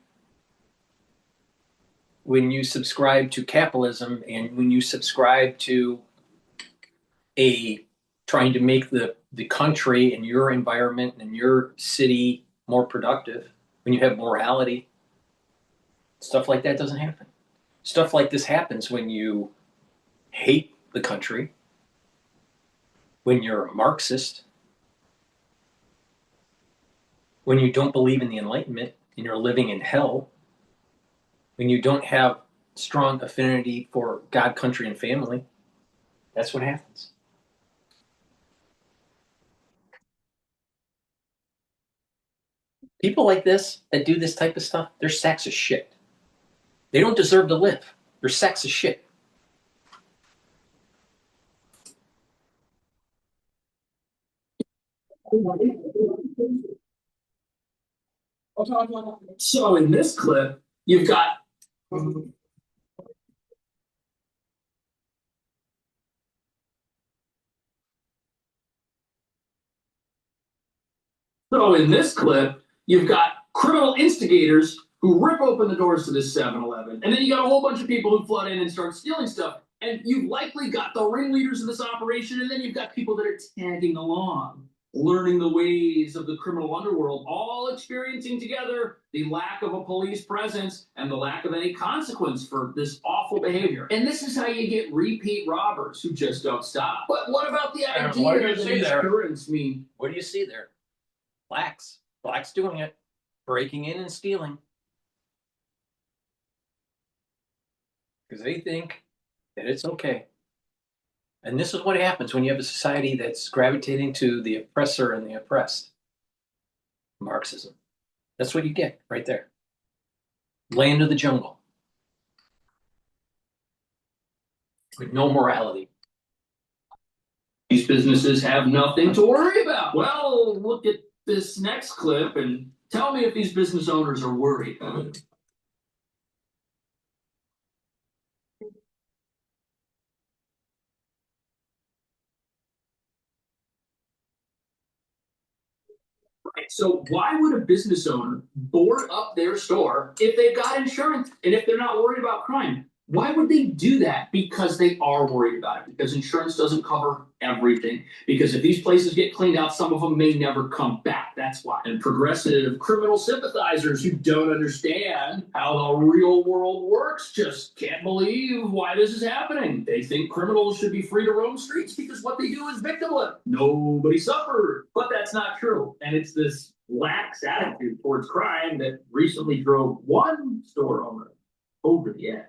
subscribe to capitalism and when you subscribe to trying to make the country and your environment and your city more productive. When you have morality, stuff like that doesn't happen. Stuff like this happens when you hate the country, when you're a Marxist, when you don't believe in the Enlightenment and you're living in hell, when you don't have strong affinity for God, country, and family. That's what happens. People like this that do this type of stuff, they're sacks of shit. They don't deserve to live. They're sacks of shit. So in this clip, you've got criminal instigators who rip open the doors to this 7-Eleven, and then you got a whole bunch of people who flood in and start stealing stuff. And you've likely got the ringleaders of this operation, and then you've got people that are tagging along, learning the ways of the criminal underworld, all experiencing together the lack of a police presence and the lack of any consequence for this awful behavior. And this is how you get repeat robbers who just don't stop. But what about the idea what do you that see there? insurance mean? What do you see there? Blacks. Blacks doing it. Breaking in and stealing. Because they think that it's okay. And this is what happens when you have a society that's gravitating to the oppressor and the oppressed. Marxism. That's what you get right there. Land of the jungle. With no morality. These businesses have nothing to worry about. Well, look at this next clip and tell me if these business owners are worried. So why would a business owner board up their store if they've got insurance and if they're not worried about crime? Why would they do that? Because they are worried about it. Because insurance doesn't cover everything. Because if these places get cleaned out, some of them may never come back. That's why. And progressive criminal sympathizers who don't understand how the real world works just can't believe why this is happening. They think criminals should be free to roam streets because what they do is victimless. Nobody suffered. But that's not true. And it's this lax attitude towards crime that recently drove one store owner over the edge.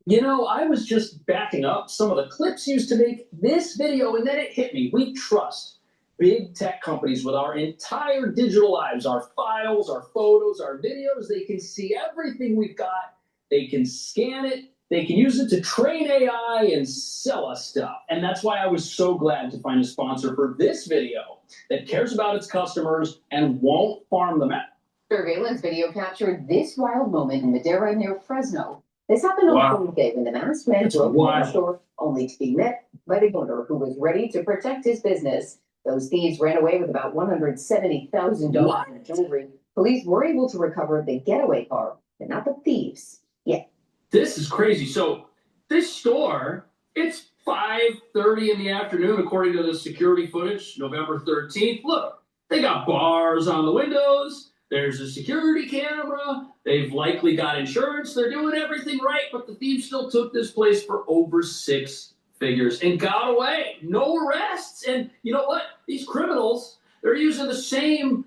You know, I was just backing up some of the clips used to make this video, and then it hit me. We trust big tech companies with our entire digital lives, our files, our photos, our videos. They can see everything we've got. They can scan it. They can use it to train AI and sell us stuff. And that's why I was so glad to find a sponsor for this video that cares about its customers and won't farm them out. Surveillance video captured this wild moment in Madeira near Fresno. This happened on Thursday when the masked man broke into the store, only to be met by the owner who was ready to protect his business. Those thieves ran away with about $170,000 in jewelry. Police were able to recover the getaway car, but not the thieves yet. This is crazy. So this store, it's 5:30 in the afternoon, according to the security footage, November 13th. Look, they got bars on the windows. There's a security camera. They've likely got insurance. They're doing everything right, but the thieves still took this place for over 6 figures and got away. No arrests. And you know what? These criminals, they're using the same,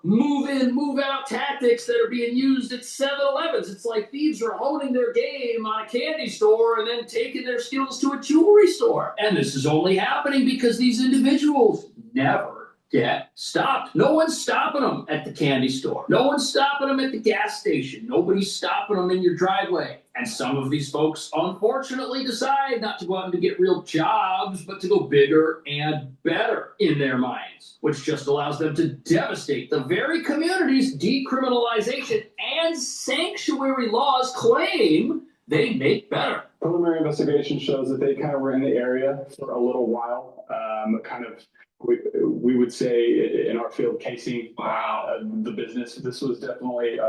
move in, move out tactics that are being used at 7-Elevens. It's like thieves are honing their game on a candy store and then taking their skills to a jewelry store. And this is only happening because these individuals never get stopped. No one's stopping them at the candy store. No one's stopping them at the gas station. Nobody's stopping them in your driveway. And some of these folks, unfortunately, decide not to go out and to get real jobs, but to go bigger and better in their minds, which just allows them to devastate the very communities decriminalization and sanctuary laws claim they make better. Preliminary investigation shows that they kind of were in the area for a little while, we would say in our field casing the business. This was definitely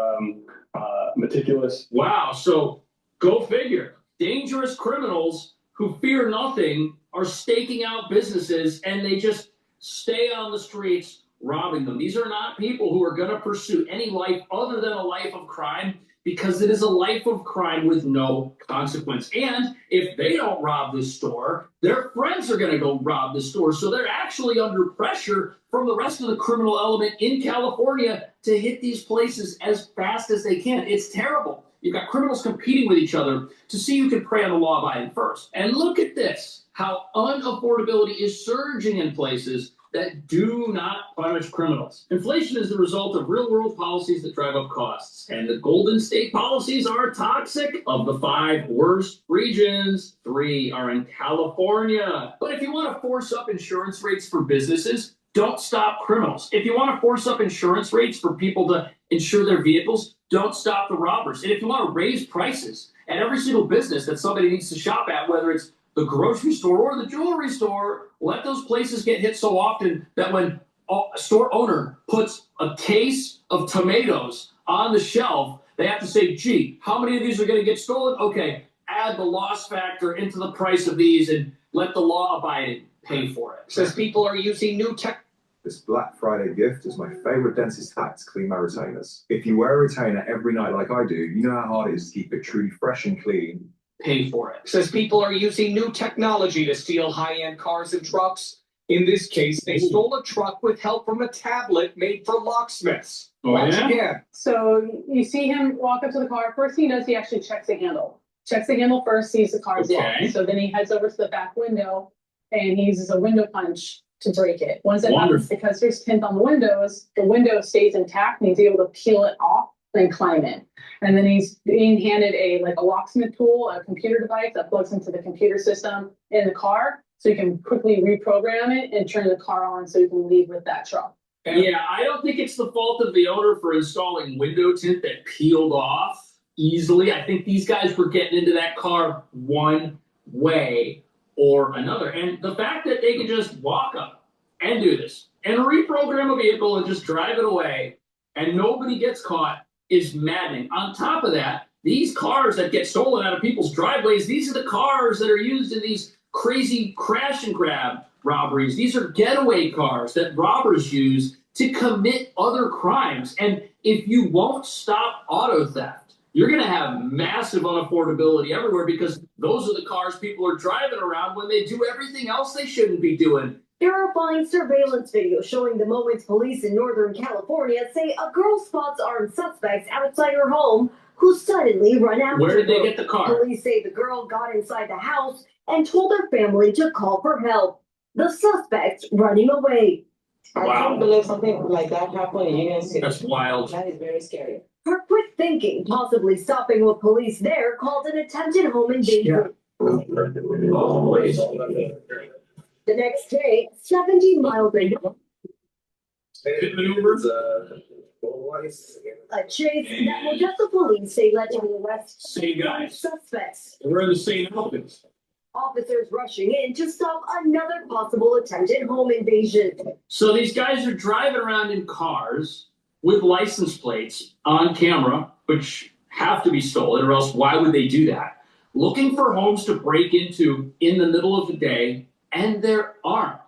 meticulous. Wow. So go figure. Dangerous criminals who fear nothing are staking out businesses and they just stay on the streets robbing them. These are not people who are going to pursue any life other than a life of crime, because it is a life of crime with no consequence. And if they don't rob this store, their friends are going to go rob the store. So they're actually under pressure from the rest of the criminal element in California to hit these places as fast as they can. It's terrible. You've got criminals competing with each other to see who can prey on the law-abiding first. And look at this, how unaffordability is surging in places that do not punish criminals. Inflation is the result of real-world policies that drive up costs, and the Golden State policies are toxic. Of the 5 worst regions, 3 are in California. But if you want to force up insurance rates for businesses, don't stop criminals. If you want to force up insurance rates for people to insure their vehicles, don't stop the robbers. And if you want to raise prices at every single business that somebody needs to shop at, whether it's the grocery store or the jewelry store, let those places get hit so often that when a store owner puts a case of tomatoes on the shelf, they have to say, gee, how many of these are going to get stolen? Okay, add the loss factor into the price of these and let the law-abiding pay for it. Says people are using new tech. This Black Friday gift is my favorite dentist hack to clean my retainers. If you wear a retainer every night like I do, you know how hard it is to keep it truly fresh and clean. Pay for it. Says people are using new technology to steal high-end cars and trucks. In this case, they stole a truck with help from a tablet made for locksmiths. Once again. So you see him walk up to the car. First thing he does, he actually checks the handle. Checks the handle first, sees the car's locked. So then he heads over to the back window and he uses a window punch to break it. Once it happens, because there's tint on the window stays intact and he's able to peel it off and climb in. And then he's being handed a locksmith tool, a computer device that plugs into the computer system in the car, so you can quickly reprogram it and turn the car on so you can leave with that truck. Yeah, I don't think it's the fault of the owner for installing window tint that peeled off easily. I think these guys were getting into that car one way or another. And the fact that they can just walk up and do this and reprogram a vehicle and just drive it away and nobody gets caught is maddening. On top of that, these cars that get stolen out of people's driveways, these are the cars that are used in these crazy crash and grab robberies. These are getaway cars that robbers use to commit other crimes. And if you won't stop auto theft, you're going to have massive unaffordability everywhere because those are the cars people are driving around when they do everything else they shouldn't be doing. Terrifying surveillance video showing the moments police in Northern California say a girl spots armed suspects outside her home who suddenly run after her. Where did they get the car? Police say the girl got inside the house and told her family to call for help. The suspects running away. Wow. I can't believe something like that happened in Union City. That's wild. That is very scary. Her quick thinking, possibly stopping what police there called an attempted home invasion. The next day, 70 miles away. A chase that Modesto police say led to the arrest Same guys. suspects. We're in the same outfits. Officers rushing in to stop another possible attempted home invasion. So these guys are driving around in cars with license plates on camera, which have to be stolen, or else why would they do that? Looking for homes to break into in the middle of the day, and there aren't.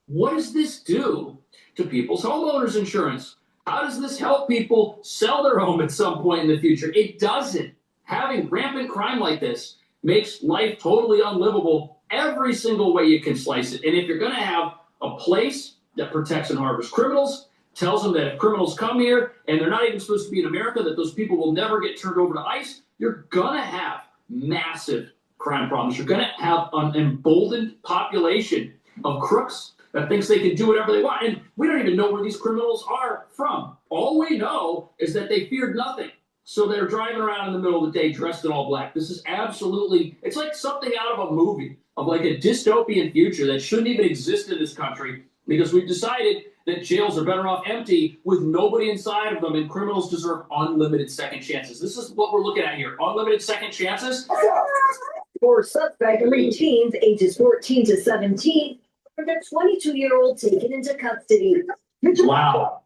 What does this do to people's homeowners insurance? How does this help people sell their home at some point in the future? It doesn't. Having rampant crime like this makes life totally unlivable every single way you can slice it. And if you're going to have a place that protects and harbors criminals, tells them that if criminals come here and they're not even supposed to be in America, that those people will never get turned over to ICE, you're going to have massive crime problems. You're going to have an emboldened population of crooks that thinks they can do whatever they want. And we don't even know where these criminals are from. All we know is that they feared nothing. So they're driving around in the middle of the day dressed in all black. This is absolutely, it's like something out of a movie, of like a dystopian future that shouldn't even exist in this country because we've decided that jails are better off empty with nobody inside of them and criminals deserve unlimited second chances. This is what we're looking at here. Unlimited second chances. 4 suspects, 3 teens, ages 14 to 17, and their 22-year-old taken into custody. Wow.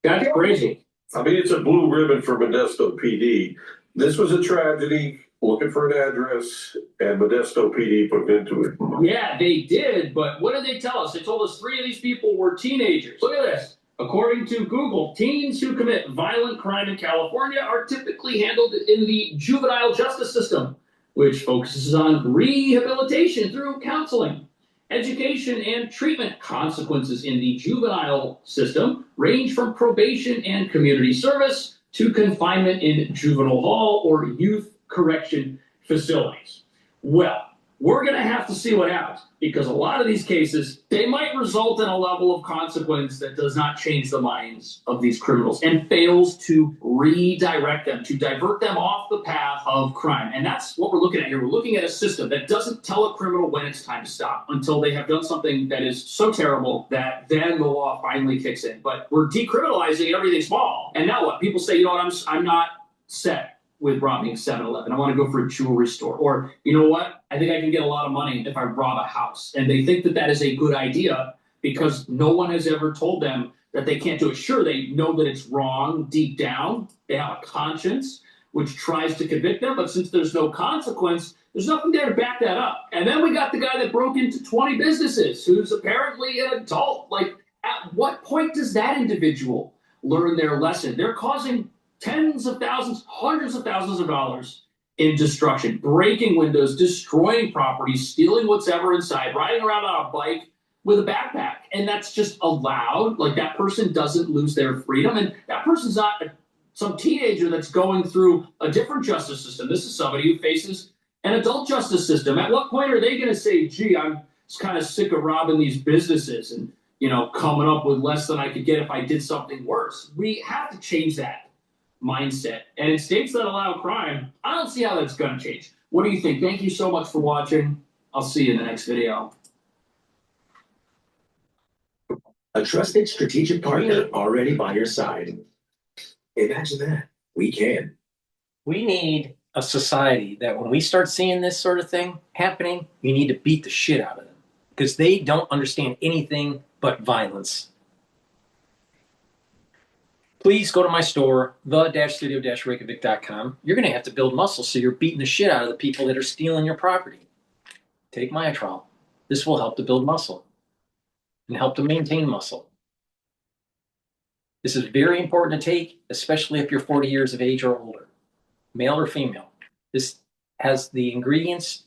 That's crazy. I mean, it's a blue ribbon for Modesto PD. This was a tragedy, looking for an address, and Modesto PD put an end to it. Yeah, they did, but what did they tell us? They told us 3 of these people were teenagers. Look at this. According to Google, teens who commit violent crime in California are typically handled in the juvenile justice system, which focuses on rehabilitation through counseling. Education and treatment consequences in the juvenile system range from probation and community service to confinement in juvenile hall or youth correction facilities. Well, we're going to have to see what happens, because a lot of these cases, they might result in a level of consequence that does not change the minds of these criminals and fails to redirect them, to divert them off the path of crime. And that's what we're looking at here. We're looking at a system that doesn't tell a criminal when it's time to stop until they have done something that is so terrible that then the law finally kicks in. But we're decriminalizing everything small. And now what? People say, you know what, I'm not set with robbing 7-Eleven. I want to go for a jewelry store. Or, you know what? I think I can get a lot of money if I rob a house. And they think that that is a good idea because no one has ever told them that they can't do it. Sure, they know that it's wrong deep down. They have a conscience which tries to convict them. But since there's no consequence, there's nothing there to back that up. And then we got the guy that broke into 20 businesses who's apparently an adult. Like, at what point does that individual learn their lesson? They're causing tens of thousands, hundreds of thousands of dollars in destruction, breaking windows, destroying property, stealing what's ever inside, riding around on a bike with a backpack. And that's just allowed. Like, that person doesn't lose their freedom. And that person's not some teenager that's going through a different justice system. This is somebody who faces an adult justice system. At what point are they going to say, gee, I'm just kind of sick of robbing these businesses and, you know, coming up with less than I could get if I did something worse? We have to change that mindset. And in states that allow crime, I don't see how that's going to change. What do you think? Thank you so much for watching. I'll see you in the next video. A trusted strategic partner already by your side. Imagine that. We can. We need a society that when we start seeing this sort of thing happening, we need to beat the shit out of them because they don't understand anything but violence. Please go to my store, the-studio-reykjavik.com. You're going to have to build muscle so you're beating the shit out of the people that are stealing your property. Take Myotrol. This will help to build muscle and help to maintain muscle. This is very important to take, especially if you're 40 years of age or older, male or female. This has the ingredients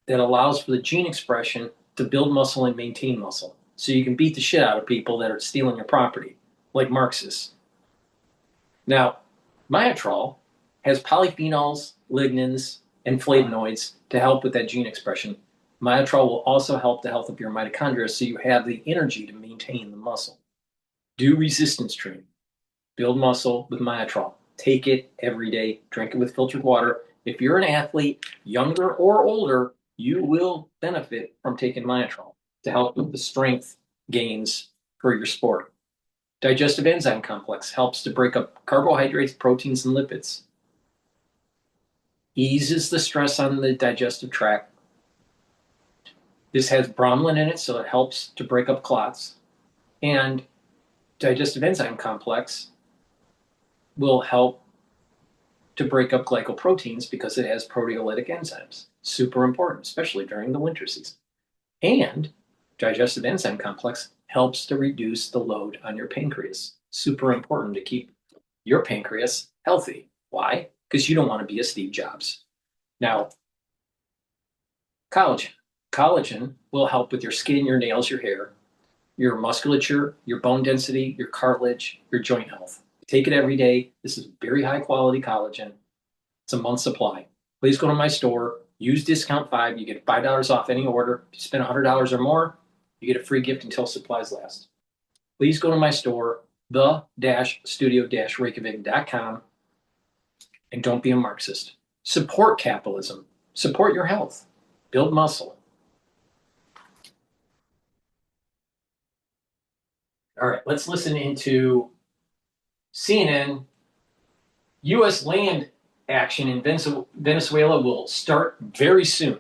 that allows for the gene expression to build muscle and maintain muscle. So you can beat the shit out of people that are stealing your property, like Marxists. Now, Myotrol has polyphenols, lignans, and flavonoids to help with that gene expression. Myotrol will also help the health of your mitochondria so you have the energy to maintain the muscle. Do resistance training. Build muscle with Myotrol. Take it every day. Drink it with filtered water. If you're an athlete, younger or older, you will benefit from taking Myotrol to help with the strength gains for your sport. Digestive enzyme complex helps to break up carbohydrates, proteins, and lipids. Eases the stress on the digestive tract. This has bromelain in it, so it helps to break up clots. And digestive enzyme complex will help to break up glycoproteins because it has proteolytic enzymes. Super important, especially during the winter season. And digestive enzyme complex helps to reduce the load on your pancreas. Super important to keep your pancreas healthy. Why? Because you don't want to be a Steve Jobs. Now, collagen. Collagen will help with your skin, your nails, your hair, your musculature, your bone density, your cartilage, your joint health. Take it every day. This is very high quality collagen. It's a month's supply. Please go to my store. Use discount 5. You get $5 off any order. If you spend $100 or more, you get a free gift until supplies last. Please go to my store, the-studio-reykjavik.com, and don't be a Marxist. Support capitalism. Support your health. Build muscle. All right, let's listen into CNN. U.S. land action in Venezuela will start very soon.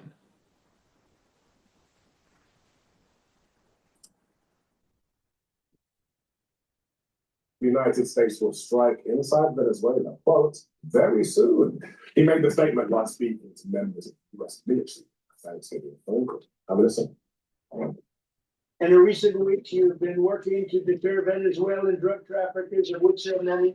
The United States will strike inside Venezuela, quote, very soon. He made the statement while speaking to members of the U.S. military at Thanksgiving phone call. Have a listen. In the recent weeks, you've been working to deter Venezuelan drug traffickers and would sell many.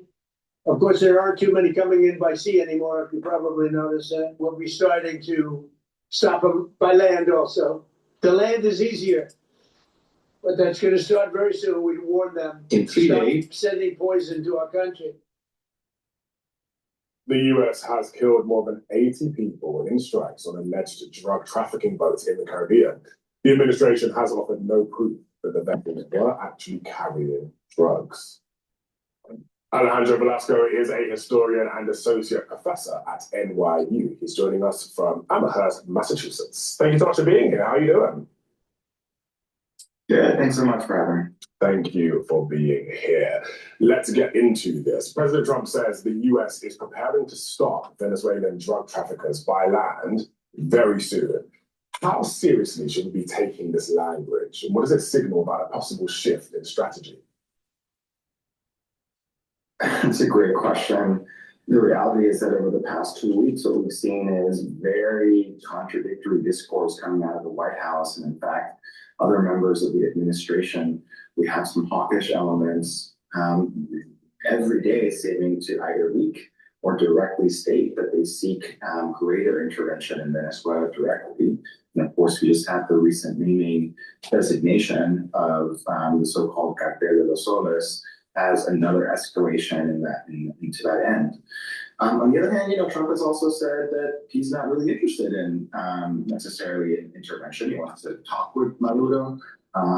Of course, there aren't too many coming in by sea anymore, if you probably noticed that. We'll be starting to stop them by land also. The land is easier, but that's going to start very soon. We warn them. In 3 Stop days. sending poison to our country. The US has killed more than 80 people in strikes on alleged drug trafficking boats in the Caribbean. The administration has offered no proof that the vessels were actually carrying drugs. Alejandro Velasco is a historian and associate professor at NYU. He's joining us from Amherst, Massachusetts. Thank you so much for being here. How are you doing? Yeah, thanks so much for having me. Thank you for being here. Let's get into this. President Trump says the US is preparing to stop Venezuelan drug traffickers by land very soon. How seriously should we be taking this language? And what does it signal about a possible shift in strategy? That's a great question. The reality is that over the past 2 weeks, what we've seen is very contradictory discourse coming out of the White House. And in fact, other members of the administration, we have some hawkish elements every day seeming to either leak or directly state that they seek greater intervention in Venezuela directly. And of course, we just had the recent naming designation of the so-called Cartel de los Soles as another escalation into that end. On the other hand, Trump has also said that he's not really interested in necessarily in intervention. He wants to talk with Maduro.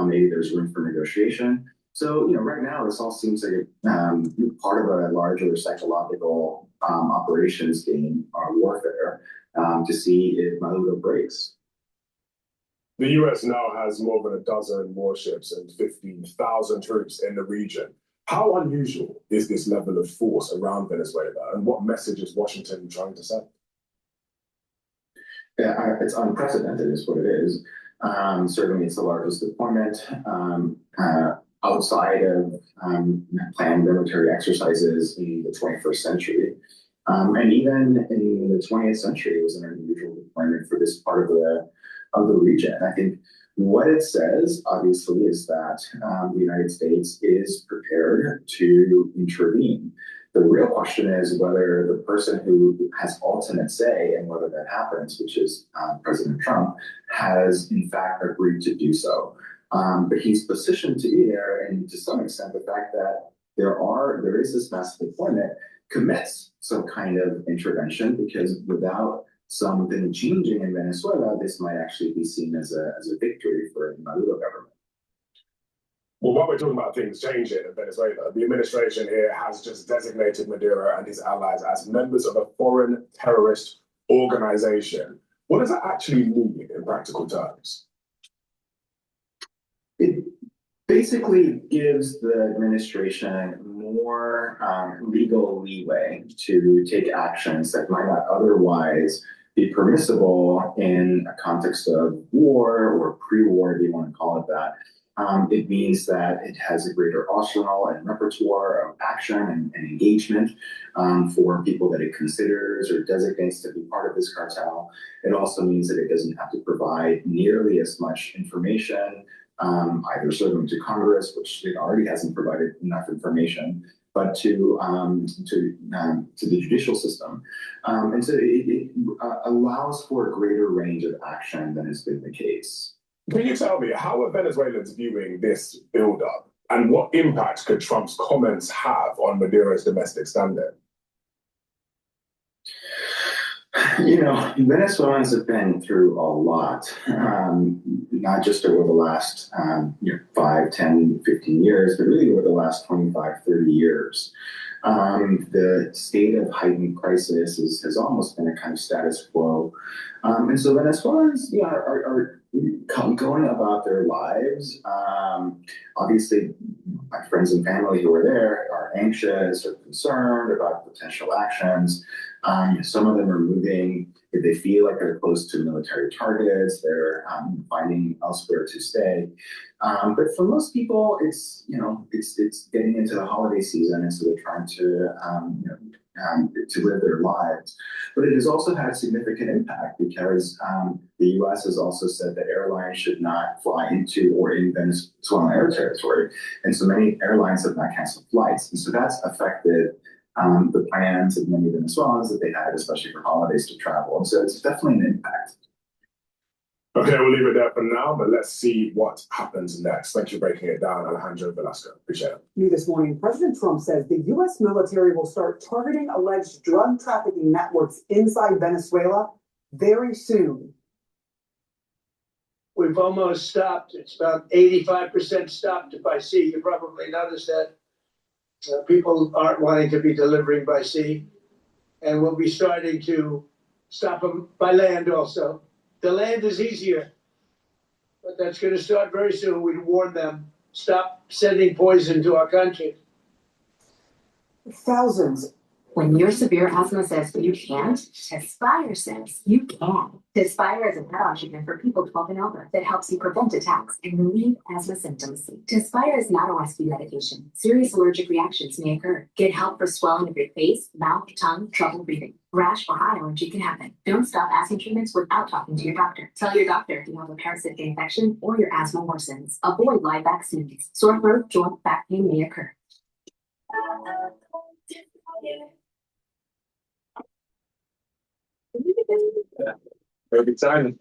Maybe there's room for negotiation. So, right now, this all seems like part of a larger psychological operations game or warfare to see if Maduro breaks. The US now has more than a dozen warships and 15,000 troops in the region. How unusual is this level of force around Venezuela, and what message is Washington trying to send? Yeah, it's unprecedented, is what it is. Certainly, it's the largest deployment outside of planned military exercises in the 21st century. And even in the 20th century, it was an unusual deployment for this part of the region. I think what it says, obviously, is that the United States is prepared to intervene. The real question is whether the person who has ultimate say and whether that happens, which is President Trump, has in fact agreed to do so. But he's positioned to be there, and to some extent, the fact that there is this massive deployment commits some kind of intervention, because without something changing in Venezuela, this might actually be seen as a victory for the Maduro government. Well, while we're talking about things changing in Venezuela, the administration here has just designated Maduro and his allies as members of a foreign terrorist organization. What does that actually mean in practical terms? It basically gives the administration more legal leeway to take actions that might not otherwise be permissible in a context of war or pre-war, if you want to call it that. It means that it has a greater arsenal and repertoire of action and engagement for people that it considers or designates to be part of this cartel. It also means that it doesn't have to provide nearly as much information, either certainly to Congress, which it already hasn't provided enough information, but to the judicial system. And so it allows for a greater range of action than has been the case. Can you tell me, how are Venezuelans viewing this build-up, and what impact could Trump's comments have on Maduro's domestic standing? Venezuelans have been through a lot, not just over the last 5, 10, 15 years, but really over the last 25, 30 years. The state of heightened crisis has almost been a kind of status quo. And so Venezuelans are going about their lives. Obviously, my friends and family who are there are anxious or concerned about potential actions. Some of them are moving if they feel like they're close to military targets. They're finding elsewhere to stay. But for most people, it's getting into the holiday season, and so they're trying to live their lives. But it has also had significant impact because the U.S. has also said that airlines should not fly into or in Venezuelan air territory. And so many airlines have not canceled flights. And so that's affected the plans of many Venezuelans that they had, especially for holidays, to travel. And so it's definitely an impact. Okay, we'll leave it there for now, but let's see what happens next. Thanks for breaking it down, Alejandro Velasco. Appreciate it. New this morning, President Trump says the U.S. military will start targeting alleged drug trafficking networks inside Venezuela very soon. We've almost stopped. It's about 85% stopped by sea. You probably noticed that people aren't wanting to be delivering by sea. And we'll be starting to stop them by land also. The land is easier, but that's going to start very soon. We warn them, stop sending poison to our country. Thousands. When your severe asthma says you can't, Tespire says you can. Tespire is a pet oxygen for people 12 and over that helps you prevent attacks and relieve asthma symptoms. Tespire is not a rescue medication. Serious allergic reactions may occur. Get help for swelling of your face, mouth, tongue, trouble breathing. Rash or eye allergy can happen. Don't stop asthma treatments without talking to your doctor. Tell your doctor if you have a parasitic infection or your asthma worsens. Avoid live vaccines. Sore throat, joint, back pain may occur. Very exciting.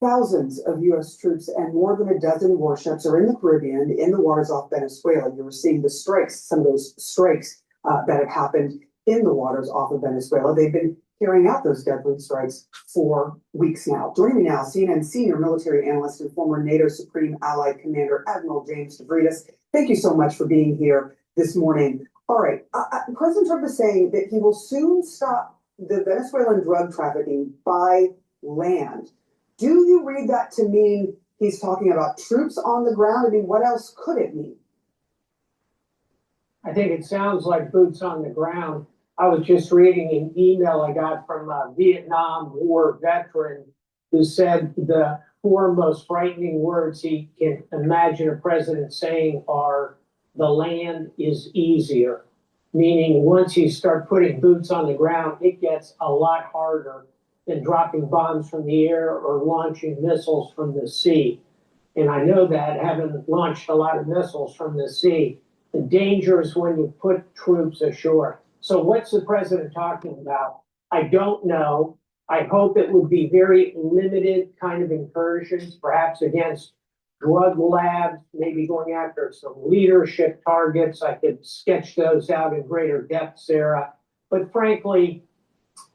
Thousands of U.S. troops and more than a dozen warships are in the Caribbean, in the waters off Venezuela. You were seeing the strikes, some of those strikes that have happened in the waters off of Venezuela. They've been carrying out those deadly strikes for weeks now. Joining me now, CNN senior military analyst and former NATO Supreme Allied Commander Admiral James Stavridis. Thank you so much for being here this morning. All right, President Trump is saying that he will soon stop the Venezuelan drug trafficking by land. Do you read that to mean he's talking about troops on the ground? I mean, what else could it mean? I think it sounds like boots on the ground. I was just reading an email I got from a Vietnam War veteran who said the four most frightening words he can imagine a president saying are, "The land is easier," meaning once you start putting boots on the ground, it gets a lot harder than dropping bombs from the air or launching missiles from the sea. And I know that, having launched a lot of missiles from the sea, the danger is when you put troops ashore. So what's the president talking about? I don't know. I hope it would be very limited kind of incursions, perhaps against drug labs, maybe going after some leadership targets. I could sketch those out in greater depth, Sarah. But frankly,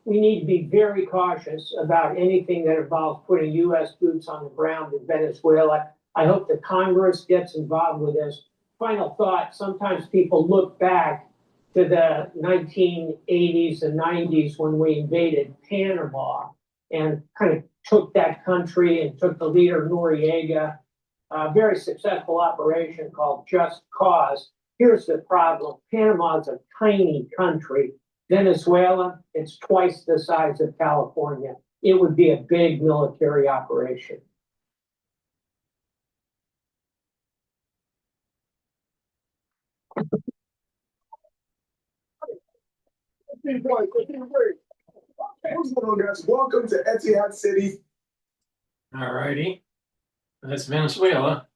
we need to be very cautious about anything that involves putting U.S. boots on the ground in Venezuela. I hope the Congress gets involved with this. Final thought, sometimes people look back to the 1980s and 90s when we invaded Panama and kind of took that country and took the leader Noriega, a very successful operation called Just Cause. Here's the problem. Panama is a tiny country. Venezuela, it's twice the size of California. It would be a big military operation. What's going on, guys? Welcome to Etihad City. All righty. That's Venezuela.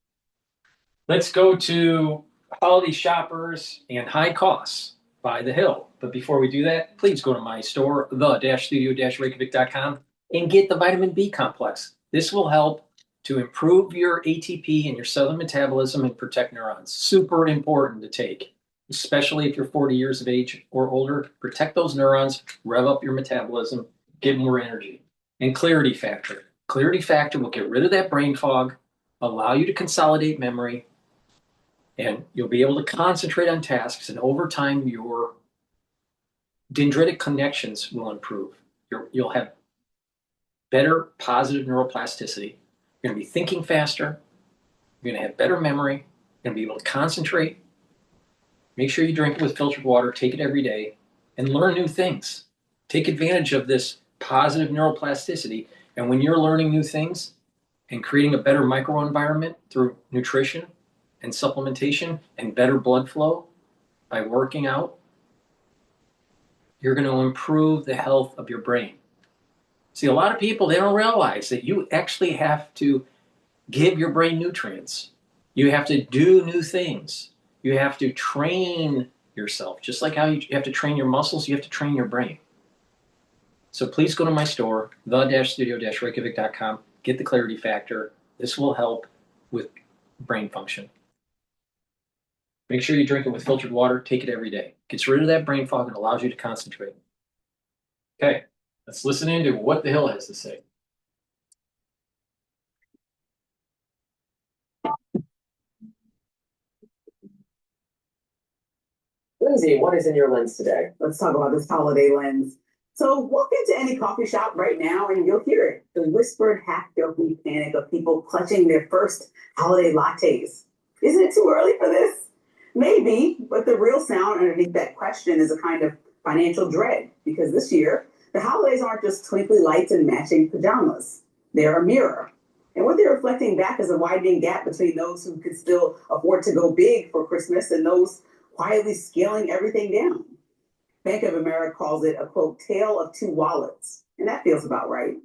Let's go to holiday shoppers and high costs by the hill. But before we do that, please go to my store, the-studio-reykjavik.com, and get the vitamin B complex. This will help to improve your ATP and your cellular metabolism and protect neurons. Super important to take, especially if you're 40 years of age or older. Protect those neurons, rev up your metabolism, get more energy. And clarity factor. Clarity factor will get rid of that brain fog, allow you to consolidate memory, and you'll be able to concentrate on tasks, and over time, your dendritic connections will improve. You'll have better positive neuroplasticity. You're going to be thinking faster. You're going to have better memory. You're going to be able to concentrate. Make sure you drink it with filtered water. Take it every day and learn new things. Take advantage of this positive neuroplasticity. And when you're learning new things and creating a better microenvironment through nutrition and supplementation and better blood flow by working out, you're going to improve the health of your brain. See, a lot of people, they don't realize that you actually have to give your brain nutrients. You have to do new things. You have to train your yourself. Just like how you have to train your muscles, you have to train your brain. So please go to my store, the-studio-reykjavik.com, get the Clarity Factor. This will help with brain function. Make sure you drink it with filtered water. Take it every day. Gets rid of that brain fog and allows you to concentrate. Okay, let's listen into what the Hill has to say. Lindsay, what is in your lens today? Let's talk about this holiday lens. So walk into any coffee shop right now and you'll hear it. The whispered, half-joking panic of people clutching their first holiday lattes. Isn't it too early for this? Maybe, but the real sound underneath that question is a kind of financial dread, because this year, the holidays aren't just twinkly lights and matching pajamas. They're a mirror. And what they're reflecting back is a widening gap between those who could still afford to go big for Christmas and those quietly scaling everything down. Bank of America calls it a, quote, tale of two wallets. And that feels about right.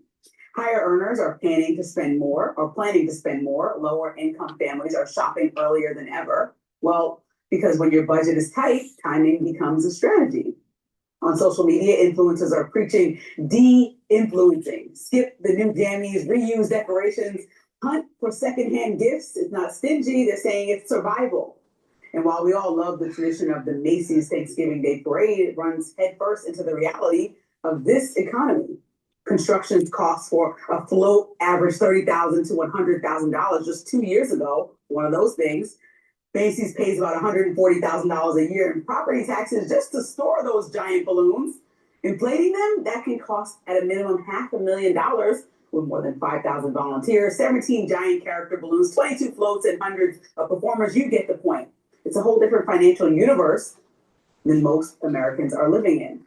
Higher earners are planning to spend more. Lower income families are shopping earlier than ever. Well, because when your budget is tight, timing becomes a strategy. On social media, influencers are preaching de-influencing. Skip the new jammies, reuse decorations, hunt for secondhand gifts. It's not stingy, they're saying it's survival. And while we all love the tradition of the Macy's Thanksgiving Day Parade, it runs headfirst into the reality of this economy. Construction costs for a float averaged $30,000 to $100,000 just 2 years ago. One of those things. Macy's pays about $140,000 a year in property taxes just to store those giant balloons. Inflating them, that can cost at a minimum $500,000 with more than 5,000 volunteers, 17 giant character balloons, 22 floats, and hundreds of performers. You get the point. It's a whole different financial universe than most Americans are living in.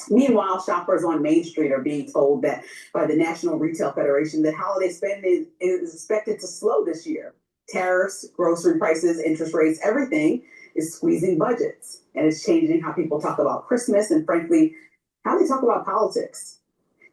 Meanwhile, shoppers on Main Street are being told that by the National Retail Federation that holiday spending is expected to slow this year. Tariffs, grocery prices, interest rates, everything is squeezing budgets. And it's changing how people talk about Christmas and, frankly, how they talk about politics.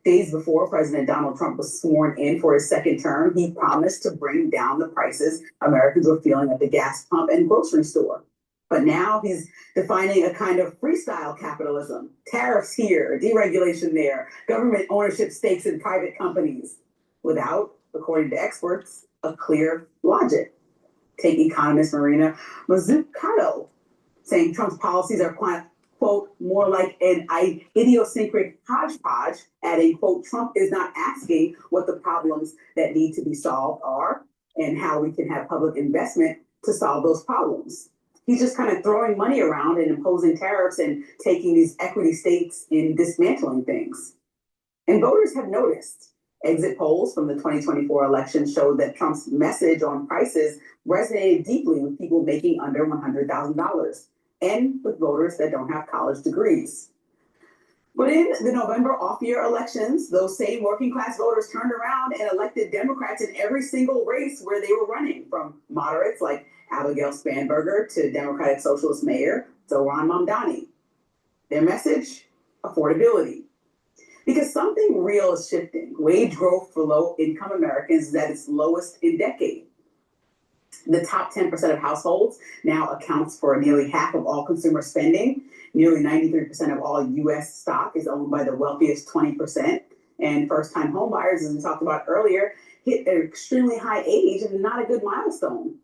Days before President Donald Trump was sworn in for his second term, he promised to bring down the prices Americans were feeling at the gas pump and grocery store. But now he's defining a kind of freestyle capitalism. Tariffs here, deregulation there, government ownership stakes in private companies, without, according to experts, a clear logic. Take economist Marina Mazzucato, saying Trump's policies are, quote, more like an idiosyncratic hodgepodge, adding, quote, Trump is not asking what the problems that need to be solved are and how we can have public investment to solve those problems. He's just kind of throwing money around and imposing tariffs and taking these equity stakes in dismantling things. And voters have noticed. Exit polls from the 2024 election showed that Trump's message on prices resonated deeply with people making under $100,000 and with voters that don't have college degrees. But in the November off-year elections, those same working-class voters turned around and elected Democrats in every single race where they were running, from moderates like Abigail Spanberger to Democratic Socialist Mayor Zohran Mamdani. Their message? Affordability. Because something real is shifting. Wage growth for low-income Americans is at its lowest in decades. The top 10% of households now accounts for nearly half of all consumer spending. Nearly 93% of all U.S. stock is owned by the wealthiest 20%. And first-time homebuyers, as we talked about earlier, hit an extremely high age and not a good milestone.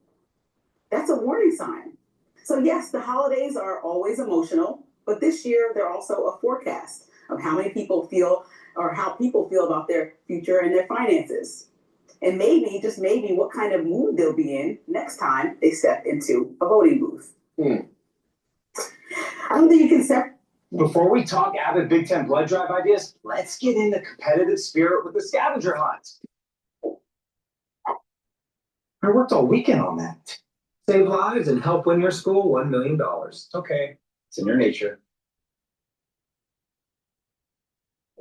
That's a warning sign. So yes, the holidays are always emotional, but this year they're also a forecast of how many people feel or how people feel about their future and their finances. And maybe, just maybe, what kind of mood they'll be in next time they step into a voting booth. I don't think you can separate. Before we talk avid Big Ten blood drive ideas, let's get in the competitive spirit with the scavenger hunt. I worked all weekend on that. Save lives and help win your school $1 million. Okay, it's in your nature.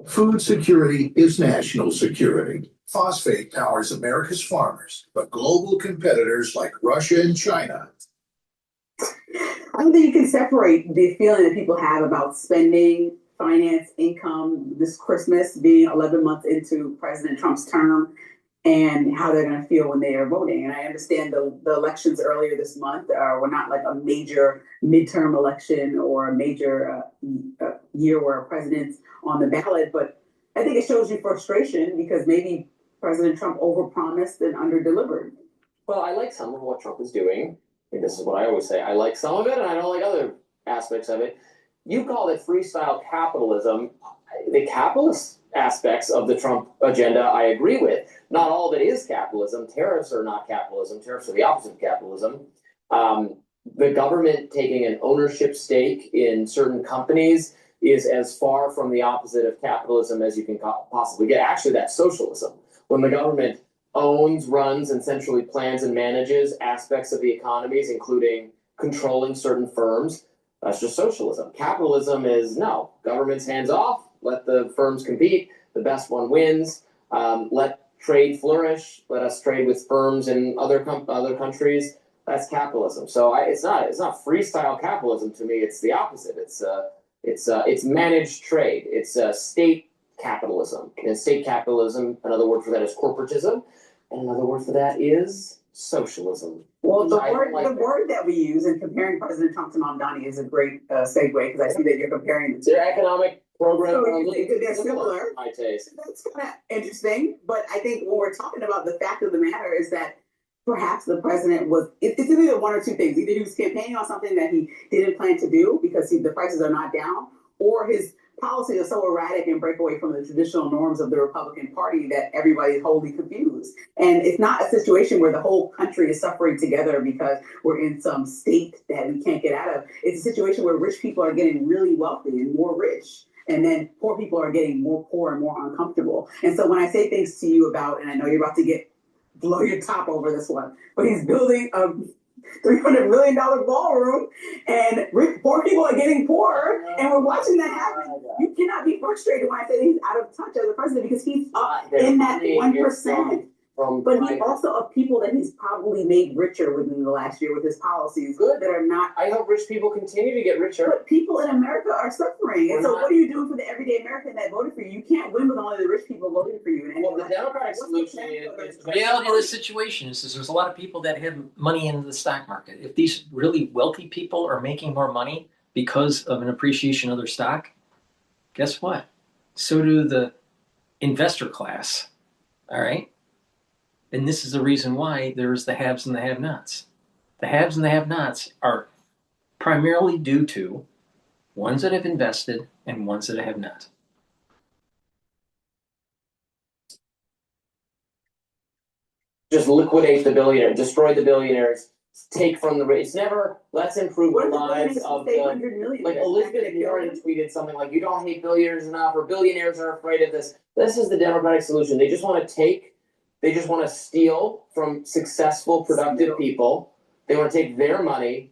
Food security is national security. Phosphate powers America's farmers, but global competitors like Russia and China. I don't think you can separate the feeling that people have about spending, finance, income this Christmas, being 11 months into President Trump's term, and how they're going to feel when they are voting. And I understand the elections earlier this month were not like a major midterm election or a major year where a president's on the ballot, but I think it shows you frustration because maybe President Trump overpromised and underdelivered. Well, I like some of what Trump is doing. I mean, this is what I always say. I like some of it, and I don't like other aspects of it. You call it freestyle capitalism. The capitalist aspects of the Trump agenda, I agree with. Not all of it is capitalism. Tariffs are not capitalism. Tariffs are the opposite of capitalism. The government taking an ownership stake in certain companies is as far from the opposite of capitalism as you can possibly get. Actually, that's socialism. When the government owns, runs, and centrally plans and manages aspects of the economies, including controlling certain firms, that's just socialism. Capitalism is no, government's hands off, let the firms compete, the best one wins, let trade flourish, let us trade with firms in other countries. That's capitalism. So it's not freestyle capitalism to me. It's the opposite. It's managed trade. It's state capitalism. And state capitalism, another word for that is corporatism, and another word for that is socialism. Well, the word that we use in comparing President Trump to Mamdani is a great segue because I see that you're comparing the two. Their economic program they're similar. My taste. That's kind of interesting, but I think when we're talking about the fact of the matter is that perhaps the president was, it's either one or two things. Either he was campaigning on something that he didn't plan to do because the prices are not down, or his policies are so erratic and break away from the traditional norms of the Republican Party that everybody is wholly confused. And it's not a situation where the whole country is suffering together because we're in some state that we can't get out of. It's a situation where rich people are getting really wealthy and more rich. And then poor people are getting more poor and more uncomfortable. And so when I say things to you about, and I know you're about to blow your top over this one, but he's building a $300 million ballroom and poor people are getting poorer, and we're watching that happen. You cannot be frustrated when I say he's out of touch as a president because he's up in that 1%. But he also of people that he's probably made richer within the last year with his policies. Good that are not. I hope rich people continue to get richer. But people in America are suffering. And so what are you doing for the everyday American that voted for you? You can't win with only the rich people voting for you. Well, the Democratic solution is the reality of the situation is there's a lot of people that have money in the stock market. If these really wealthy people are making more money because of an appreciation of their stock, guess what? So do the investor class. All right? And this is the reason why there's the haves and the have-nots. The haves and the have-nots are primarily due to ones that have invested and ones that have not. Just liquidate the billionaire, destroy the billionaires, take from the rich. It's never, let's improve the lives of the, like Elizabeth Warren tweeted something like, you don't hate billionaires enough, or billionaires are afraid of this. This is the Democratic solution. They just want to steal from successful, productive people. They want to take their money.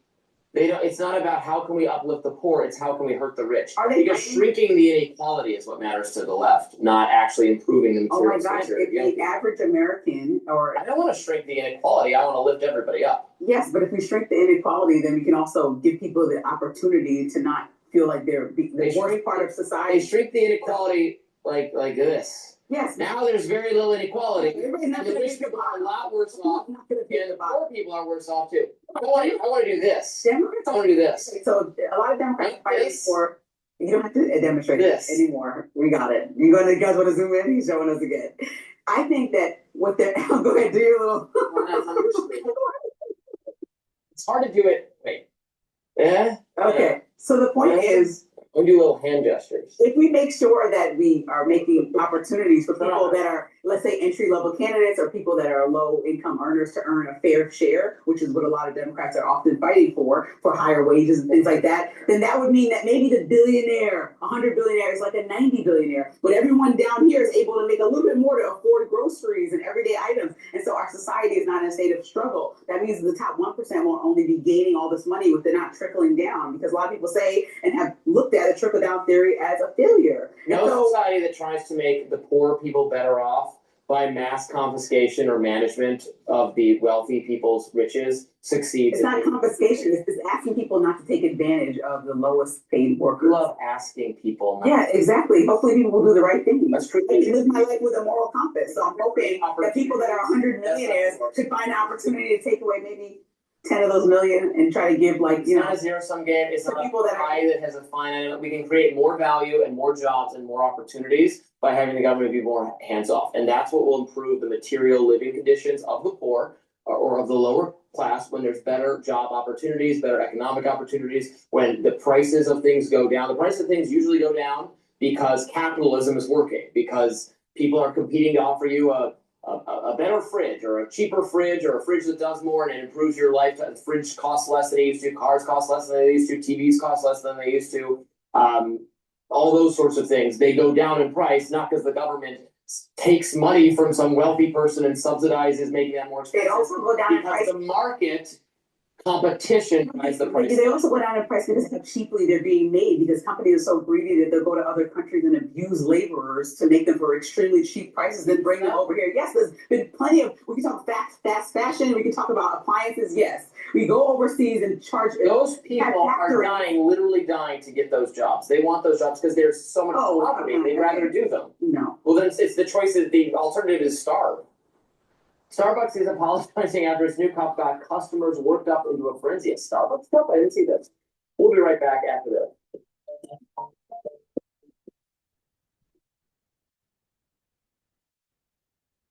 It's not about how can we uplift the poor, it's how can we hurt the rich. Because shrinking the inequality is what matters to the left, not actually improving the material standard. If the average American I don't want to shrink the inequality, I want to lift everybody up. Yes, but if we shrink the inequality, then we can also give people the opportunity to not feel like they're the worst part of society. They shrink the inequality like this. Yes. Now there's very little inequality. And the rich people are a lot worse off, and the poor people are worse off too. I want to do this. Democrats, I want to do this. So a lot of Democrats fighting for. You don't have to demonstrate this anymore. We got it. You guys want to zoom in? He's showing us again. I think that what they're go ahead, do your little. It's hard to do it. Wait. Yeah. Okay. So the point is. We do little hand gestures. If we make sure that we are making opportunities for people that are, let's say, entry-level candidates or people that are low-income earners to earn a fair share, which is what a lot of Democrats are often fighting for higher wages and things like that, then that would mean that maybe the billionaire, 100 billionaire is like a 90 billionaire, but everyone down here is able to make a little bit more to afford groceries and everyday items, and so our society is not in a state of struggle. That means the top 1% will only be gaining all this money with it not trickling down, because a lot of people say and have looked at the trickle-down theory as a failure. No society that tries to make the poor people better off by mass confiscation or management of the wealthy people's riches succeeds. It's not confiscation, it's asking people not to take advantage of the lowest paid workers. Love asking people. Yeah, exactly. Hopefully people will do the right thing. That's true. I live my life with a moral compass, so I'm hoping that people that are 100 millionaires could find an opportunity to take away maybe 10 of those million and try to give It's not a zero-sum game. It's not a pie that has a finite. We can create more value and more jobs and more opportunities by having the government be more hands-off. And that's what will improve the material living conditions of the poor or of the lower class when there's better job opportunities, better economic opportunities, when the prices of things go down. The price of things usually go down because capitalism is working, because people are competing to offer you a better fridge or a cheaper fridge or a fridge that does more and it improves your life. The fridge costs less than it used to, cars cost less than they used to, TVs cost less than they used to. All those sorts of things, they go down in price, not because the government takes money from some wealthy person and subsidizes making that more expensive. They also go down in price. The market competition drives the price. They also go down in price because of how cheaply they're being made, because companies are so greedy that they'll go to other countries and abuse laborers to make them for extremely cheap prices, then bring them over here. Yes, there's been plenty of, we can talk fast fashion, we can talk about appliances, yes. We go overseas and charge. Those people are dying, literally dying to get those jobs. They want those jobs because there's so much poverty. They'd rather do them. No. Well, then it's the choice. The alternative is starve. Starbucks is apologizing after its new cup got customers worked up into a frenzy. A Starbucks cup? I didn't see this. We'll be right back after this. All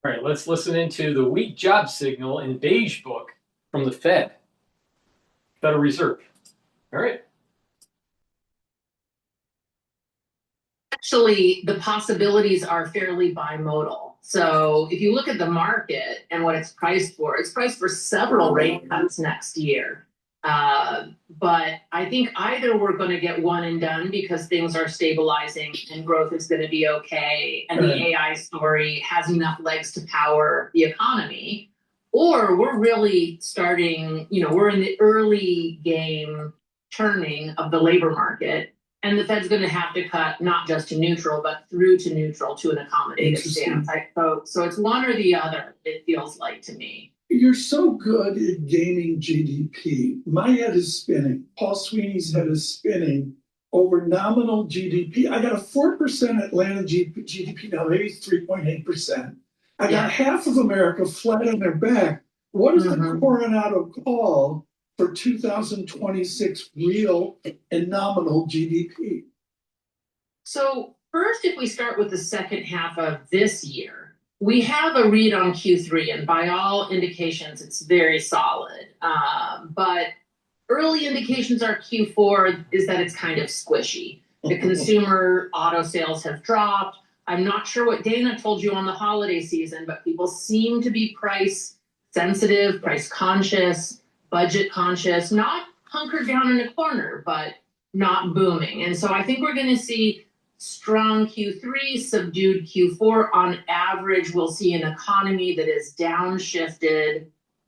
right, let's listen into the weak job signal in Beige Book from the Federal Reserve. All right. Actually, the possibilities are fairly bimodal. So if you look at the market and what it's priced for several rate cuts next year. But I think either we're going to get one and done because things are stabilizing and growth is going to be okay, and the AI story has enough legs to power the economy, or we're really starting, we're in the early game turning of the labor market. And the Fed's going to have to cut not just to neutral, but through to neutral to an accommodative stance. So it's one or the other, it feels like to me. You're so good at gaining GDP. My head is spinning. Paul Sweeney's head is spinning over nominal GDP. I got a 4% Atlanta GDP now, maybe it's 3.8%. I got half of America flat on their back. What is the Coronado call for 2026 real and nominal GDP? So first, if we start with the second half of this year, we have a read on Q3, and by all indications, it's very solid. But early indications are Q4 is that it's kind of squishy. The consumer auto sales have dropped. I'm not sure what Dana told you on the holiday season, but people seem to be price sensitive, price conscious, budget conscious, not hunkered down in a corner, but not booming. And so I think we're going to see strong Q3, subdued Q4. On average, we'll see an economy that is downshifted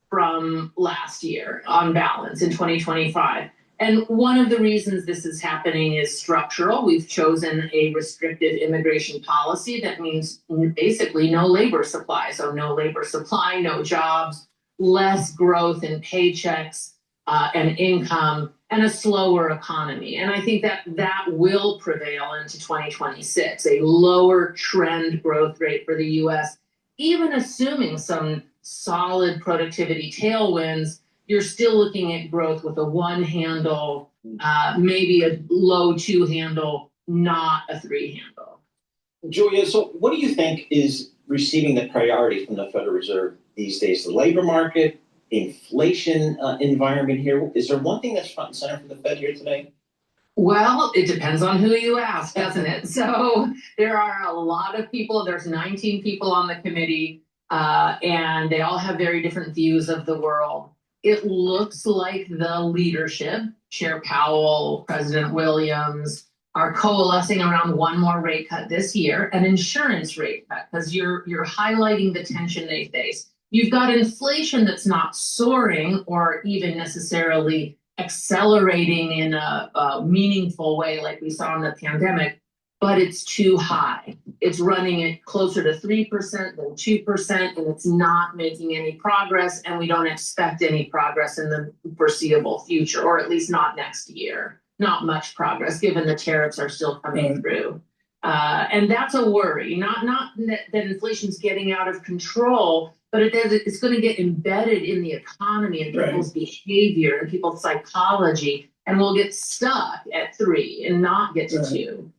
from last year on balance in 2025. And one of the reasons this is happening is structural. We've chosen a restrictive immigration policy that means basically no labor supply. So no labor supply, no jobs, less growth in paychecks and income, and a slower economy. And I think that will prevail into 2026, a lower trend growth rate for the US, even assuming some solid productivity tailwinds. You're still looking at growth with a one handle, maybe a low two handle, not a three handle. Julia, so what do you think is receiving the priority from the Federal Reserve these days? The labor market, inflation environment here? Is there one thing that's front and center for the Fed here today? Well, it depends on who you ask, doesn't it? So there are a lot of people. There's 19 people on the committee, and they all have very different views of the world. It looks like the leadership, Chair Powell, President Williams, are coalescing around one more rate cut this year, an insurance rate cut, because you're highlighting the tension they face. You've got inflation that's not soaring or even necessarily accelerating in a meaningful way like we saw in the pandemic, but it's too high. it's running at closer to 3% than 2%, and it's not making any progress, and we don't expect any progress in the foreseeable future, or at least not next year. Not much progress, given the tariffs are still coming through. And that's a worry, not that inflation's getting out of control, but it's going to get embedded in the economy and people's behavior and people's psychology, and we'll get stuck at 3 and not get to 2.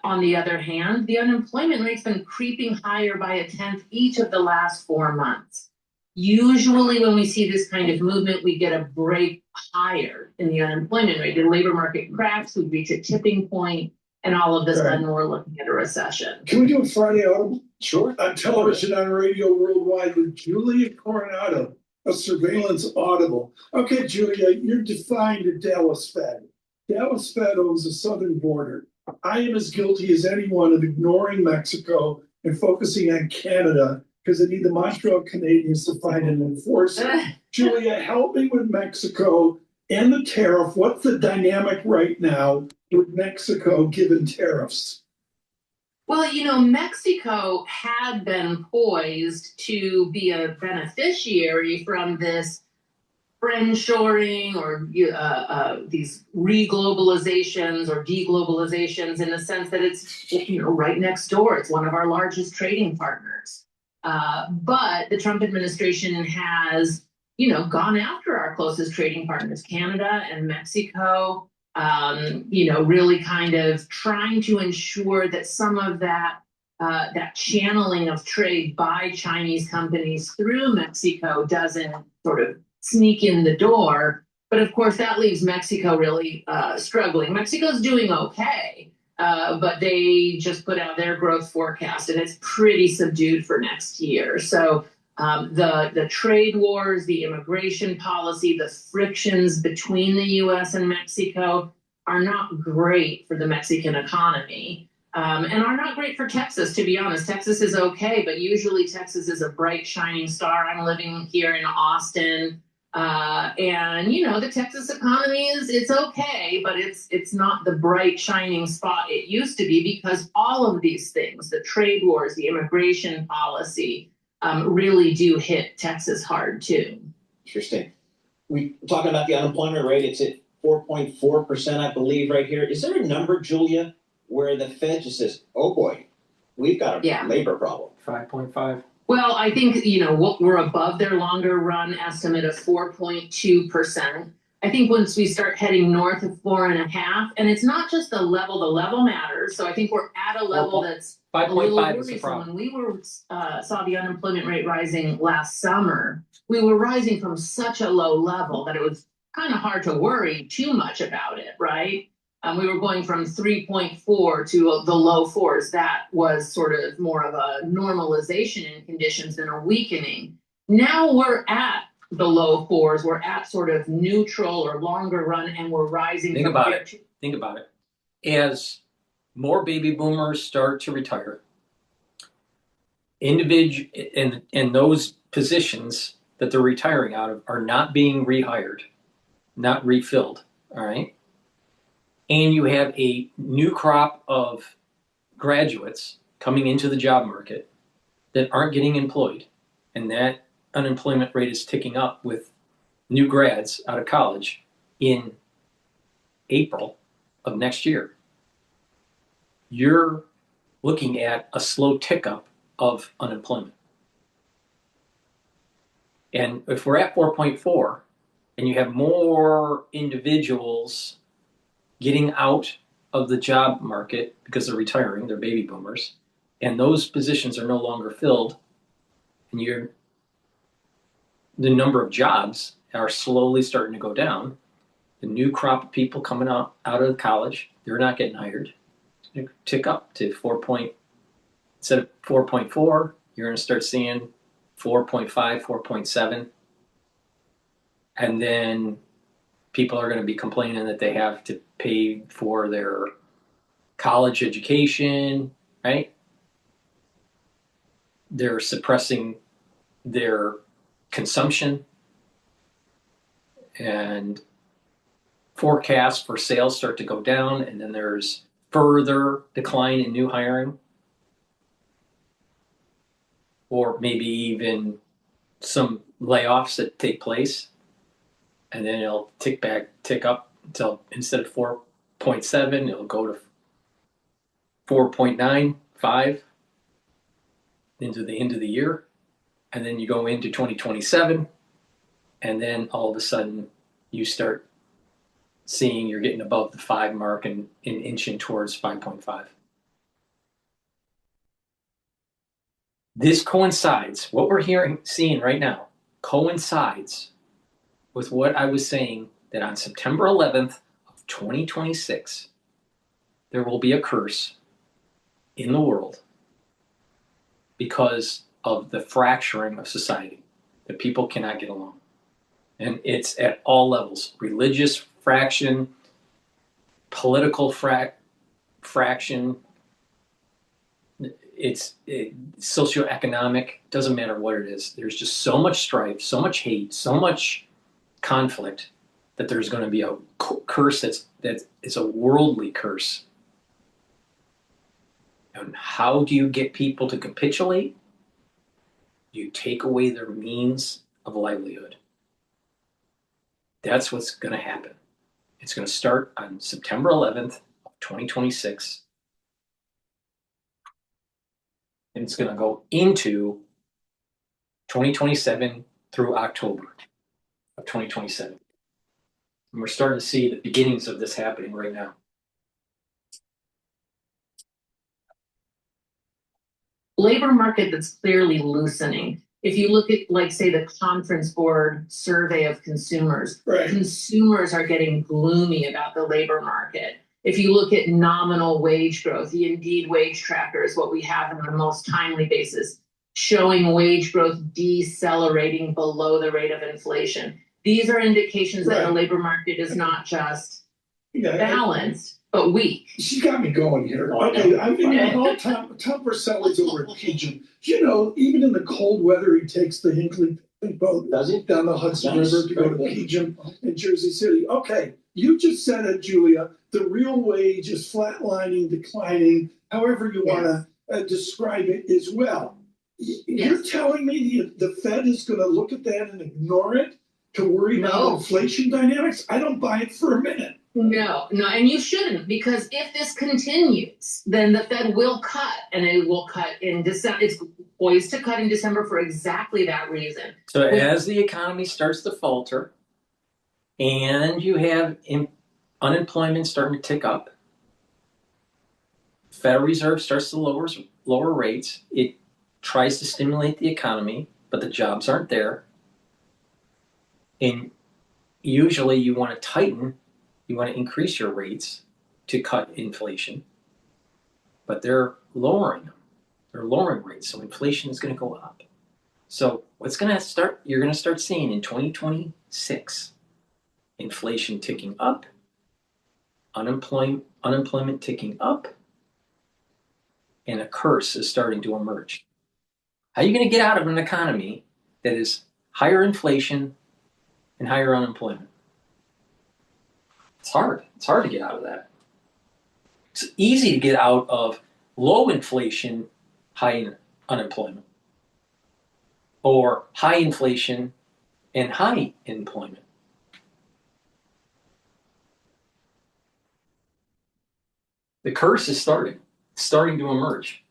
On the other hand, the unemployment rate's been creeping higher by 1/10 each of the last 4 months. Usually when we see this kind of movement, we get a break higher in the unemployment rate. The labor market cracks, we reach a tipping point, and all of a sudden we're looking at a recession. Can we do a Friday Audible? Sure. On television, on radio worldwide with Julia Coronado, a surveillance audible. Okay, Julia, you're defined a Dallas Fed. Dallas Fed owns the southern border. I am as guilty as anyone of ignoring Mexico and focusing on Canada because I need the Montreal Canadiens to find an enforcer. Julia, help me with Mexico and the tariff. What's the dynamic right now with Mexico given tariffs? Well, you know, Mexico had been poised to be a beneficiary from this friendshoring or these reglobalizations or deglobalizations, in the sense that it's, you know, right next door. It's one of our largest trading partners. But the Trump administration has, you know, gone after our closest trading partners, Canada and Mexico. You know, really kind of trying to ensure that some of that channeling of trade by Chinese companies through Mexico doesn't sort of sneak in the door. But of course, that leaves Mexico really struggling. Mexico's doing okay, but they just put out their growth forecast, and it's pretty subdued for next year. So the trade wars, the immigration policy, the frictions between the U.S. and Mexico are not great for the Mexican economy, and are not great for Texas, to be honest. Texas is okay, but usually Texas is a bright, shining star. I'm living here in Austin, and you know, the Texas economy it's okay, but it's not the bright, shining spot it used to be, because all of these things, the trade wars, the immigration policy, really do hit Texas hard too. Interesting. We're talking about the unemployment rate. It's at 4.4%, I believe, right here. Is there a number, Julia, where the Fed just says, "Oh boy, we've got a labor problem"? 5.5. Well, I think, you know, we're above their longer run estimate of 4.2%. I think once we start heading north of 4.5, and it's not just the level matters. So I think we're at a level that's 5.5 is the When problem. we saw the unemployment rate rising last summer, we were rising from such a low level that it was kind of hard to worry too much about it, right? We were going from 3.4 to the low 4s. That was sort of more of a normalization in conditions than a weakening. Now we're at the low 4s. We're at sort of neutral or longer run, and we're rising. Think about it. As more baby boomers start to retire, and those positions that they're retiring out of are not being rehired, not refilled, all right? And you have a new crop of graduates coming into the job market that aren't getting employed, and that unemployment rate is ticking up with new grads out of college in April of next year. You're looking at a slow tick up of unemployment. And if we're at 4.4 and you have more individuals getting out of the job market because they're retiring, they're baby boomers, and those positions are no longer filled, and the number of jobs are slowly starting to go down, the new crop of people coming out of college, they're not getting hired. They tick up to instead of 4.4, you're going to start seeing 4.5, 4.7. And then people are going to be complaining that they have to pay for their college education, right? They're suppressing their consumption, and forecasts for sales start to go down, and then there's further decline in new hiring. or maybe even some layoffs that take place, and then it'll tick up until instead of 4.7, it'll go to 4.95 into the end of the year, and then you go into 2027, and then all of a sudden you start seeing you're getting above the 5 mark and inching towards 5.5. This coincides, what we're seeing right now coincides with what I was saying, that on September 11th of 2026, there will be a curse in the world because of the fracturing of society, that people cannot get along. And it's at all levels: religious fraction, political fraction, it's socioeconomic, doesn't matter what it is. There's just so much strife, so much hate, so much conflict, that there's going to be a curse it's a worldly curse. And how do you get people to capitulate? You take away their means of livelihood. That's what's going to happen. It's going to start on September 11th of 2026. And it's going to go into 2027 through October of 2027. And we're starting to see the beginnings of this happening right now. Labor market that's clearly loosening. If you look at, like, say, the Conference Board survey of consumers, consumers are getting gloomy about the labor market. If you look at nominal wage growth, the Indeed wage tracker is what we have on the most timely basis, showing wage growth decelerating below the rate of inflation. These are indications that the labor market is not just balanced, but weak. She's got me going here. Okay, I mean, Tom Purcell's over at Pigeon. You know, even in the cold weather, he takes the Hinkley boat down the Hudson River to go to Pigeon in Jersey City. Okay, you just said it, Julia. The real wage is flatlining, declining, however you want to describe it as well. You're telling me the Fed is going to look at that and ignore it to worry about inflation dynamics? I don't buy it for a minute. No, and you shouldn't, because if this continues, then the Fed will cut, and it will cut in December. It's poised to cut in December for exactly that reason. So as the economy starts to falter, and you have unemployment starting to tick up, Federal Reserve starts to lower rates. It tries to stimulate the economy, but the jobs aren't there. And usually you want to tighten. You want to increase your rates to cut inflation, but they're lowering them. They're lowering rates, so inflation is going to go up. So you're going to start seeing in 2026, inflation ticking up, unemployment ticking up, and a curse is starting to emerge. How are you going to get out of an economy that is higher inflation and higher unemployment? It's hard. It's hard to get out of that. It's easy to get out of low inflation, high unemployment, or high inflation and high employment. The curse is starting to emerge.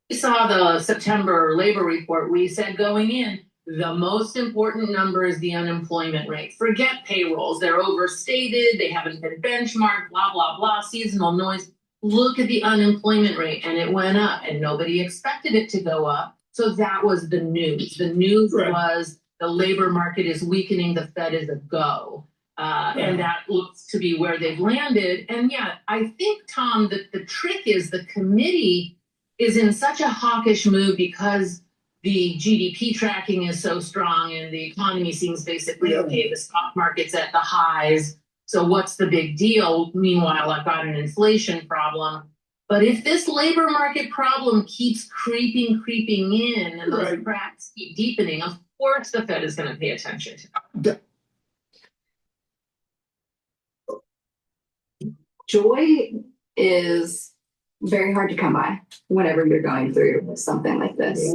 We saw the September labor report. We said going in, the most important number is the unemployment rate. Forget payrolls. They're overstated. They haven't been benchmarked, blah, blah, blah, seasonal noise. Look at the unemployment rate, and it went up, and nobody expected it to go up. So that was the news. The news was the labor market is weakening. The Fed is a go. And that looks to be where they've landed. And yeah, I think, Tom, that the trick is the committee is in such a hawkish mood because the GDP tracking is so strong and the economy seems basically okay. The stock market's at the highs. So what's the big deal? Meanwhile, I've got an inflation problem. But if this labor market problem keeps creeping in and those cracks keep deepening, of course the Fed is going to pay attention to that. Joy is very hard to come by whenever you're going through something like this.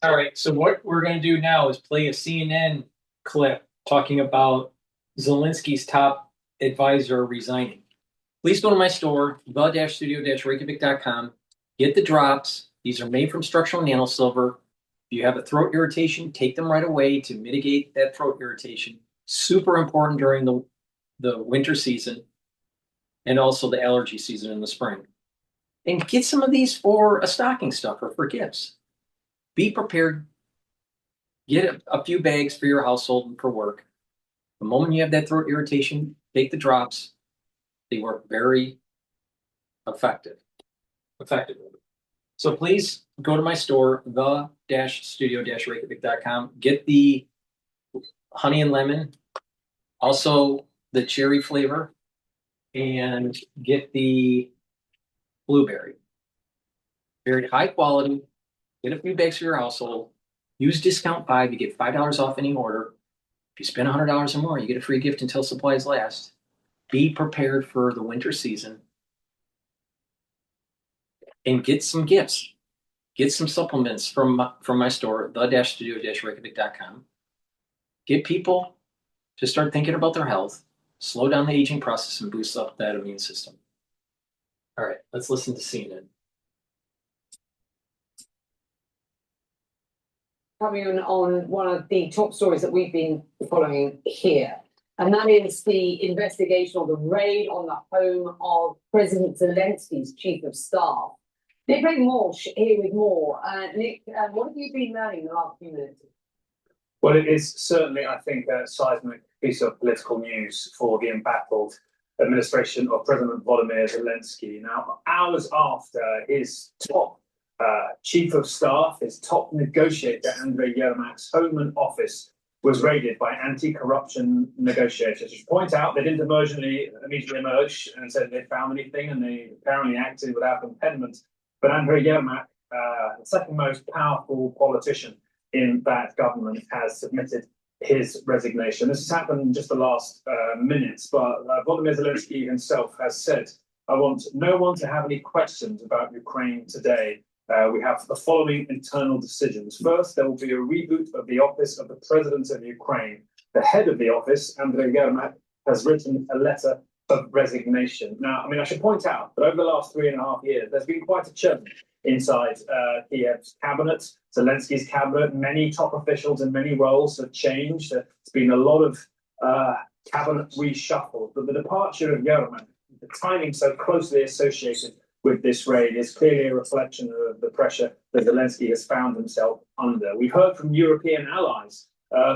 All right, so what we're going to do now is play a CNN clip talking about Zelensky's top advisor resigning. Please go to my store, the-studio-reykjavik.com. Get the drops. These are made from structural nanosilver. If you have a throat irritation, take them right away to mitigate that throat irritation. Super important during the winter season and also the allergy season in the spring. And get some of these for a stocking stuffer for gifts. Be prepared. Get a few bags for your household and for work. The moment you have that throat irritation, take the drops. They work very effectively. So please go to my store, the-studio-reykjavik.com. Get the honey and lemon, also the cherry flavor, and get the blueberry. Very high quality. Get a few bags for your household. Use discount 5. You get $5 off any order. If you spend $100 or more, you get a free gift until supplies last. Be prepared for the winter season. And get some gifts. Get some supplements from my store, the-studio-reykjavik.com. Get people to start thinking about their health, slow down the aging process, and boost up that immune system. All right, let's listen to CNN. Coming on one of the top stories that we've been following here, and that is the investigation or the raid on the home of President Zelensky's chief of staff. Nick Walsh here with more. Nick, what have you been learning in the last few minutes? Well, it is certainly, I think, a seismic piece of political news for the embattled administration of President Volodymyr Zelensky. Now, hours after his top chief of staff, his top negotiator, Andrei Yermak's home and office was raided by anti-corruption negotiators. Which point out they didn't immediately emerge and said they found anything, and they apparently acted without impediment. But Andrei Yermak, the second most powerful politician in that government, has submitted his resignation. This has happened in just the last minutes, but Volodymyr Zelensky himself has said, "I want no one to have any questions about Ukraine today. We have the following internal decisions. First, there will be a reboot of the office of the President of Ukraine. The head of the office, Andrei Yermak, has written a letter of resignation." Now, I should point out that over the last 3.5 years, there's been quite a churn inside Kiev's cabinet, Zelensky's cabinet. Many top officials in many roles have changed. There's been a lot of cabinet reshuffle. But the departure of Yermak, the timing so closely associated with this raid, is clearly a reflection of the pressure that Zelensky has found himself under. We've heard from European allies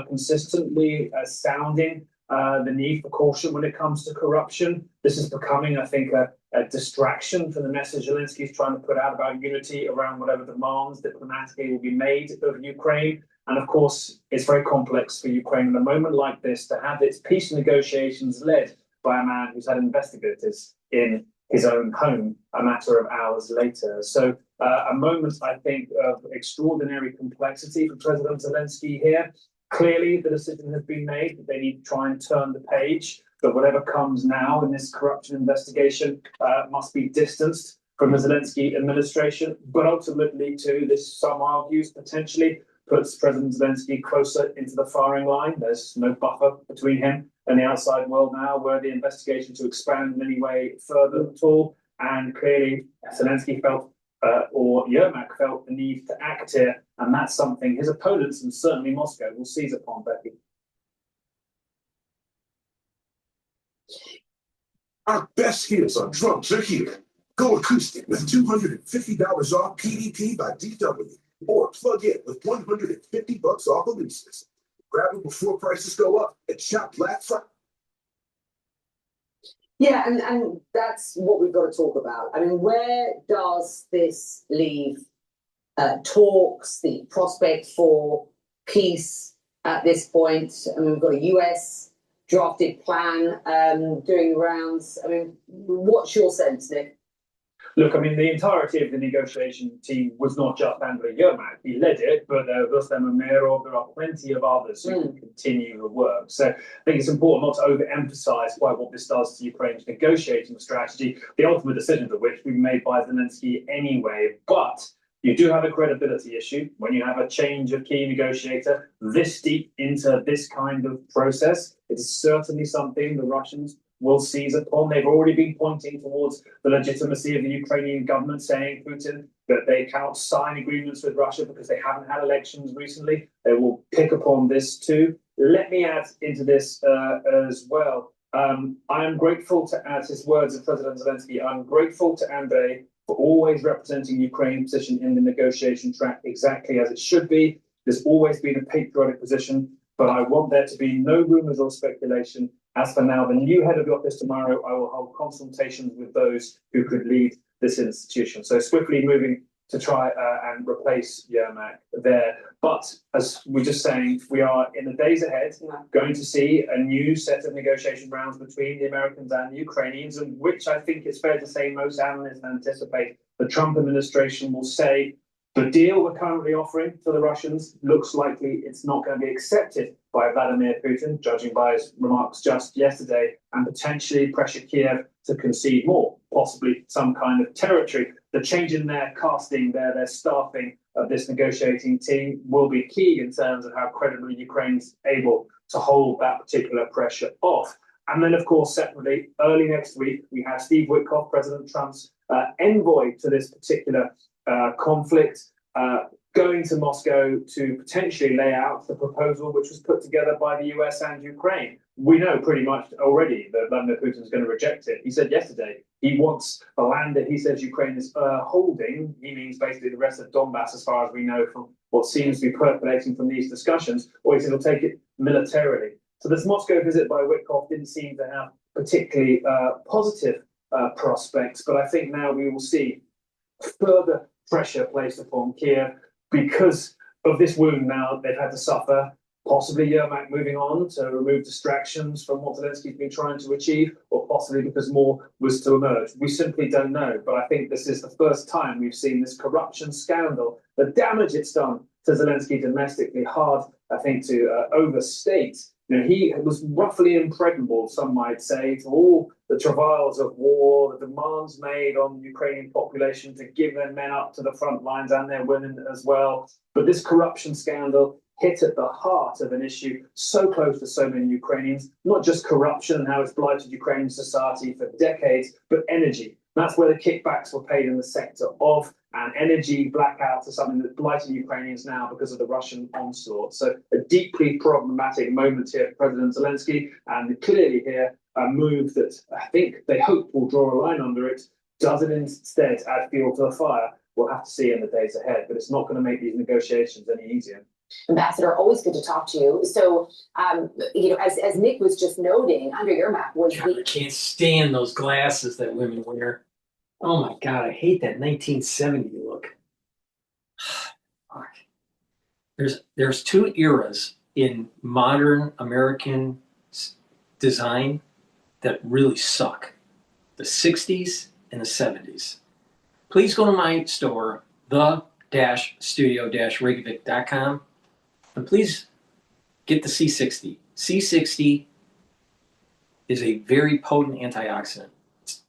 consistently sounding the need for caution when it comes to corruption. This is becoming, I think, a distraction from the message Zelensky is trying to put out about unity around whatever demands diplomatically will be made of Ukraine. And of course, it's very complex for Ukraine in a moment like this to have its peace negotiations led by a man who's had investigators in his own home a matter of hours later. So a moment, I think, of extraordinary complexity for President Zelensky here. Clearly, the decision has been made that they need to try and turn the page, but whatever comes now in this corruption investigation must be distanced from the Zelensky administration. But ultimately, too, this, some argues, potentially puts President Zelensky closer into the firing line. There's no buffer between him and the outside world now, were the investigation to expand in any way further at all. And clearly, Zelensky felt or Yermak felt the need to act here, and that's something his opponents, and certainly Moscow, will seize upon, Becky. Our best hits on drums are here. Go acoustic with $250 off PDP by DW, or plug in with $150 off Alesis. Grab them before prices go up and shop Black Friday. Yeah, and that's what we've got to talk about. Where does this leave talks, the prospect for peace at this point? We've got a US drafted plan doing rounds. What's your sense, Nick? Look, I mean, the entirety of the negotiation team was not just Andrei Yermak. He led it, but there was Rustem Umerov. There are plenty of others who can continue the work. So I think it's important not to overemphasize quite what this does to Ukraine's negotiating strategy, the ultimate decisions of which will be made by Zelensky anyway. But you do have a credibility issue when you have a change of key negotiator this deep into this kind of process. It is certainly something the Russians will seize upon. They've already been pointing towards the legitimacy of the Ukrainian government, saying Putin that they cannot sign agreements with Russia because they haven't had elections recently. They will pick upon this too. Let me add into this as well. I am grateful to add his words of President Zelensky. I'm grateful to Andrei for always representing Ukraine's position in the negotiation track exactly as it should be. There's always been a patriotic position, but I want there to be no rumors or speculation. As for now, the new head of the office tomorrow, I will hold consultations with those who could lead this institution. So swiftly moving to try and replace Yermak there. But as we're just saying, we are in the days ahead going to see a new set of negotiation rounds between the Americans and the Ukrainians, and which I think it's fair to say most analysts anticipate the Trump administration will say, the deal we're currently offering to the Russians looks likely it's not going to be accepted by Vladimir Putin, judging by his remarks just yesterday, and potentially pressure Kiev to concede more, possibly some kind of territory. The change in their casting, their staffing of this negotiating team will be key in terms of how credibly Ukraine's able to hold that particular pressure off. And then, of course, separately, early next week, we have Steve Witkoff, President Trump's envoy to this particular conflict, going to Moscow to potentially lay out the proposal which was put together by the US and Ukraine. We know pretty much already that Vladimir Putin is going to reject it. He said yesterday he wants the land that he says Ukraine is holding. He means basically the rest of Donbass, as far as we know from what seems to be percolating from these discussions, or he said he'll take it militarily. So this Moscow visit by Witkoff didn't seem to have particularly positive prospects, but I think now we will see further pressure placed upon Kiev because of this wound now they've had to suffer. Possibly Yermak moving on to remove distractions from what Zelensky's been trying to achieve, or possibly because more was to emerge. We simply don't know, but I think this is the first time we've seen this corruption scandal, the damage it's done to Zelensky domestically, hard, I think, to overstate. You know, he was roughly impregnable, some might say, to all the travails of war, the demands made on the Ukrainian population to give their men up to the front lines and their women as well. But this corruption scandal hit at the heart of an issue so close to so many Ukrainians, not just corruption and how it's blighted Ukrainian society for decades, but energy. That's where the kickbacks were paid in the sector of, and energy blackouts are something that's blighting Ukrainians now because of the Russian onslaught. So a deeply problematic moment here for President Zelensky, and clearly here a move that I think they hope will draw a line under it. Does it instead add fuel to the fire? We'll have to see in the days ahead, but it's not going to make these negotiations any easier. Ambassador, always good to talk to you. So, as Nick was just noting, Andrei Yermak was God, I can't stand those glasses that women wear. Oh my God, I hate that 1970 look. Fuck. There's two eras in modern American design that really suck: the 60s and the 70s. Please go to my store, the-studio-reykjavik.com, and please get the C60. C60 is a very potent antioxidant.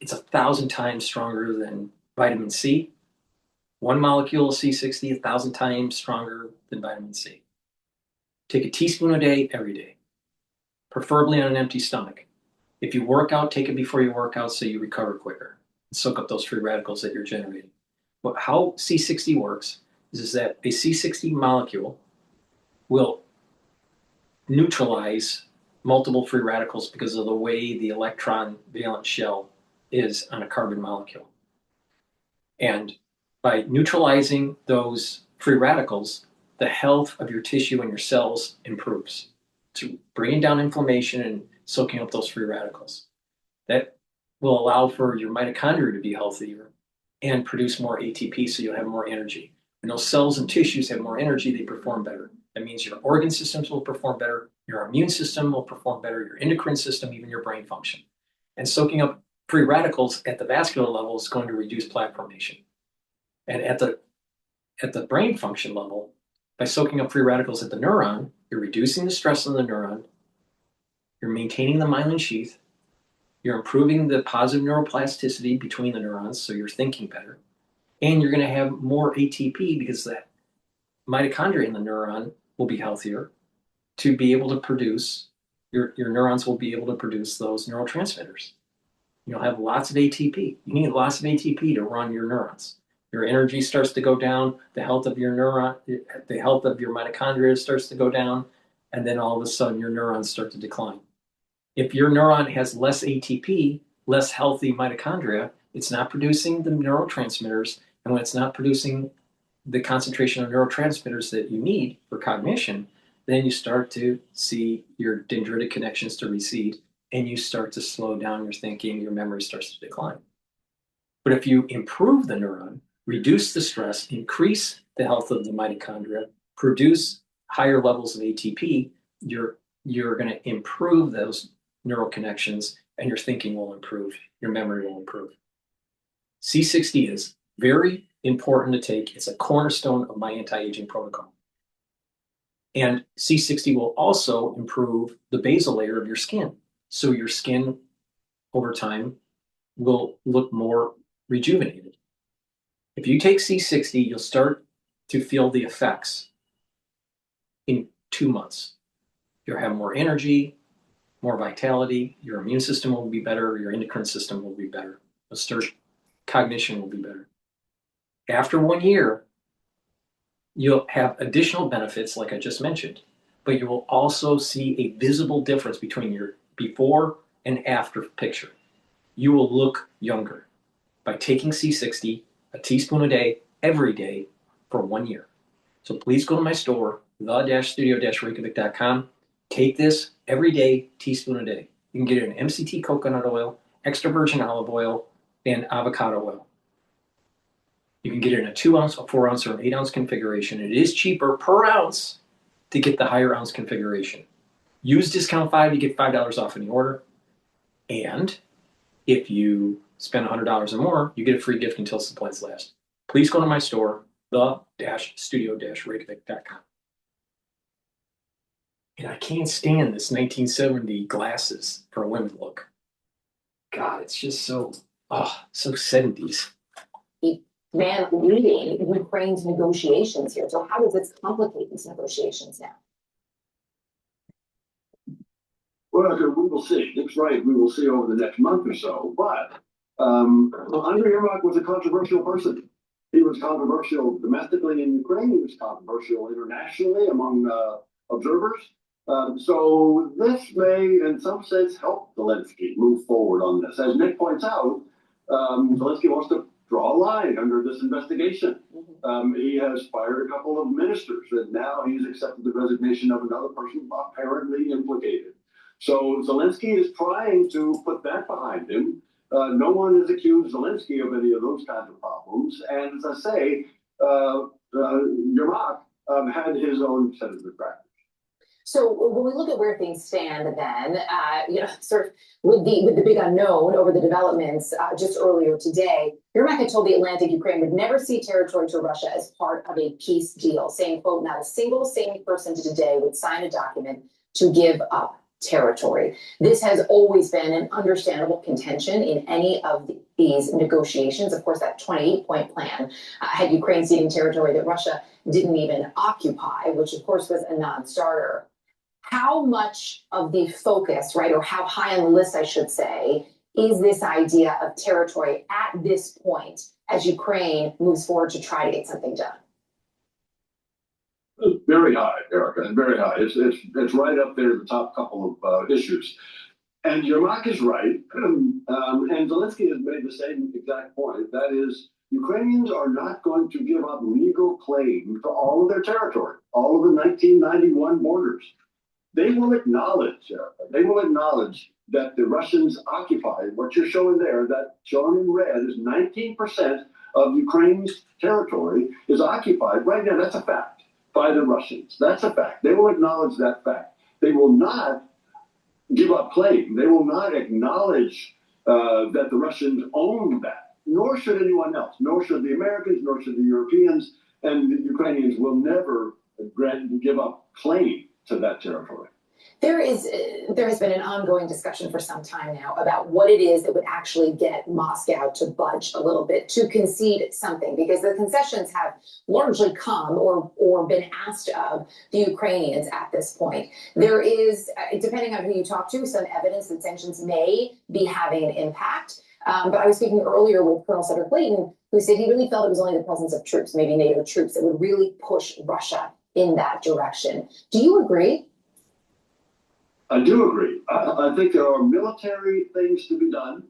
It's 1,000 times stronger than vitamin C. One molecule of C60, 1,000 times stronger than vitamin C. Take a teaspoon a day, every day, preferably on an empty stomach. If you work out, take it before you work out so you recover quicker and soak up those free radicals that you're generating. But how C60 works is that a C60 molecule will neutralize multiple free radicals because of the way the electron valence shell is on a carbon molecule. And by neutralizing those free radicals, the health of your tissue and your cells improves. To bringing down inflammation and soaking up those free radicals. That will allow for your mitochondria to be healthier and produce more ATP so you'll have more energy. When those cells and tissues have more energy, they perform better. That means your organ systems will perform better, your immune system will perform better, your endocrine system, even your brain function. And soaking up free radicals at the vascular level is going to reduce plaque formation. And at the brain function level, by soaking up free radicals at the neuron, you're reducing the stress on the neuron, you're maintaining the myelin sheath, you're improving the positive neuroplasticity between the neurons, so you're thinking better, and you're going to have more ATP because the mitochondria in the neuron will be healthier to be able to produce, your neurons will be able to produce those neurotransmitters. You'll have lots of ATP. You need lots of ATP to run your neurons. Your energy starts to go down, the health of your neuron, the health of your mitochondria starts to go down, and then all of a sudden your neurons start to decline. If your neuron has less ATP, less healthy mitochondria, it's not producing the neurotransmitters, and when it's not producing the concentration of neurotransmitters that you need for cognition, then you start to see your dendritic connections to recede, and you start to slow down your thinking, your memory starts to decline. But if you improve the neuron, reduce the stress, increase the health of the mitochondria, produce higher levels of ATP, you're going to improve those neural connections, and your thinking will improve, your memory will improve. C60 is very important to take. It's a cornerstone of my anti-aging protocol. And C60 will also improve the basal layer of your skin. So your skin over time will look more rejuvenated. If you take C60, you'll start to feel the effects in 2 months. You'll have more energy, more vitality, your immune system will be better, your endocrine system will be better, cognition will be better. After 1 year, you'll have additional benefits like I just mentioned, but you will also see a visible difference between your before and after picture. You will look younger by taking C60, a teaspoon a day, every day for 1 year. So please go to my store, the-studio-reykjavik.com. Take this every day, teaspoon a day. You can get it in MCT coconut oil, extra virgin olive oil, and avocado oil. You can get it in a 2 ounce, a 4 ounce, or an 8 ounce configuration. It is cheaper per ounce to get the higher ounce configuration. Use discount 5, you get $5 off any order. And if you spend $100 or more, you get a free gift until supplies last. Please go to my store, the-studio-reykjavik.com. And I can't stand this 1970 glasses for a women look. God, it's just so 70s. Man leading Ukraine's negotiations here. So how does this complicate these negotiations now? Well, we will see. It's right. We will see over the next month or so. But Andriy Yermak was a controversial person. He was controversial domestically in Ukraine. He was controversial internationally among observers. So this may, in some sense, help Zelensky move forward on this. As Nick points out, Zelensky wants to draw a line under this investigation. He has fired a couple of ministers, and now he's accepted the resignation of another person apparently implicated. So Zelensky is trying to put that behind him. No one has accused Zelensky of any of those kinds of problems. And as I say, Yermak had his own set of detractors. So when we look at where things stand, then sort of with the big unknown over the developments just earlier today, Yermak had told The Atlantic Ukraine would never see territory to Russia as part of a peace deal, saying, "quote, not a single sane person today would sign a document to give up territory." This has always been an understandable contention in any of these negotiations. Of course, that 28-point plan had Ukraine ceding territory that Russia didn't even occupy, which of course was a non-starter. How much of the focus, right, or how high on the list, I should say, is this idea of territory at this point as Ukraine moves forward to try to get something done? Very high, Erica, very high. It's right up there, the top couple of issues. And Yermak is right, and Zelensky has made the same exact point. That is, Ukrainians are not going to give up legal claim to all of their territory, all of the 1991 borders. They will acknowledge, that the Russians occupied, what you're showing there, that shown in red is 19% of Ukraine's territory is occupied right now. That's a fact by the Russians. That's a fact. They will acknowledge that fact. They will not give up claim. They will not acknowledge that the Russians own that, nor should anyone else, nor should the Americans, nor should the Europeans, and the Ukrainians will never give up claim to that territory. There has been an ongoing discussion for some time now about what it is that would actually get Moscow to budge a little bit, to concede something, because the concessions have largely come or been asked of the Ukrainians at this point. There is, depending on who you talk to, some evidence that sanctions may be having an impact. But I was speaking earlier with Colonel Cedric Clayton, who said he really felt it was only the presence of troops, maybe NATO troops, that would really push Russia in that direction. Do you agree? I do agree. I think there are military things to be done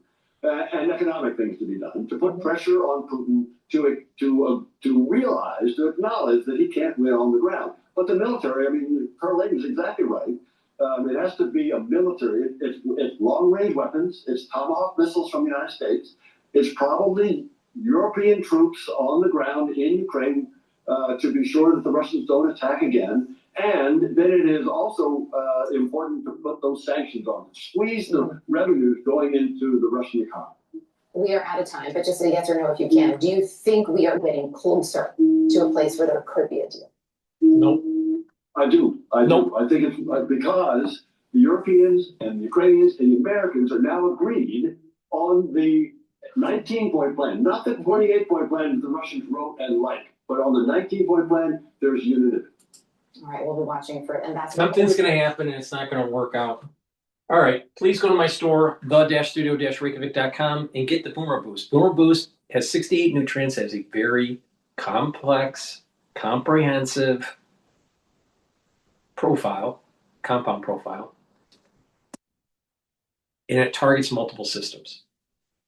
and economic things to be done to put pressure on Putin to realize, to acknowledge that he can't win on the ground. But the military, I mean, Colonel Layton's exactly right. It has to be a military. It's long-range weapons. It's Tomahawk missiles from the United States. It's probably European troops on the ground in Ukraine to be sure that the Russians don't attack again. And then it is also important to put those sanctions on, squeeze the revenues going into the Russian economy. We are out of time, but just a yes or no if you can. Do you think we are getting closer to a place where there could be a deal? Nope. I do. I think it's because the Europeans and the Ukrainians and the Americans are now agreed on the 19-point plan, not the 28-point plan that the Russians wrote and liked, but on the 19-point plan, there's unity. All right, we'll be watching for it. And that's Something's going to happen and it's not going to work out. All right, please go to my store, the-studio-reykjavik.com, and get the Boomer Boost. Boomer Boost has 68 nutrients, has a very complex, comprehensive compound profile, and it targets multiple systems.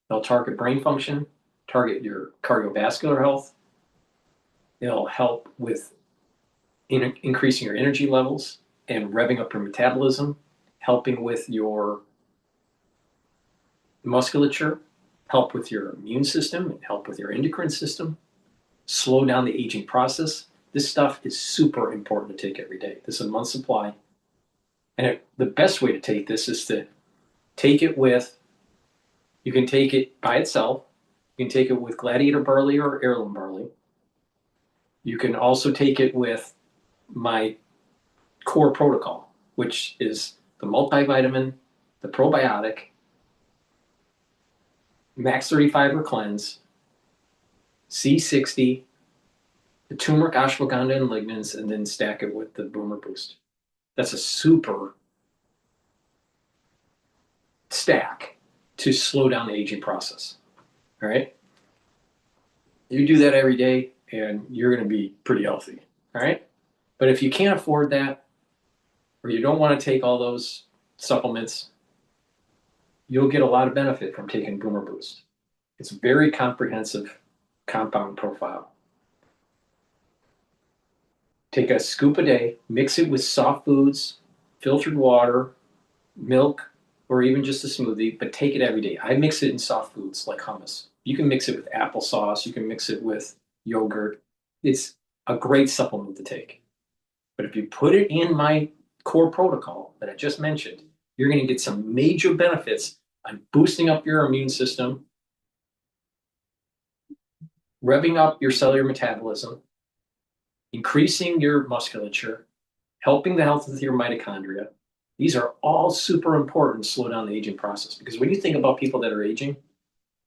It'll target brain function, target your cardiovascular health. It'll help with increasing your energy levels and revving up your metabolism, helping with your musculature, help with your immune system, and help with your endocrine system, slow down the aging process. This stuff is super important to take every day. This is a month's supply. And the best way to take this is to take it with, you can take it by itself. You can take it with Gladiator barley or heirloom barley. You can also take it with my core protocol, which is the multivitamin, the probiotic, max 30 fiber cleanse, C60, the turmeric, ashwagandha, and lignans, and then stack it with the Boomer Boost. That's a super stack to slow down the aging process. All right? You do that every day, and you're going to be pretty healthy. All right? But if you can't afford that, or you don't want to take all those supplements, you'll get a lot of benefit from taking Boomer Boost. It's a very comprehensive compound profile. Take a scoop a day, mix it with soft foods, filtered water, milk, or even just a smoothie, but take it every day. I mix it in soft foods like hummus. You can mix it with applesauce. You can mix it with yogurt. It's a great supplement to take. But if you put it in my core protocol that I just mentioned, you're going to get some major benefits on boosting up your immune system, revving up your cellular metabolism, increasing your musculature, helping the health of your mitochondria. These are all super important to slow down the aging process. Because when you think about people that are aging,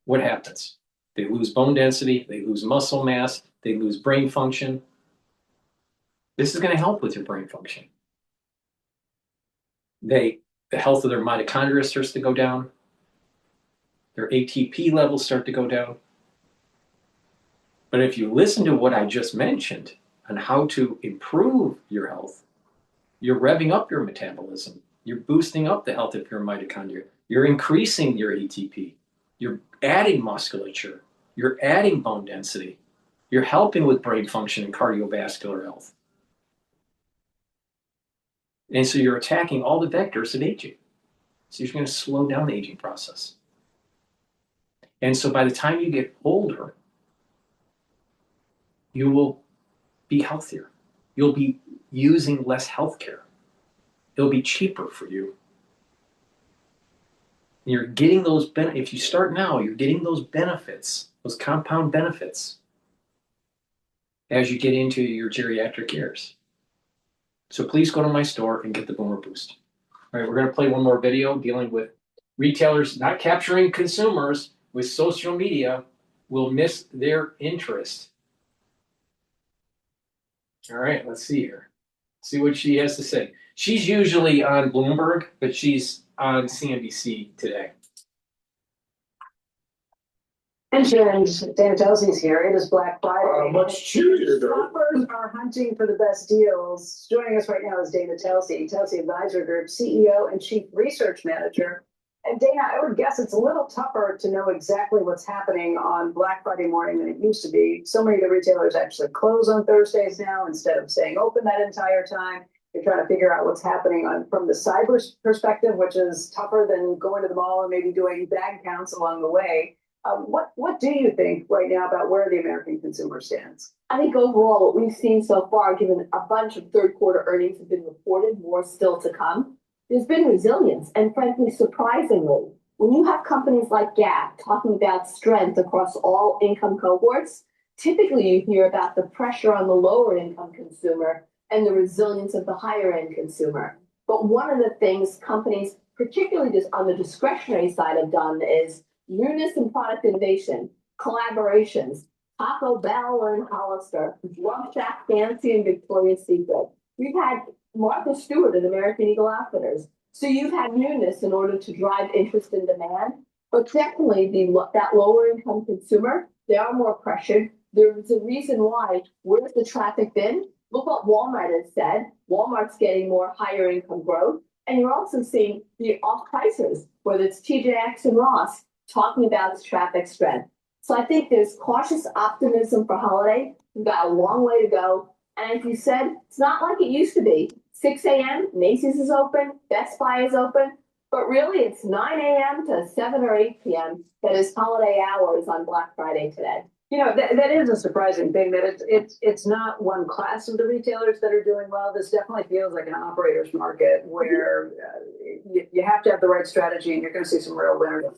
what happens? They lose bone density, they lose muscle mass, they lose brain function. This is going to help with your brain function. The health of their mitochondria starts to go down. Their ATP levels start to go down. But if you listen to what I just mentioned on how to improve your health, you're revving up your metabolism. You're boosting up the health of your mitochondria. You're increasing your ATP. You're adding musculature. You're adding bone density. You're helping with brain function and cardiovascular health. And so you're attacking all the vectors of aging. So you're going to slow down the aging process. And so by the time you get older, you will be healthier. You'll be using less health care. It'll be cheaper for you. And you're getting those if you start now, you're getting those benefits, those compound benefits as you get into your geriatric years. So please go to my store and get the Boomer Boost. All right, we're going to play one more video dealing with retailers not capturing consumers with social media will miss their interest. All right, let's see here. See what she has to say. She's usually on Bloomberg, but she's on CNBC today. And Dan Telsey's here. It is Black Friday. Much cheerier, though. Shoppers are hunting for the best deals. Joining us right now is Dana Telsey, Telsey Advisor Group CEO and Chief Research Manager. And Dana, I would guess it's a little tougher to know exactly what's happening on Black Friday morning than it used to be. So many of the retailers actually close on Thursdays now instead of staying open that entire time. You're trying to figure out what's happening from the cyber perspective, which is tougher than going to the mall and maybe doing bag counts along the way. What do you think right now about where the American consumer stands? I think overall, what we've seen so far, given a bunch of third quarter earnings have been reported, more still to come, there's been resilience. And frankly, surprisingly, when you have companies like Gap talking about strength across all income cohorts, typically you hear about the pressure on the lower income consumer and the resilience of the higher end consumer. But one of the things companies, particularly just on the discretionary side, have done is newness and product innovation, collaborations, Taco Bell and Hollister, Rough Shack Fancy and Victoria's Secret. We've had Martha Stewart at American Eagle Outfitters. So you've had newness in order to drive interest and demand. But definitely that lower income consumer, they are more pressured. There's a reason why. Where's the traffic been? Look what Walmart has said. Walmart's getting more higher income growth. And you're also seeing the off-pricers, whether it's TJX and Ross, talking about its traffic strength. So I think there's cautious optimism for holiday. We've got a long way to go. And as you said, it's not like it used to be. 6 a.m., Macy's is open, Best Buy is open, but really it's 9 a.m. to 7 or 8 p.m. that is holiday hours on Black Friday today. You know, that is a surprising thing that it's not one class of the retailers that are doing well. This definitely feels like an operator's market where you have to have the right strategy and you're going to see some real winners.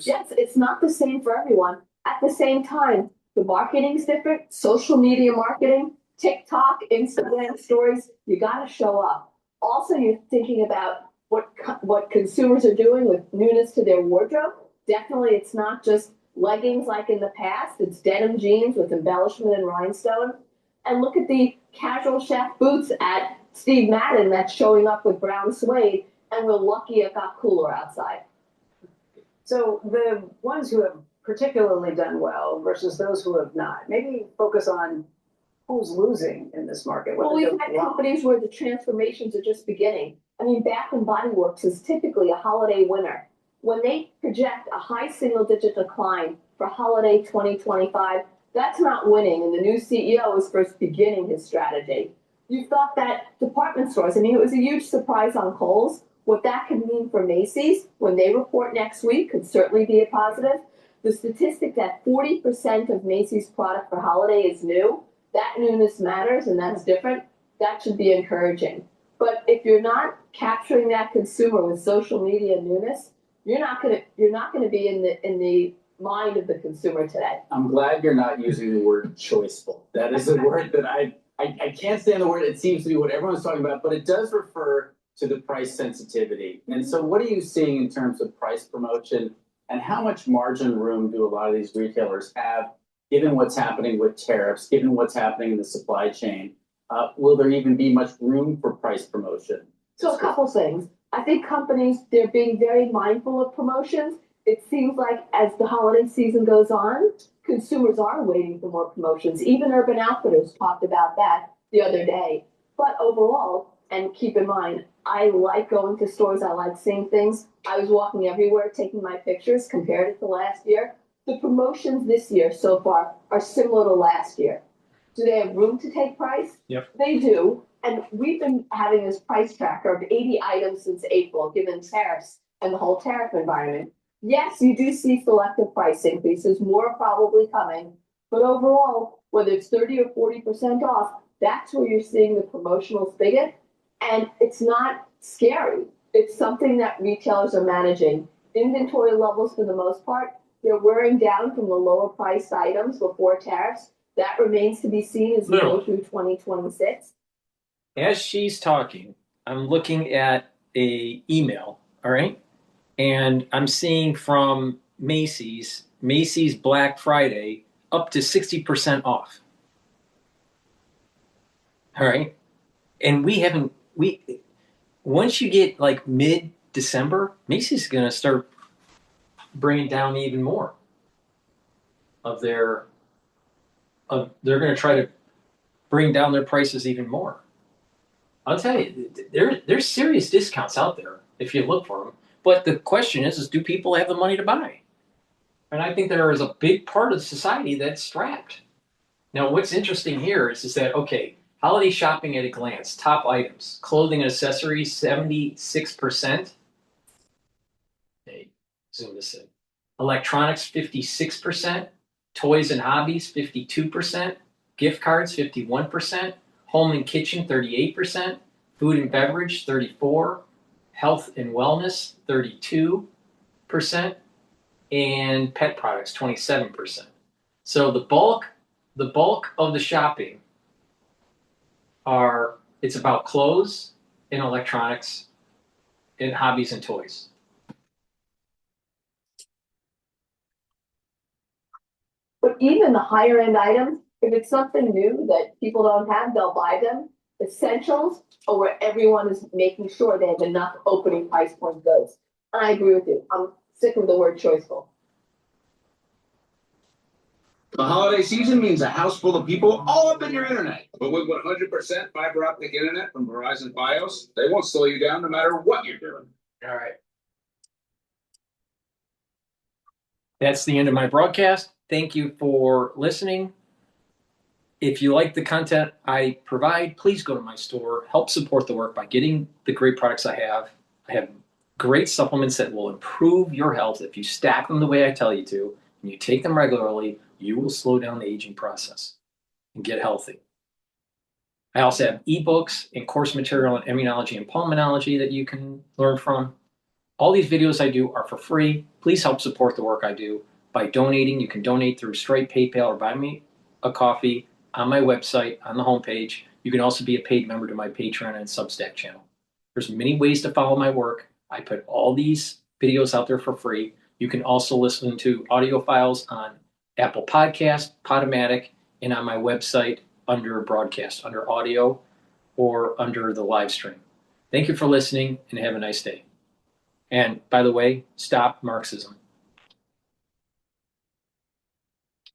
Yes, it's not the same for everyone. At the same time, the marketing's different, social media marketing, TikTok, Instagram stories, you got to show up. Also, you're thinking about what consumers are doing with newness to their wardrobe. Definitely, it's not just leggings like in the past. It's denim jeans with embellishment and rhinestone. And look at the casual chef boots at Steve Madden that's showing up with brown suede, and we're lucky it got cooler outside. So the ones who have particularly done well versus those who have not, maybe focus on who's losing in this market. Well, we've had companies where the transformations are just beginning. I mean, Bath and Body Works is typically a holiday winner. When they project a high single-digit decline for holiday 2025, that's not winning, and the new CEO is first beginning his strategy. You thought that department stores, I mean, it was a huge surprise on Kohl's. What that could mean for Macy's when they report next week could certainly be a positive. The statistic that 40% of Macy's product for holiday is new, that newness matters, and that's different. That should be encouraging. But if you're not capturing that consumer with social media newness, you're not gonna be in the mind of the consumer today. I'm glad you're not using the word choiceful. That is a word that I can't stand the word. It seems to be what everyone's talking about, but it does refer to the price sensitivity. And so what are you seeing in terms of price promotion, and how much margin room do a lot of these retailers have given what's happening with tariffs, given what's happening in the supply chain? Will there even be much room for price promotion? So a couple things. I think companies, they're being very mindful of promotions. It seems like as the holiday season goes on, consumers are waiting for more promotions. Even Urban Outfitters talked about that the other day. But overall, and keep in mind, I like going to stores. I like seeing things. I was walking everywhere, taking my pictures, compared it to last year. The promotions this year so far are similar to last year. Do they have room to take price? Yep. They do. And we've been having this price tracker of 80 items since April, given tariffs and the whole tariff environment. Yes, you do see selective price increases, more probably coming. But overall, whether it's 30 or 40% off, that's where you're seeing the promotional spigot. And it's not scary. It's something that retailers are managing. inventory levels for the most part, they're wearing down from the lower priced items before tariffs. That remains to be seen as we go through 2026. As she's talking, I'm looking at a email, all right? And I'm seeing from Macy's Black Friday up to 60% off. All right? And once you get like mid-December, Macy's is going to start bringing down even more of they're going to try to bring down their prices even more. I'll tell you, there's serious discounts out there if you look for them. But the question is do people have the money to buy? And I think there is a big part of society that's strapped. Now, what's interesting here is that, okay, holiday shopping at a glance, top items, clothing and accessories, 76%. Hey, zoom this in. Electronics, 56%. Toys and hobbies, 52%. Gift cards, 51%. Home and kitchen, 38%. Food and beverage, 34%. Health and wellness, 32%. And pet products, 27%. So the bulk of the shopping it's about clothes and electronics and hobbies and toys. But even the higher end items, if it's something new that people don't have, they'll buy them. Essentials are where everyone is making sure they have enough opening price point goods. And I agree with you. I'm sick of the word choiceful. The holiday season means a house full of people all up in your internet. But with 100% fiber optic internet from Verizon Fios, they won't slow you down no matter what you're doing. All right. That's the end of my broadcast. Thank you for listening. If you like the content I provide, please go to my store. Help support the work by getting the great products I have. I have great supplements that will improve your health. If you stack them the way I tell you to, and you take them regularly, you will slow down the aging process and get healthy. I also have ebooks and course material on immunology and pulmonology that you can learn from. All these videos I do are for free. Please help support the work I do by donating. You can donate through Stripe, PayPal, or buy me a coffee on my website, on the homepage. You can also be a paid member to my Patreon and Substack channel. There's many ways to follow my work. I put all these videos out there for free. You can also listen to audio files on Apple Podcast, Podomatic, and on my website under broadcast, under audio, or under the live stream. Thank you for listening and have a nice day. And by the way, stop Marxism.